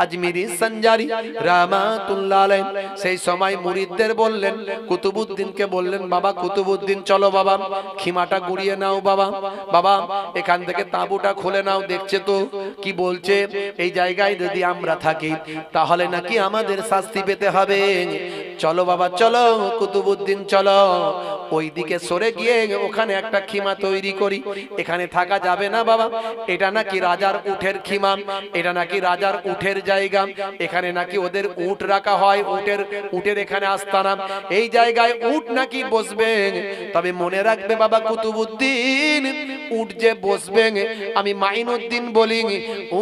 আজমিরি সঞ্জারি রাহমাতুল্লাহ আলাইহি সেই সময় মুরিদদের বললেন, কুতুবউদ্দিনকে বললেন, বাবা কুতুবউদ্দিন চলো বাবা, খিমাটা গুড়িয়ে নাও বাবা, বাবা এখান থেকে তাঁবুটা খুলে নাও, দেখছে তো কি বলছে, এই জায়গায় যদি আমরা থাকি তাহলে নাকি আমাদের শাস্তি পেতে হবে। চলো বাবা চলো, কুতুবউদ্দিন চলো, ওইদিকে সরে গিয়ে ওখানে একটা খিমা তৈরি করি, এখানে থাকা যাবে না বাবা, এটা নাকি রাজার উটের খিমা, এটা নাকি রাজার উটের জায়গা, এখানে নাকি ওদের উট রাখা হয়, উটের এখানে আস্তানা, এই জায়গায় উট নাকি বসবে। তবে মনে রাখবে বাবা কুতুবউদ্দিন, উট যে বসবে আমি মাইনুদ্দিন বলি,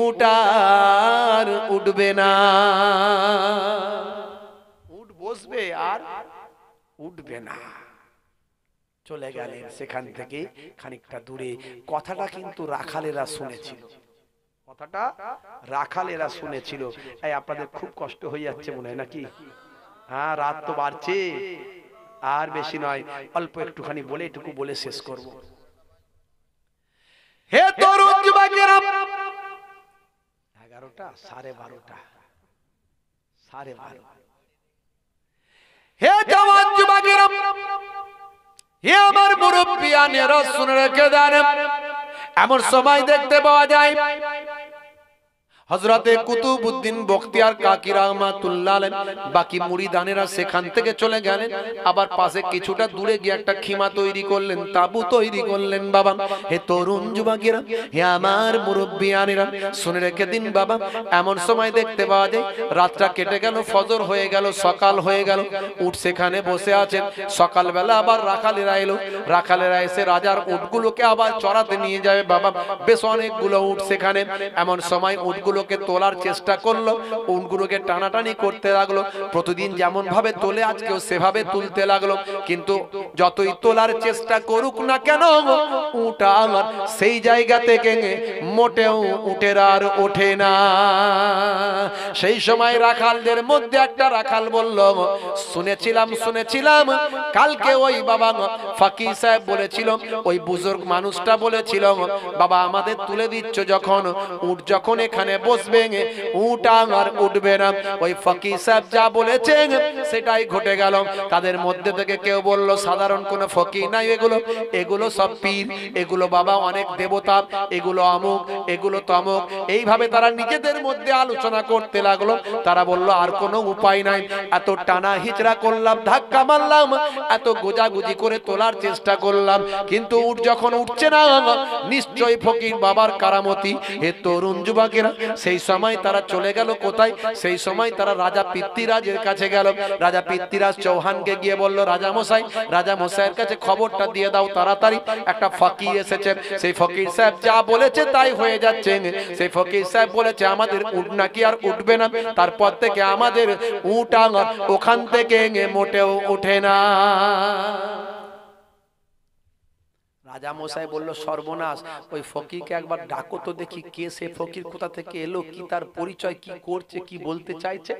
উট আর উঠবে না, উট বসবে আর উঠবে না। চলে গেলেন সেখান থেকে খানিকটা দূরে। কথাটা কিন্তু রাখালেরা শুনেছিল, কথাটা রাখালেরা শুনেছিল। এই আপনাদের খুব কষ্ট হয়ে যাচ্ছে মনে হয় নাকি? হ্যাঁ, রাত তো বাড়ছে, আর বেশি নয়, অল্প একটুখানি বলে এটুকু বলে শেষ করব। হে তরুণ যুবকেরা, 11টা 12:30, 12:30। হে জওয়ান যুবকেরা, হে আমার মুরব্বিয়ানেরা শুনে রেখে দেন, এমন সময় দেখতে পাওয়া যায় হযরতে কুতুবউদ্দিন বখতিয়ার কাকি রাহমাতুল্লাহ আলাইহি বাকি মুরিদানেরা সেখান থেকে চলে গেলেন, আবার পাশে কিছুটা দূরে গিয়ে একটা খিমা তৈরি করলেন, তাবু তৈরি করলেন। বাবা হে তরুণ যুবকেরা, হে আমার মুরব্বিয়ানেরা শুনে রেখে দিন বাবা, এমন সময় দেখতে পাওয়া যায় রাতটা কেটে গেল, ফজর হয়ে গেল, সকাল হয়ে গেল, উট সেখানে বসে আছেন। সকালবেলা আবার রাখালেরা এলো, রাখালেরা এসে রাজার উটগুলোকে আবার চড়াতে নিয়ে যাবে। বাবা বেশ অনেকগুলো উট সেখানে, এমন সময় উটগুলোকে তোলার চেষ্টা করলো, উটগুলোকে টানাটানি করতে লাগলো, প্রতিদিন যেমন ভাবে তোলে আজকেও সেভাবে তুলতে লাগলো, কিন্তু যতই তোলার চেষ্টা করুক না কেন উট আমার সেই জায়গা থেকে মোটেও উটের আর ওঠে না। সেই সময় রাখালদের মধ্যে একটা রাখাল বলল, শুনেছিলাম কালকে ওই বাবা ফাকি সাহেব বলেছিল, ওই বুজুর্গ মানুষটা বলেছিল, বাবা আমাদের তুলে দিচ্ছ যখন, উট যখন এখানে বসবে উট আর উঠবে না। ওই ফকির সাহেব যা বলেছেন সেটাই ঘটে গেল। তাদের মধ্যে থেকে কেউ বলল সাধারণ কোন ফকির নাই, এগুলো সব পীর, এগুলো বাবা অনেক দেবতা, এগুলো অমুক, এগুলো তমুক। এইভাবে তারা নিজেদের মধ্যে আলোচনা করতে লাগলো। তারা বলল আর কোনো উপায় নাই, এত টানা হিচড়া করলাম, ধাক্কা মারলাম, এত গোজাগুজি করে তোলার চেষ্টা করলাম, কিন্তু উট যখন উঠছে না, নিশ্চয়ই ফকির বাবার কারামতি। হে তরুণ যুবকেরা, সেই সময় তারা চলে গেল কোথায়? সেই সময় তারা রাজা পৃথ্বীরাজের কাছে গেল। রাজা পৃথ্বীরাজ চৌহানকে গিয়ে বলল, রাজা মশাইয়ের কাছে খবরটা দিয়ে দাও তাড়াতাড়ি, একটা ফকির এসেছেন, সেই ফকির সাহেব যা বলেছে তাই হয়ে যাচ্ছে। সেই ফকির সাহেব বলেছে আমাদের উট নাকি আর উঠবে না, তারপর থেকে আমাদের উট ওখান থেকে মোটেও ওঠে না। রাজা মশাই বলল সর্বনাশ, ওই ফকিরকে একবার ডাকো তো দেখি, কে সে ফকির, কোথা থেকে এলো, কি তার পরিচয়, কি করছে, কি বলতে চাইছে।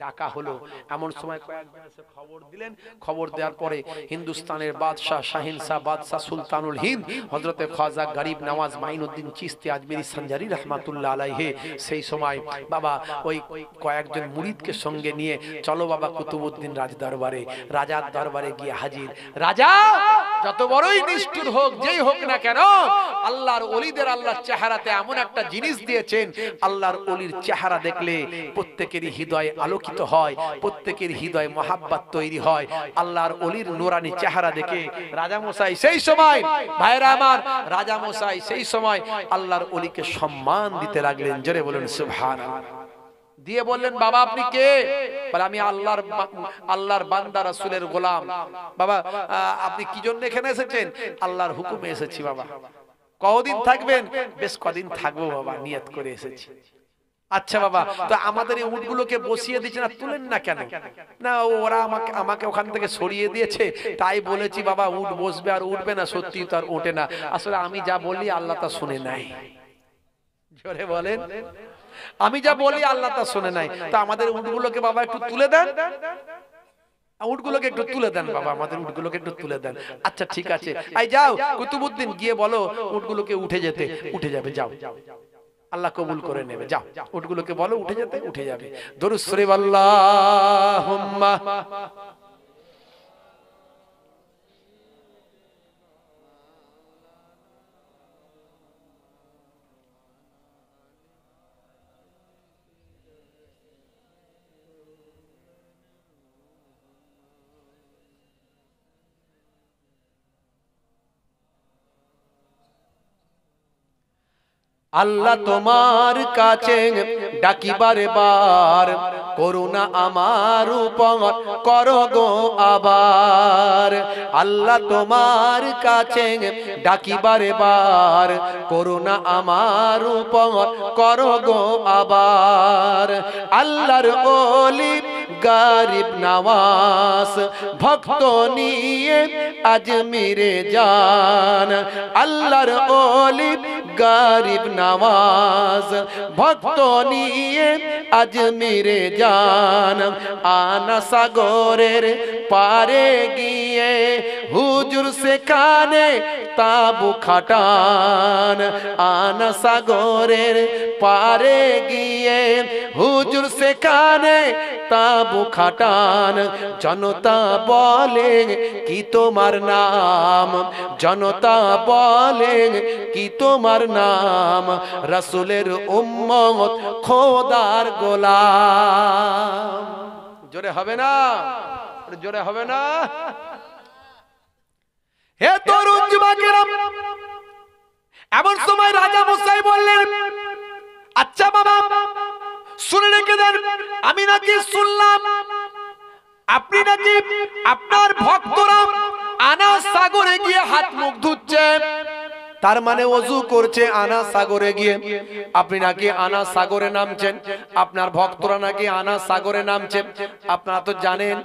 ডাকা হলো। এমন সময় কয়েকজন এসে খবর দিলেন। খবর দেওয়ার পরে হিন্দুস্তানের বাদশাহ, শাহিনশাহ বাদশাহ, সুলতানুল হিন্দ হযরতে খাজা গরিব নওয়াজ মাইনুদ্দিন চিশতি আজমিরি সঞ্জারি রাহমাতুল্লাহ আলাইহি সেই সময় বাবা ওই কয়েকজন মুরিদকে সঙ্গে নিয়ে চলো বাবা কুতুবউদ্দিন রাজ দরবারে। রাজার দরবারে গিয়ে হাজির। রাজা যত বড়ই নিষ্ঠুর হোক, যেই হোক না কেন, আল্লাহর ওলিদের আল্লাহর চেহারাতে এমন একটা জিনিস দিয়েছেন, আল্লাহর ওলির চেহারা দেখলে প্রত্যেকেরই হৃদয় আলোকিত হয়, প্রত্যেকের হৃদয় মহাব্বত তৈরি হয়। আল্লাহর ওলির নূরানি চেহারা দেখে রাজা মশাই সেই সময়, ভাইরা আমার, রাজা মশাই সেই সময় আল্লাহর ওলিকে সম্মান দিতে লাগলেন। জোরে বলুন সুবহানাল্লাহ। দিয়ে বললেন বাবা আপনি কে? বলে আমি আল্লাহর বান্দা রাসূলের গোলাম। বাবা আপনি কি জন্য এখানে এসেছেন? আল্লাহর হুকুমে এসেছি বাবা। কতদিন থাকবেন? বেশ কদিন থাকবো বাবা, নিয়ত করে এসেছি। আচ্ছা বাবা, তো আমাদের এই উটগুলোকে বসিয়ে দিচ্ছে না, তুলেন না কেন? না ওরা আমাকে ওখান থেকে সরিয়ে দিয়েছে, তাই বলেছি বাবা উট বসবে আর উঠবে না। সত্যি তো আর ওঠে না। আসলে আমি যা বলি আল্লাহ তা শুনে নাই। জোরে বলেন, আমি যা বলি আল্লাহ তা শুনে নাই। তো আমাদের উটগুলোকে বাবা একটু তুলে দেন। উটগুলোকে একটু তুলে দেন বাবা, আমাদের উটগুলোকে একটু তুলে দেন। আচ্ছা ঠিক আছে, এই যাও কুতুবউদ্দিন গিয়ে বলো উটগুলোকে উঠে যেতে, উঠে যাবে, যাও, আল্লাহ কবুল করে নেবে, যাও উটগুলোকে বলো উঠে যেতে, উঠে যাবে। দরুদ শরীফ আল্লাহুম্মা। আল্লাহ তোমার কাছে ডাকি বারে বার, করুণা আমার উপর করো গো আবার। আল্লাহ তোমার কাছে ডাকি বারে বার, করুণা আমার উপর করো গো আবার। আল্লাহর ওলি গরিব নওয়াজ ভক্ত নিয়ে আজমিরে যান। আল্লাহর ওলি গরিব নওয়াজ ভক্ত নিয়ে আজমিরে যান। আনা সাগরের পারে গিয়ে হুজুর সেখানে তাবু খাটান। আনা সাগরের পারে গিয়ে হুজুর সেখানে তাবু খাটান। জনতা বলে কি তোমার নাম, জনতা বলে কি তোমার নাম, রাসূলের উম্মত খোদার গোলাম। জোরে হবে না, জোরে হবে না। হে তরুণ যুবকেরা, এমন সময় রাজা মশাই বললেন, আচ্ছা বাবা শুনে রেখে দেন, আমি নাকি শুনলাম আপনি নাকি আপনার ভক্তরা আনা সাগরে গিয়ে হাত মুখ ধুচ্ছে, তার মানে ওযু করছে আনা সাগরে গিয়ে। আপনি নাকি আনা সাগরে নামছেন, আপনার ভক্তরা নাকি আনা সাগরে নামছে। আপনারা তো জানেন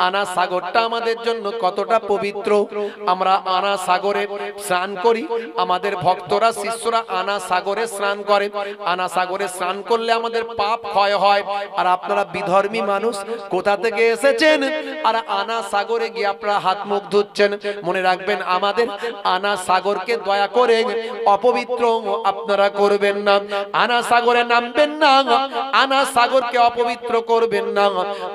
আনা সাগরটা আমাদের জন্য কতটা পবিত্র। আমরা আনা সাগরে স্নান করি, আমাদের ভক্তরা শিষ্যরা আনা সাগরে স্নান করে। আনা সাগরে স্নান করলে আমাদের পাপ ক্ষয় হয়। আর আপনারা বিধর্মী মানুষ, কোথা থেকে এসেছেন আর আনা সাগরে গিয়ে আপনারা হাত মুখ ধুচ্ছেন? মনে রাখবেন আমাদের আনা সাগরকে দয়া করে অপবিত্র আপনারা করবেন না, আনা সাগরে নামবেন না, আনা সাগরকে অপবিত্র করবেন না।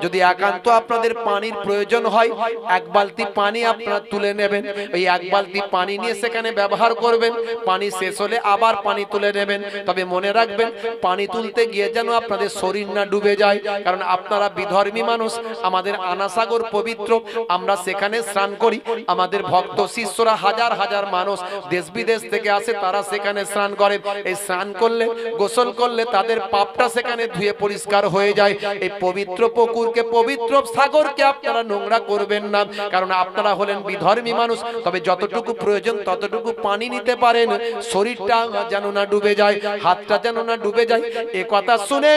যদি একান্ত আপনাদের পানির প্রয়োজন হয়, এক বালতি পানি আপনারা তুলে নেবেন, ওই এক বালতি পানি নিয়ে সেখানে ব্যবহার করবেন। পানি শেষ হলে আবার পানি তুলে নেবেন। তবে মনে রাখবেন পানি তুলতে গিয়ে যেন আপনাদের শরীর না ডুবে যায়, কারণ আপনারা বিধর্মী মানুষ। আমাদের আনা সাগর পবিত্র, আমরা সেখানে স্নান করি। আমাদের ভক্ত শিষ্যরা হাজার হাজার মানুষ দেশ বিদেশ থেকে আসে, তারা সেখানে স্নান করে। এই স্নান করলে, গোসল করলে তাদের পাপটা সেখানে ধুয়ে পরিষ্কার হয়ে যায়। এই পবিত্র পুকুরকে, পবিত্র সাগরকে আপনারা নোংরা করবেন না, কারণ আপনারা হলেন বিধর্মী মানুষ। তবে যতটুকু প্রয়োজন ততটুকু পানি নিতে পারেন, শরীরটা যেন না ডুবে যায়, হাতটা যেন না ডুবে যায়। এ কথা শুনে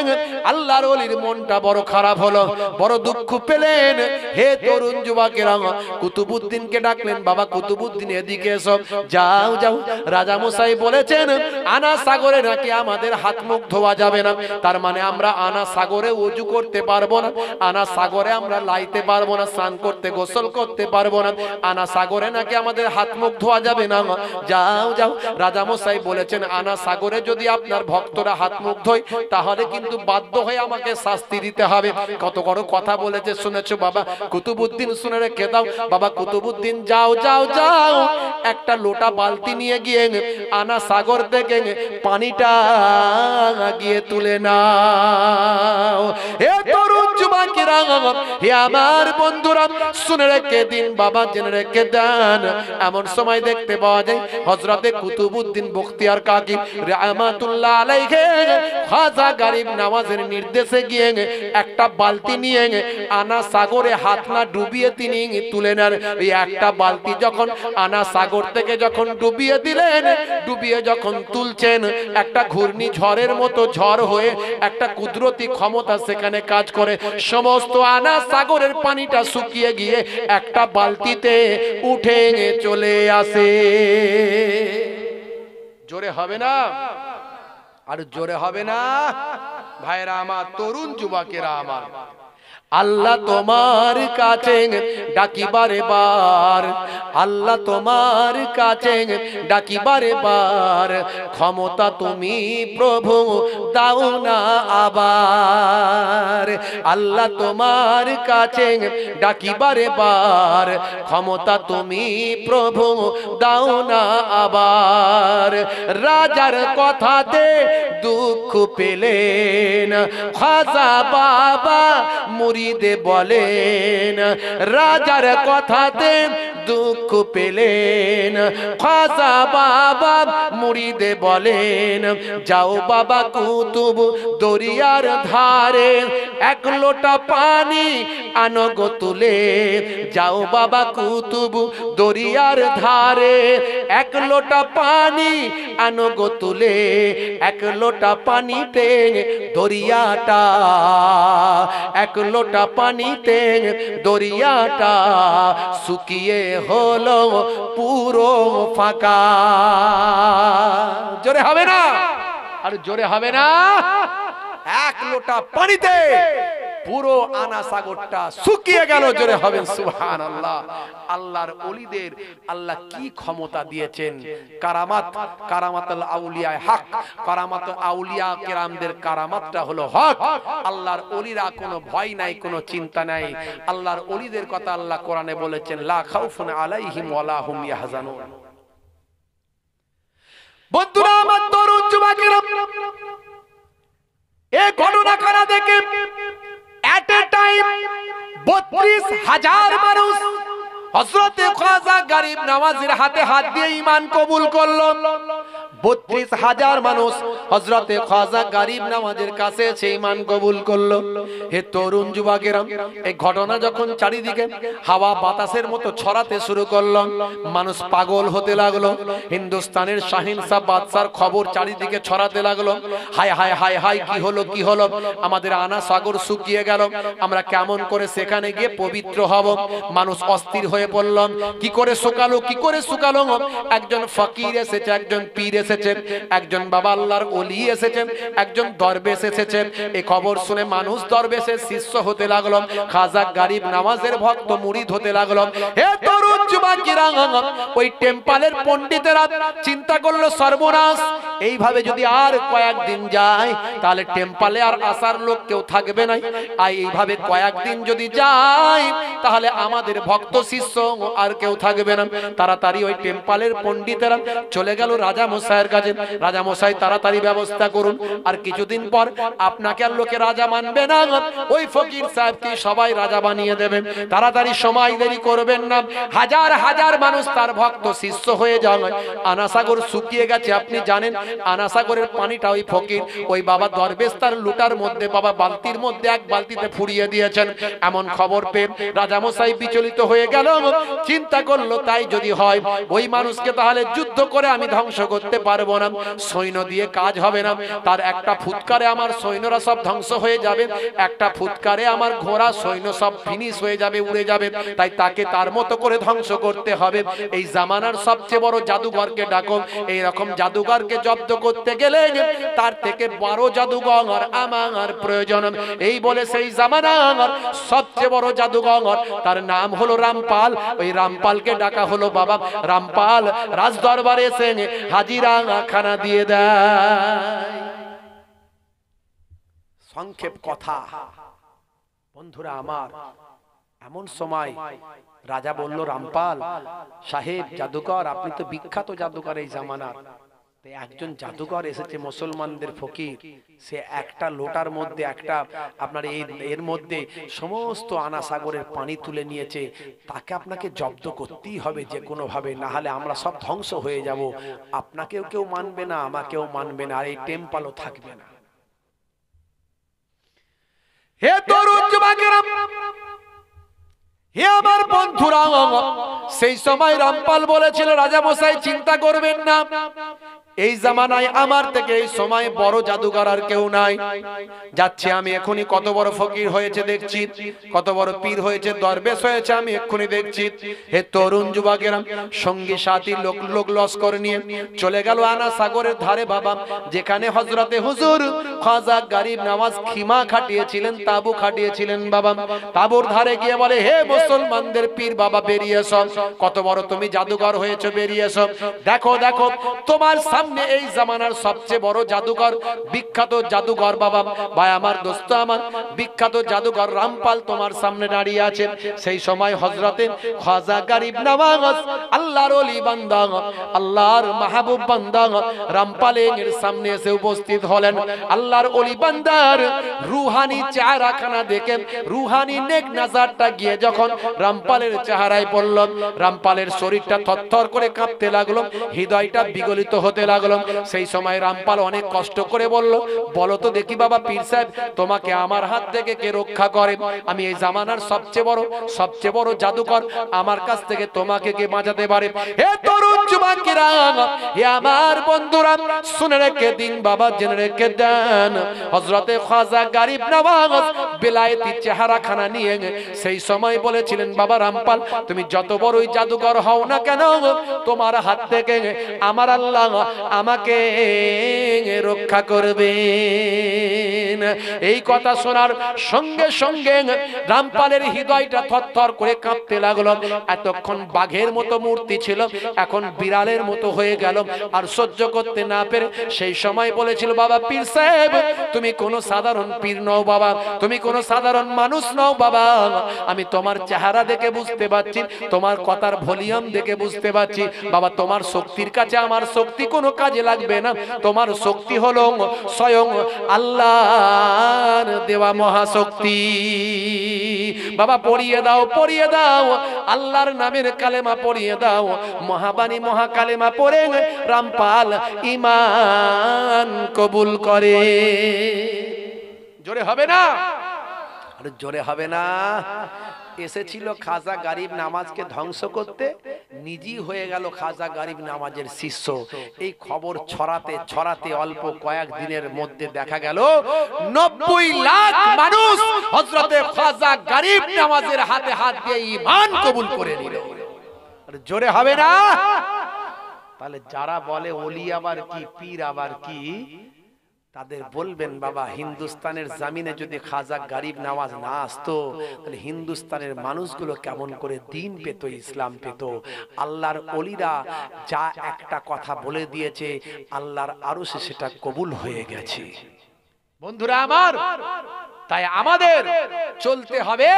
আল্লাহর ওলির মনটা বড় খারাপ হলো, বড় দুঃখ পেলেন। হে তরুণ যুবকেরা, কুতুবউদ্দিনকে ডাকলেন, বাবা কুতুবউদ্দিন এদিকে এসো। যাও যাও, রাজা মশাই বলেছেন আনা সাগরে নাকি আমাদের হাত মুখ ধোয়া যাবে না, তার মানে আমরা আনা সাগরে ওযু করতে পারবো না, আনা সাগরে আমরা লাইতে পারবো না, স্নান করতে গোসল করতে পারবো না, আনা সাগরে নাকি আমাদের হাত মুখ ধোয়া যাবে না। যাও যাও, রাজা মশাই বলেছেন আনা সাগরে যদি আপনার ভক্তরা হাত মুখ ধোয় তাহলে কিন্তু বাধ্য হয়ে আমাকে শাস্তি দিতে হবে। কত বড় কথা বলেছে শুনেছো বাবা? কুতুবউদ্দিন শুনে রেখে দাও। বাবা কুতুবউদ্দিন যাও যাও যাও, একটা লোটা বালতি নিয়ে গিয়ে আনা সাগর থেকে পানিটা গিয়ে তুলে নাও। হে তরুণ যুবকেরা, হে আমার বন্ধুরা, শুনে রেখে দিন বাবা, জেনে রেখে দেন। এমন সময় দেখতে পাওয়া যায় হযরতে কুতুবউদ্দিন বখতিয়ার কাকি রাহমাতুল্লাহ আলাইহি খাজা গরিব নওয়াজের নির্দেশে গিয়ে একটা বালতি নিয়ে আনা সাগরে হাত না ডুবিয়ে তিনি তুলে নেন। এই একটা বালতি যখন আনা সাগর থেকে যখন ডুবিয়ে দিলেন, ডুবিয়ে যখন তুলছেন, একটা ঘূর্ণি ঝড়ের মতো ঝড় হয়ে একটা কুদরতি ক্ষমতা সেখানে কাজ করে। সমস্ত আনা সাগরের পানিটা শুকিয়ে গিয়ে একটা বালতিতে উঠে চলে আসে। জোরে হবে না? আর জোরে হবে না? ভাইরা আমার, তরুণ যুবকেরা আমার, আল্লাহ তোমার কাছে ডাকি বারে বার, আল্লাহ তোমার কাছে ডাকি বারে বার, ক্ষমতা তুমি প্রভু দাও না আবার। আল্লাহ তোমার কাছে ডাকি বারে বার, ক্ষমতা তুমি প্রভু দাও না আবার। রাজার কথাতে দুঃখ পেলেন খাজা বাবা মুরিদে বলেন, রাজার কথাতে দুঃখ পেলেন খাজা বাবা মুরিদে বলেন, যাও বাবা কুতুব দরিয়ার ধারে এক লোটা পানি আনো গো তুলে। যাও বাবা কুতুব দরিয়ার ধারে এক লোটা পানি আনো গো তুলে। এক লোটা পানিতে দরিয়াটা, এক লোটা পানিতে দরিয়াটা শুকিয়ে হলো পুরো ফাঁকা। জোরে হবে না? আর জোরে হবে না? এক লোটা পানিতে পুরো আনা সাগরটা শুকিয়ে গেল। জোরে হবেন সুবহানাল্লাহ। আল্লাহর ওলিদের আল্লাহ কি ক্ষমতা দিয়েছেন। কারামাত, কারামাতুল আউলিয়া হক, কারামাত আউলিয়া কেরামদের কারামাতটা হলো হক। আল্লাহর ওলিরা কোনো ভয় নাই, কোনো চিন্তা নাই। আল্লাহর ওলিদের কথা আল্লাহ কোরআনে বলেছেন, লা খাউফুন আলাইহিম ওয়ালা হুম ইয়াহজানুন। বন্ধুরা আমার তরুণ যুবকেরা, এই ঘটনা কারা দেখে এট এ টাইম 32,000 মানুষ হযরতে খাজা গরিব নওয়াজের হাতে হাত দিয়ে ঈমান কবুল করলো। 32,000 মানুষ হযরতে খাজা গরিব নওয়াজের কাছে এসে ঈমান কবুল করলো। হে তরুণ যুবকেরা, এই ঘটনা যখন চারিদিকে হাওয়া বাতাসের মতো ছড়াতে শুরু করলো, মানুষ পাগল হতে লাগলো। হিন্দুস্তানের শাহিনশাহ বাদশার খবর চারিদিকে ছড়াতে লাগলো। হায় হায় হায় হায়, কি হলো কি হলো, আমাদের আনা সাগর শুকিয়ে গেল, আমরা কেমন করে সেখানে গিয়ে পবিত্র হব। মানুষ অস্থির হয়ে পড়ল, কি করে শুকালো, কি করে শুকালো। একজন ফকির এসেছে, একজন পীর এসেছে, একজন বাবা আল্লাহর ওলি এসেছেন, একজন দরবেশ এসেছেন। এই খবর শুনে মানুষ দরবেশের শিষ্য হতে লাগলো, খাজা গরিব নওয়াজের ভক্ত মুরিদ হতে লাগলো। হে তরুণ যুবকেরা, ওই টেম্পলের পণ্ডিতেরা চিন্তা করলো, সর্বনাশ, এইভাবে যদি আর কয়েকদিন যায় তাহলে টেম্পলে আর আসার লোক কেউ থাকবে না। আর এইভাবে কয়েকদিন যদি যায় তাহলে আমাদের ভক্ত শিষ্য আর কেউ থাকবে না। তাড়াতাড়ি ওই টেম্পলের পণ্ডিতেরা চলে গেল রাজা মশাইয়ের কাছে। রাজা মশাই, তাড়াতাড়ি ব্যবস্থা করুন, আর কিছুদিন পর আপনাকে আর লোকে রাজা মানবে না, ওই ফকির সাহেবকে সবাই রাজা বানিয়ে দেবেন। তাড়াতাড়ি, সময় দেরি করবেন না। হাজার হাজার মানুষ তার ভক্ত শিষ্য হয়ে যায়। আনাসাগর শুকিয়ে গেছে, আপনি জানেন আনাসাগরের পানিটা ওই ফকির, ওই বাবা দরবেশ তার লুটার মধ্যে, বাবা বালতির মধ্যে এক বালতিতে ফুরিয়ে দিয়েছেন। এমন খবর পেয়ে রাজা মশাই বিচলিত হয়ে গেল। চিন্তা করলো, তাই যদি হয় ওই মানুষকে তাহলে যুদ্ধ করে আমি ধ্বংস করতে পারবো না, সৈন্য দিয়ে কাজ হবে না। তার একটা ফুৎকারে আমার সৈন্যরা সব ধ্বংস হয়ে যাবে, একটা ফুৎকারে আমার ঘোড়া সৈন্য সব ফিনিশ হয়ে যাবে, উড়ে যাবে। তাই তাকে তার মতো করে ধ্বংস করতে হবে। এই জামানার সবচেয়ে বড় জাদুঘরকে ডাকো। এই রকম জাদুঘরকে জব্দ করতে গেলে তার থেকে বড় জাদুঘর আমার প্রয়োজন। এই বলে সেই জামানার সবচেয়ে বড় জাদুঘর, তার নাম হলো রামপাল। ওই রামপালকে ডাকা হলো। বাবা রামপাল রাজ দরবারে এসে হাজিরা খানা দিয়ে দেয়। সংক্ষেপ কথা বন্ধুরা আমার, এমন সময় রাজা বলল, রামপাল সাহেব জাদুকর, আপনি তো বিখ্যাত জাদুকর এই জামানার। একজন জাদুকর এসেছে, মুসলমানদের ফকির, সে একটা লোটার মধ্যে একটা আপনার এর মধ্যে সমস্ত আনা সাগরের পানি তুলে নিয়েছে। তাকে আপনাকে জব্দ করতেই হবে যে কোনো ভাবে, না হলে আমরা সব ধ্বংস হয়ে যাব। আপনাকেও কেউ মানবে না, আমাকেও মানবে না, আর এই টেম্পলও থাকবে না। হে তরুণ যুবকেরা, হে আমার বন্ধুরা, সেই সময় রামপাল বলেছিল, রাজা মশাই চিন্তা করবেন না, এই জামানায় আমার থেকে এই সময় বড় জাদুকর আর কেউ নাই। যাচ্ছে আমি এখনই, কত বড় ফকির হয়েছে দেখছি, কত বড় পীর হয়েছে, দরবেশ হয়েছে আমি এক্ষুনি দেখছি। হে তরুণ যুবকেরা, সঙ্গী সাথী লোক লস্কর নিয়ে চলে গেল আনা সাগরের ধারে বাবা, যেখানে হযরতে হুজুর খাজা গরিব নওয়াজ খিমা খাটিয়েছিলেন, তাবু খাটিয়েছিলেন বাবা। তাবুর ধারে গিয়ে বলে, হে মুসলমানদের পীর বাবা, বেরিয়ে এসো, কত বড় তুমি জাদুকর হয়েছে, বেরিয়ে এসো। দেখো দেখো, তোমার সামনে এই জামানার সবচেয়ে বড় জাদুকর, বিখ্যাত জাদুকর বাবা, ভাই আমার, দোস্ত আমার, বিখ্যাত জাদুকর রামপাল তোমার সামনে দাঁড়িয়ে আছে। সেই সময় হযরতে খাজা গরিব নওয়াজ, আল্লাহর ওলি বান্দা, আল্লাহর মাহবুব বান্দা রামপালের সামনে এসে উপস্থিত হলেন। আল্লাহর ওলি বান্দার রুহানি চেহারাখানা দেখে, রুহানি নেক নাজারটা গিয়ে যখন রামপালের চেহারায় পড়ল, রামপালের শরীরটা থরথর করে কাঁপতে লাগলো, হৃদয়টা বিগলিত হতে লাগলো। সেই সময় রামপাল অনেক কষ্ট করে বলল, বলো তো দেখি বাবা পীর সাহেব, তোমাকে আমার হাত থেকে কে রক্ষা করে? আমি এই জামানার সবচেয়ে বড় জাদুকর, আমার কাছ থেকে তোমাকে কে বাঁচাতে পারে? হে তরুণ যুবকেরা, হে আমার বন্ধুরা, শুনে রেখে দিন বাবা, জেনে রেখে দেন, হযরতে খাজা গরিব নওয়াজ বেলায়েতি চেহারাখানা নিয়ে সেই সময় বলেছিলেন, বাবা রামপাল, তুমি যত বড়ই জাদুকর হও না কেন, তোমার হাত থেকে আমার আল্লাহ আমাকে রক্ষা করবেন। এই কথা শোনার সঙ্গে সঙ্গে রামপালের হৃদয়টা থরথর করে কাঁপতে লাগলো। এতক্ষণ বাঘের মতো মূর্তি ছিল, এখন বিড়ালের মতো হয়ে গেল। আর সহ্য করতে না পেরে সেই সময় বলেছিল, বাবা পীর সাহেব, তুমি কোনো সাধারণ পীর নও বাবা, তুমি কোনো সাধারণ মানুষ নও বাবা, আমি তোমার চেহারা দেখে বুঝতে পারছি, তোমার কথার ভলিউম দেখে বুঝতে পারছি বাবা, তোমার শক্তির কাছে আমার শক্তি কোনো কাজে লাগবে না, তোমার শক্তি হলো স্বয়ং আল্লাহর দেওয়া মহাশক্তি। বাবা পড়িয়ে দাও, পড়িয়ে দাও, আল্লাহর নামের কালেমা পড়িয়ে দাও। মহাবাণী মহাকালেমা পড়ে রামপাল ঈমান কবুল করে। জোরে হবে না? আরে জোরে হবে না? এসেছিল খাজা গরিব নওয়াজকে ধ্বংস করতে, নিজেই হয়ে গেল খাজা গরিব নওয়াজের শিষ্য। এই খবর ছড়াতে ছড়াতে অল্প কয়েক দিনের মধ্যে দেখা গেল 90 লাখ মানুষ হযরতে খাজা গরিব নওয়াজের হাতে হাত দিয়ে ঈমান কবুল করে নিল। আরে জোরে হবে না? তাহলে যারা বলে ওলি আবার কি, পীর আবার কি, তাদের বলবেন, বাবা হিন্দুস্তানের জমিনে যদি খাজা গরিব নওয়াজ না আসতো, তাহলে হিন্দুস্তানের মানুষগুলো কেমন করে দিন পেত, ইসলাম পেত। আল্লাহর ওলিরা যা একটা কথা বলে দিয়েছে, আল্লাহর আরশে সেটা কবুল হয়ে গেছে। বন্ধুরা আমার, তাই আমাদের চলতে হবে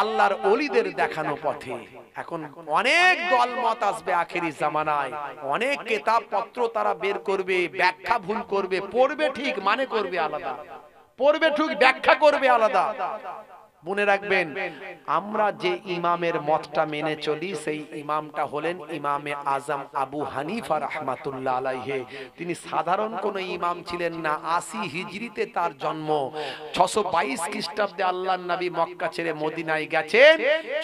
আল্লাহর ওলিদের দেখানো পথে। এখন অনেক দলমত আসবে আখেরি জামানায়, অনেক কিতাব পত্র তারা বের করবে, ব্যাখ্যা ভুল করবে, পড়বে ঠিক, মানে করবে আলাদা, পড়বে ঠিক, ব্যাখ্যা করবে আলাদা। মনে রাখবেন, আমরা যে ইমামের মতটা মেনে চলি, সেই ইমামটা হলেন ইমামে আজম আবু হানিফা রাহমাতুল্লাহ আলাইহি। তিনি সাধারণ কোন ইমাম ছিলেন না। 80 হিজরিতে তার জন্ম। 622 খ্রিস্টাব্দে আল্লাহর নবী মক্কা ছেড়ে মদিনায় গেছেন।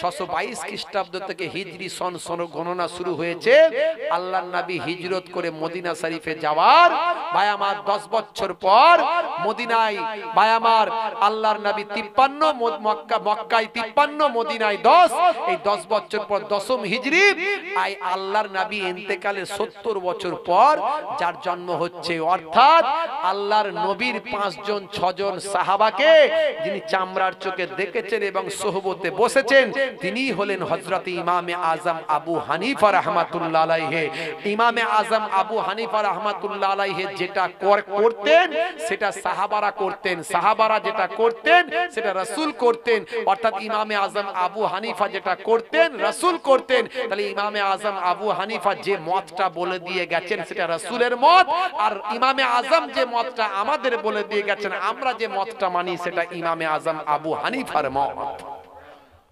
622 খ্রিস্টাব্দ থেকে হিজরি সন গণনা শুরু হয়েছে। আল্লাহর নবী হিজরত করে মদিনা শরীফে যাওয়ার ভাই আমার 10 বছর পর মদিনায় ভাই আমার আল্লাহর নবী 53, মক্কায় 53, মদিনায় 10, এই 10 বছর পর 10ম হিজরি, আই আল্লাহর নবী ইন্তেকালের 70 বছর পর যার জন্ম হচ্ছে। অর্থাৎ আল্লাহর নবীর 5 জন 6 জন সাহাবাকে যিনি চামড়ার চোখে দেখেছেন এবং সোহবতে বসেছেন, তিনি হলেন হযরত ইমামে আজম আবু হানিফা রাহমাতুল্লাহ আলাইহি। ইমামে আজম আবু হানিফা রাহমাতুল্লাহ আলাইহি যেটা করতেন সেটা সাহাবারা করতেন, সাহাবারা যেটা করতেন সেটা রাসূল করতেন। অর্থাৎ ইমামে আজম আবু হানিফা যেটা করতেন রাসূল করতেন। তাহলে ইমামে আজম আবু হানিফা যে মতটা বলে দিয়ে গেছেন সেটা রাসূলের মত, আর ইমামে আজম যে মতটা আমাদের বলে দিয়ে গেছেন, আমরা যে মতটা মানি সেটা ইমামে আজম আবু হানিফার মত।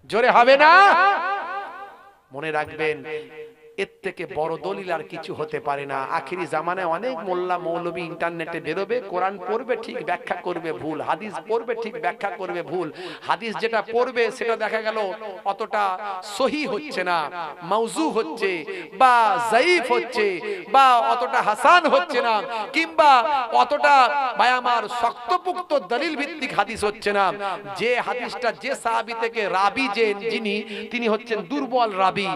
জোরে হবে না? মনে রাখবেন, এর থেকে বড় দলিল আর কিছু হতে পারে না। আখিরি জামানায় অনেক মোল্লা মৌলবী ইন্টারনেটে বেরোবে, কোরআন পড়বে ঠিক ব্যাখ্যা করবে ভুল, হাদিস পড়বে ঠিক ব্যাখ্যা করবে ভুল, হাদিস যেটা পড়বে সেটা দেখা গেল অতটা সহি হচ্ছে না, মাউজু হচ্ছে বা যায়ীফ হচ্ছে বা অতটা হাসান হচ্ছে না, কিংবা অতটা ভাই আমার শক্তপোক্ত দলিল ভিত্তিক হাদিস হচ্ছে না। যে হাদিসটা যে সাহাবী থেকে রাবি যিনি তিনি হচ্ছেন দুর্বল রাবি,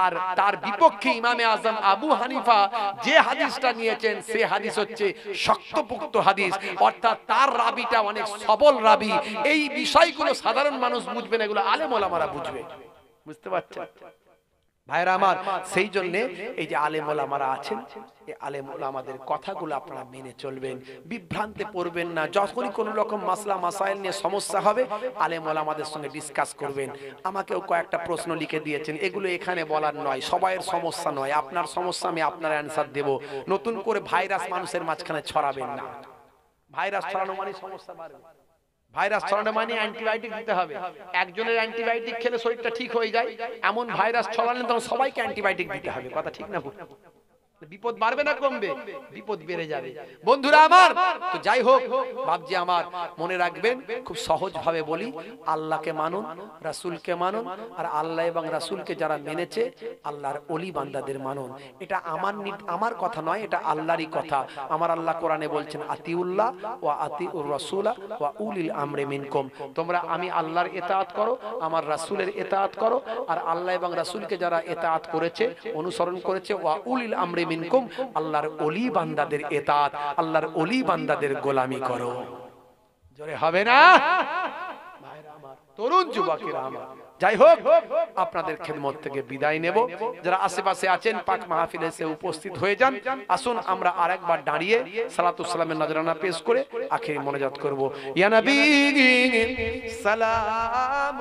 আর তার বিপক্ষে ইমামে আজম আবু হানিফা যে হাদিসটা নিয়েছেন সে হাদিস হচ্ছে শক্তপোক্ত হাদিস, অর্থাৎ তার রাবিটা অনেক সবল রাবি। এই বিষয়গুলো সাধারণ মানুষ বুঝবে না, এগুলো আলেম ওলামারা বুঝবে। বুঝতে পারছেন ভাইরা আমার? সেই জন্য এই যে আলেম ওলামারা আছেন, এই আলেম ওলামাদের কথাগুলো আপনারা মেনে চলবেন, বিভ্রান্তে পড়বেন না। যখনই কোনো রকম মাসলা মাসাইল নিয়ে সমস্যা হবে আলেম ওলামাদের সঙ্গে ডিসকাস করবেন। আমাকেও কয়েকটা প্রশ্ন লিখে দিয়েছেন, এগুলো এখানে বলার নয়, সবাইয়ের সমস্যা নয়, আপনার সমস্যা আমি আপনার অ্যানসার দেব। নতুন করে ভাইরাস মানুষের মাঝখানে ছড়াবেন না। ভাইরাস ছড়ানো মানে সমস্যা বাড়বে, ভাইরাস ছড়ানো মানে অ্যান্টিবায়োটিক দিতে হবে। একজনের অ্যান্টিবায়োটিক খেলে শরীরটা ঠিক হয়ে যায়, এমন ভাইরাস ছড়ালে তখন সবাইকে অ্যান্টিবায়োটিক দিতে হবে। কথা ঠিক না? বিপদ বাড়বে না কমবে? বিপদ বেড়ে যাবে। বন্ধুরা আমার, তো যাই হোক বাপজি আমার, মনে রাখবেন খুব সহজ ভাবে বলি, আল্লাহকে মানুন, রাসূলকে মানুন, আর আল্লাহ এবং রাসূলকে যারা মেনেছে আল্লাহর ওলি বান্দাদের মানুন। এটা আমার কথা নয়, এটা আল্লাহরই কথা। আমার আল্লাহ কোরআনে বলছেন আতিউল্লাহ ওয়া আতিউর রাসূলা ওয়া উলিল আমরি মিনকুম, তোমরা আমি আল্লাহর ইতাআত করো, আমার রাসূলের ইতাআত করো, আর আল্লাহ এবং রাসূলকে যারা ইতাআত করেছে, অনুসরণ করেছে, ওয়া উলিল আমরি মিনকুম, আল্লাহর ওলি বান্দাদের ইতাআত, আল্লাহর ওলি বান্দাদের গোলামি করো। জোরে হবে না ভাইরা আমার, তরুণ যুবকেরা আমার? যাই হোক আপনাদের খেদমত থেকে বিদায় নেব। যারা আশেপাশে আছেন পাক মাহফিলে এসে উপস্থিত হয়ে যান। আসুন আমরা আরেকবার দাঁড়িয়ে সালাতু সালামের নজরানা পেশ করে আখিরি মোনাজাত করব। ইয়া নবী সালাম